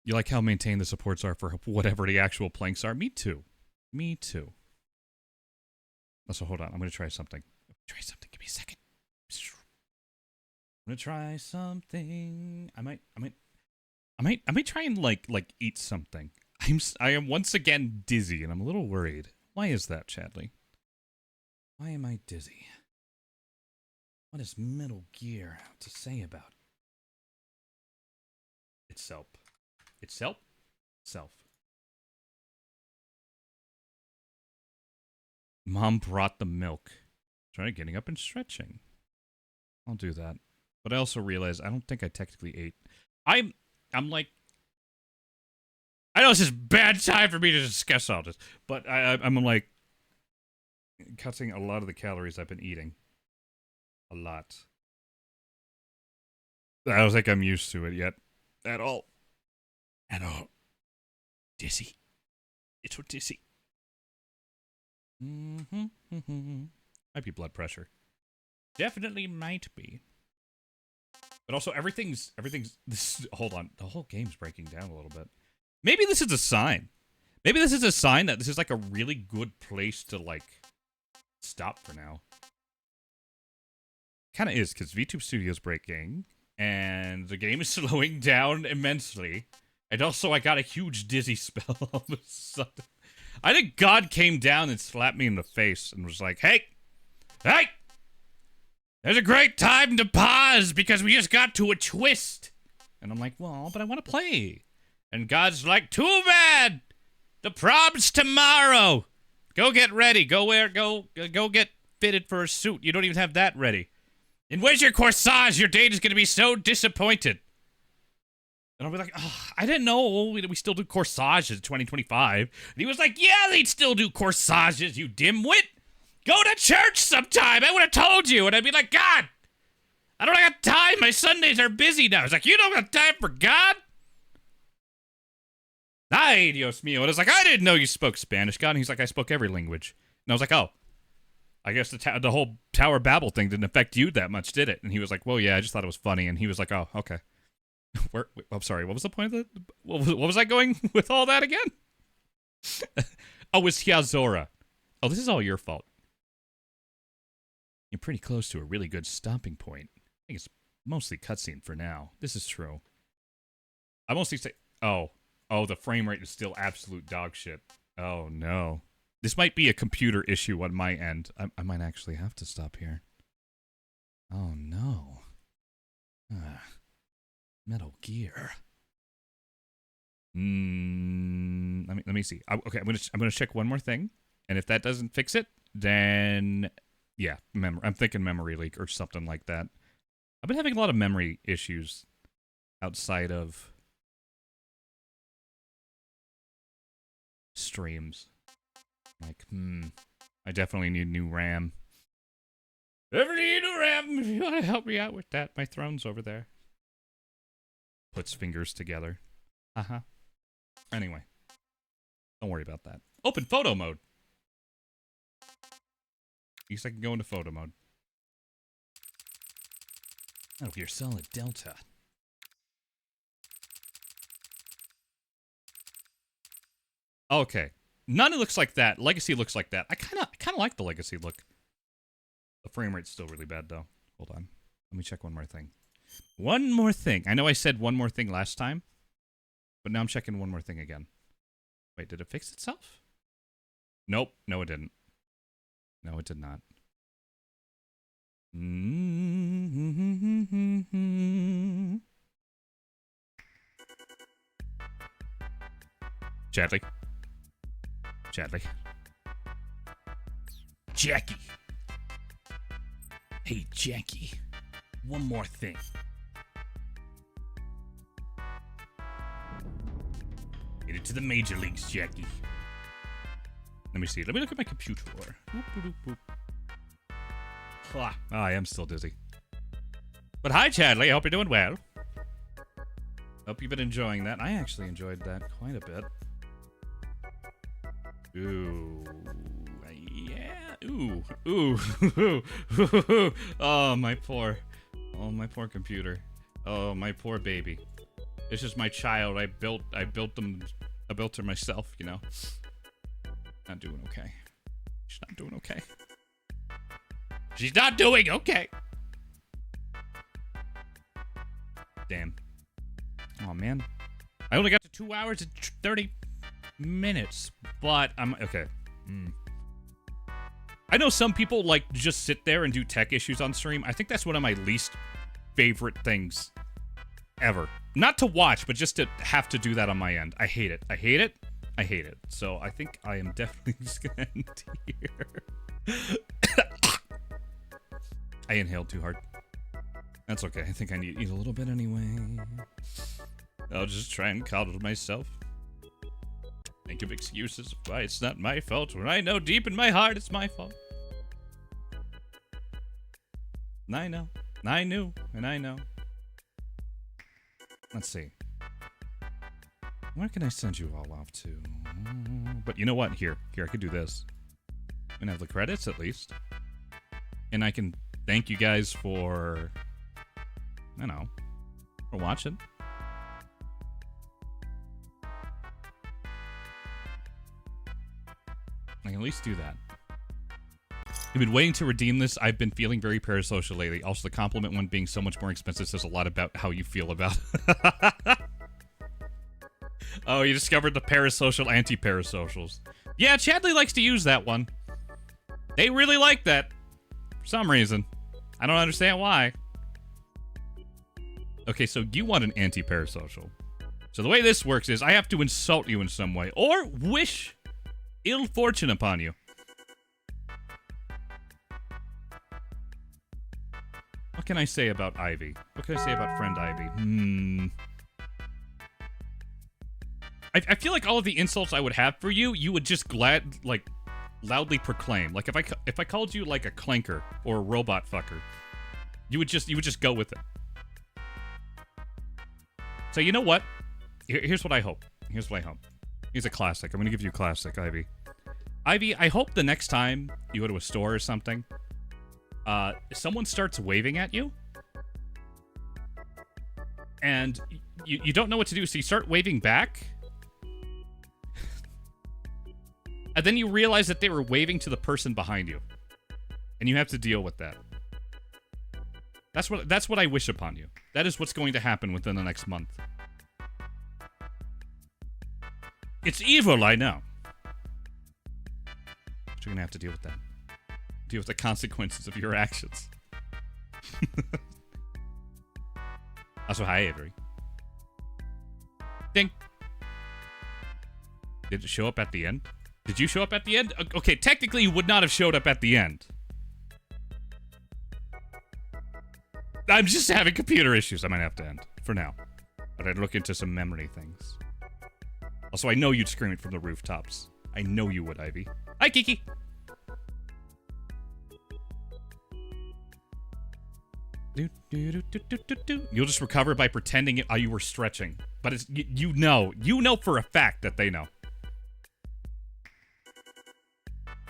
You like how maintained the supports are for whatever the actual planks are? Me too. Me too. So hold on. I'm going to try something. Try something. Give me a second. I'm going to try something. I might try and like eat something. I am once again dizzy and I'm a little worried. Why is that, Chadley? Why am I dizzy? What does Metal Gear have to say about itself? Itself? Self. Mom brought the milk. Try getting up and stretching. I'll do that. But I also realized I don't think I technically ate. I'm like, I know this is bad time for me to discuss all this, but I'm like cutting a lot of the calories I've been eating. A lot. I don't think I'm used to it yet. At all. At all. Dizzy. It's so dizzy. Might be blood pressure. Definitely might be. But also everything's this, hold on. The whole game's breaking down a little bit. Maybe this is a sign. Maybe this is a sign that this is like a really good place to like stop for now. Kind of is, because VTube Studio's breaking and the game is slowing down immensely. And also I got a huge dizzy spell all of a sudden. I think God came down and slapped me in the face and was like, hey, there's a great time to pause because we just got to a twist. And I'm like, well, but I want to play. And God's like, too bad. The prom's tomorrow. Go get ready. Go get fitted for a suit. You don't even have that ready. And where's your corsage? Your date is going to be so disappointed. And I'll be like, oh, I didn't know we still do corsages in 2025. And he was like, yeah, they'd still do corsages, you dimwit. Go to church sometime. I would have told you. And I'd be like, God, I don't have time. My Sundays are busy now. He's like, you don't have time for God? Ay, Dios mío. And I was like, I didn't know you spoke Spanish, God. And he's like, I spoke every language. And I was like, oh, I guess the whole Tower Babel thing didn't affect you that much, did it? And he was like, well, yeah, I just thought it was funny. And he was like, oh, okay. I'm sorry, what was the point of that? What was I going with all that again? Oh, it's Hyazora. Oh, this is all your fault. You're pretty close to a really good stopping point. I think it's mostly cutscene for now. This is true. I mostly say, oh, the frame rate is still absolute dog shit. Oh, no. This might be a computer issue on my end. I might actually have to stop here. Oh, no. Metal Gear. Let me see. Okay, I'm gonna check one more thing, and if that doesn't fix it, then yeah, I'm thinking memory leak or something like that. I've been having a lot of memory issues outside of streams. Like, I definitely need new RAM. Definitely need new RAM. If you want to help me out with that, my throne's over there. Puts fingers together. Anyway. Don't worry about that. Open photo mode. At least I can go into photo mode. Metal Gear Solid Delta. Okay. None of it looks like that. Legacy looks like that. I kind of like the Legacy look. The frame rate's still really bad, though. Hold on. Let me check one more thing. One more thing. I know I said one more thing last time, but now I'm checking one more thing again. Wait, did it fix itself? Nope. No, it didn't. No, it did not. Chadley. Jackie. Hey, Jackie. One more thing. Get it to the major leagues, Jackie. Let me see. Let me look at my computer. I am still dizzy. But hi, Chadley. I hope you're doing well. Hope you've been enjoying that. I actually enjoyed that quite a bit. Ooh. Yeah. Ooh. Oh, my poor computer. Oh, my poor baby. This is my child. I built her myself, you know. Not doing okay. She's not doing okay. She's not doing okay. Damn. Oh, man. I only got to 2 hours and 30 minutes, but I'm okay. I know some people like just sit there and do tech issues on stream. I think that's one of my least favorite things ever. Not to watch, but just to have to do that on my end. I hate it. I hate it. I hate it. So I think I am definitely just gonna end here. I inhaled too hard. That's okay. I think I need to eat a little bit anyway. I'll just try and coddle myself. Think of excuses why it's not my fault when I know deep in my heart it's my fault. And I know. I knew. And I know. Let's see. Where can I send you all off to? But you know what? Here, I could do this. I'm gonna have the credits at least. And I can thank you guys for, I don't know, for watching. I can at least do that. I've been waiting to redeem this. I've been feeling very parasocial lately. Also, the compliment one being so much more expensive says a lot about how you feel about it. Oh, you discovered the parasocial anti-parasocials. Yeah, Chadley likes to use that one. They really like that. For some reason. I don't understand why. Okay, so you want an anti-parasocial. So the way this works is I have to insult you in some way. Or wish ill fortune upon you. What can I say about Ivy? What can I say about friend Ivy? I feel like all of the insults I would have for you, you would just loudly proclaim. Like if I called you like a clanker or a robot fucker, you would just go with it. So you know what? Here's what I hope. Here's a classic. I'm gonna give you a classic, Ivy. Ivy, I hope the next time you go to a store or something, someone starts waving at you, and you don't know what to do, so you start waving back, and then you realize that they were waving to the person behind you, and you have to deal with that. That's what I wish upon you. That is what's going to happen within the next month. It's evil, I know. But you're gonna have to deal with that. Deal with the consequences of your actions. Also, hi, Avery. Ding. Did it show up at the end? Did you show up at the end? Okay, technically you would not have showed up at the end. I'm just having computer issues. I might have to end for now. But I'd look into some memory things. Also, I know you'd scream it from the rooftops. I know you would, Ivy. Hi, Kiki. You'll just recover by pretending you were stretching. But it's you know for a fact that they know.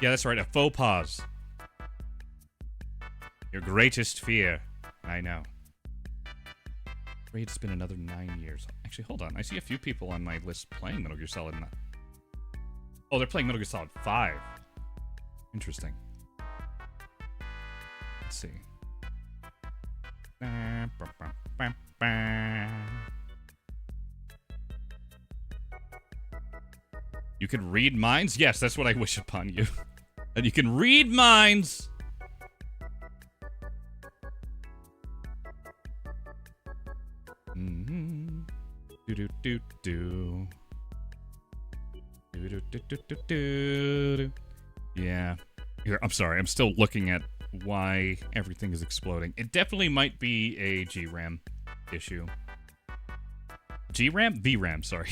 Yeah, that's right, a faux pause. Your greatest fear. I know. It's been another 9 years. Actually, hold on. I see a few people on my list playing Metal Gear Solid 9. Oh, they're playing Metal Gear Solid 5. Interesting. Let's see. You can read minds? Yes, that's what I wish upon you. And you can read minds! Yeah. Here, I'm sorry. I'm still looking at why everything is exploding. It definitely might be a GRAM issue. GRAM? VRAM, sorry.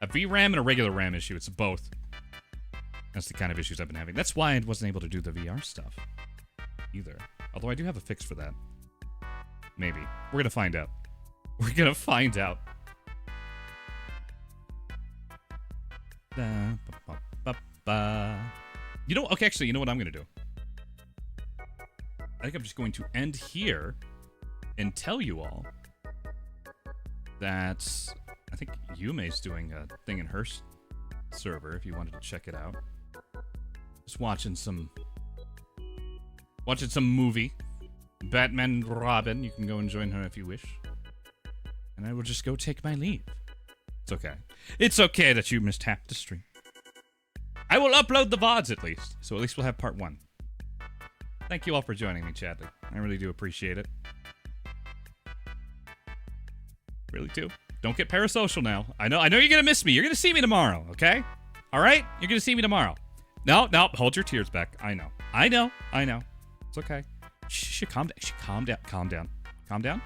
A VRAM and a regular RAM issue. It's both. That's the kind of issues I've been having. That's why I wasn't able to do the VR stuff either. Although I do have a fix for that. Maybe. We're gonna find out. We're gonna find out. You know, okay, actually, you know what I'm going to do? I think I'm just going to end here and tell you all that I think Yume's doing a thing in her server if you wanted to check it out. Just watching some movie. Batman and Robin. You can go and join her if you wish. And I will just go take my leave. It's okay. It's okay that you missed half the stream. I will upload the VODs at least. So at least we'll have part 1. Thank you all for joining me, Chadley. I really do appreciate it. Really do. Don't get parasocial now. I know you're gonna miss me. You're gonna see me tomorrow, okay? Alright? You're gonna see me tomorrow. No, hold your tears back. I know. It's okay. Shh, calm down. Calm down.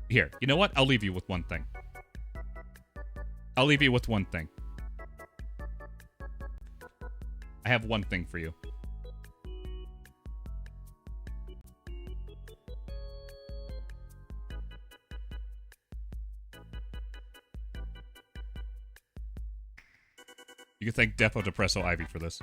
Here, you know what? I'll leave you with one thing. I have one thing for you. You can thank Defo Depresso Ivy for this.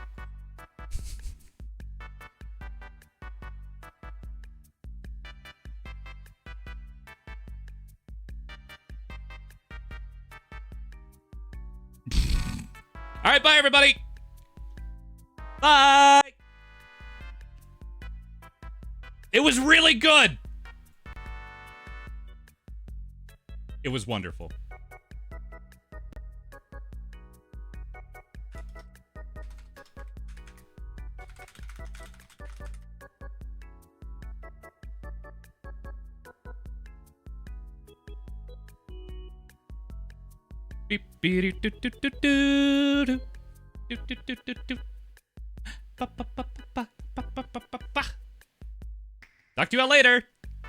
All right, bye, everybody. Bye. It was really good. It was wonderful. Beep, beep, do, do, do, do, do. Do, do, do, do, do. Ba, ba, ba, ba, ba, ba, ba, ba, ba. Talk to you all later.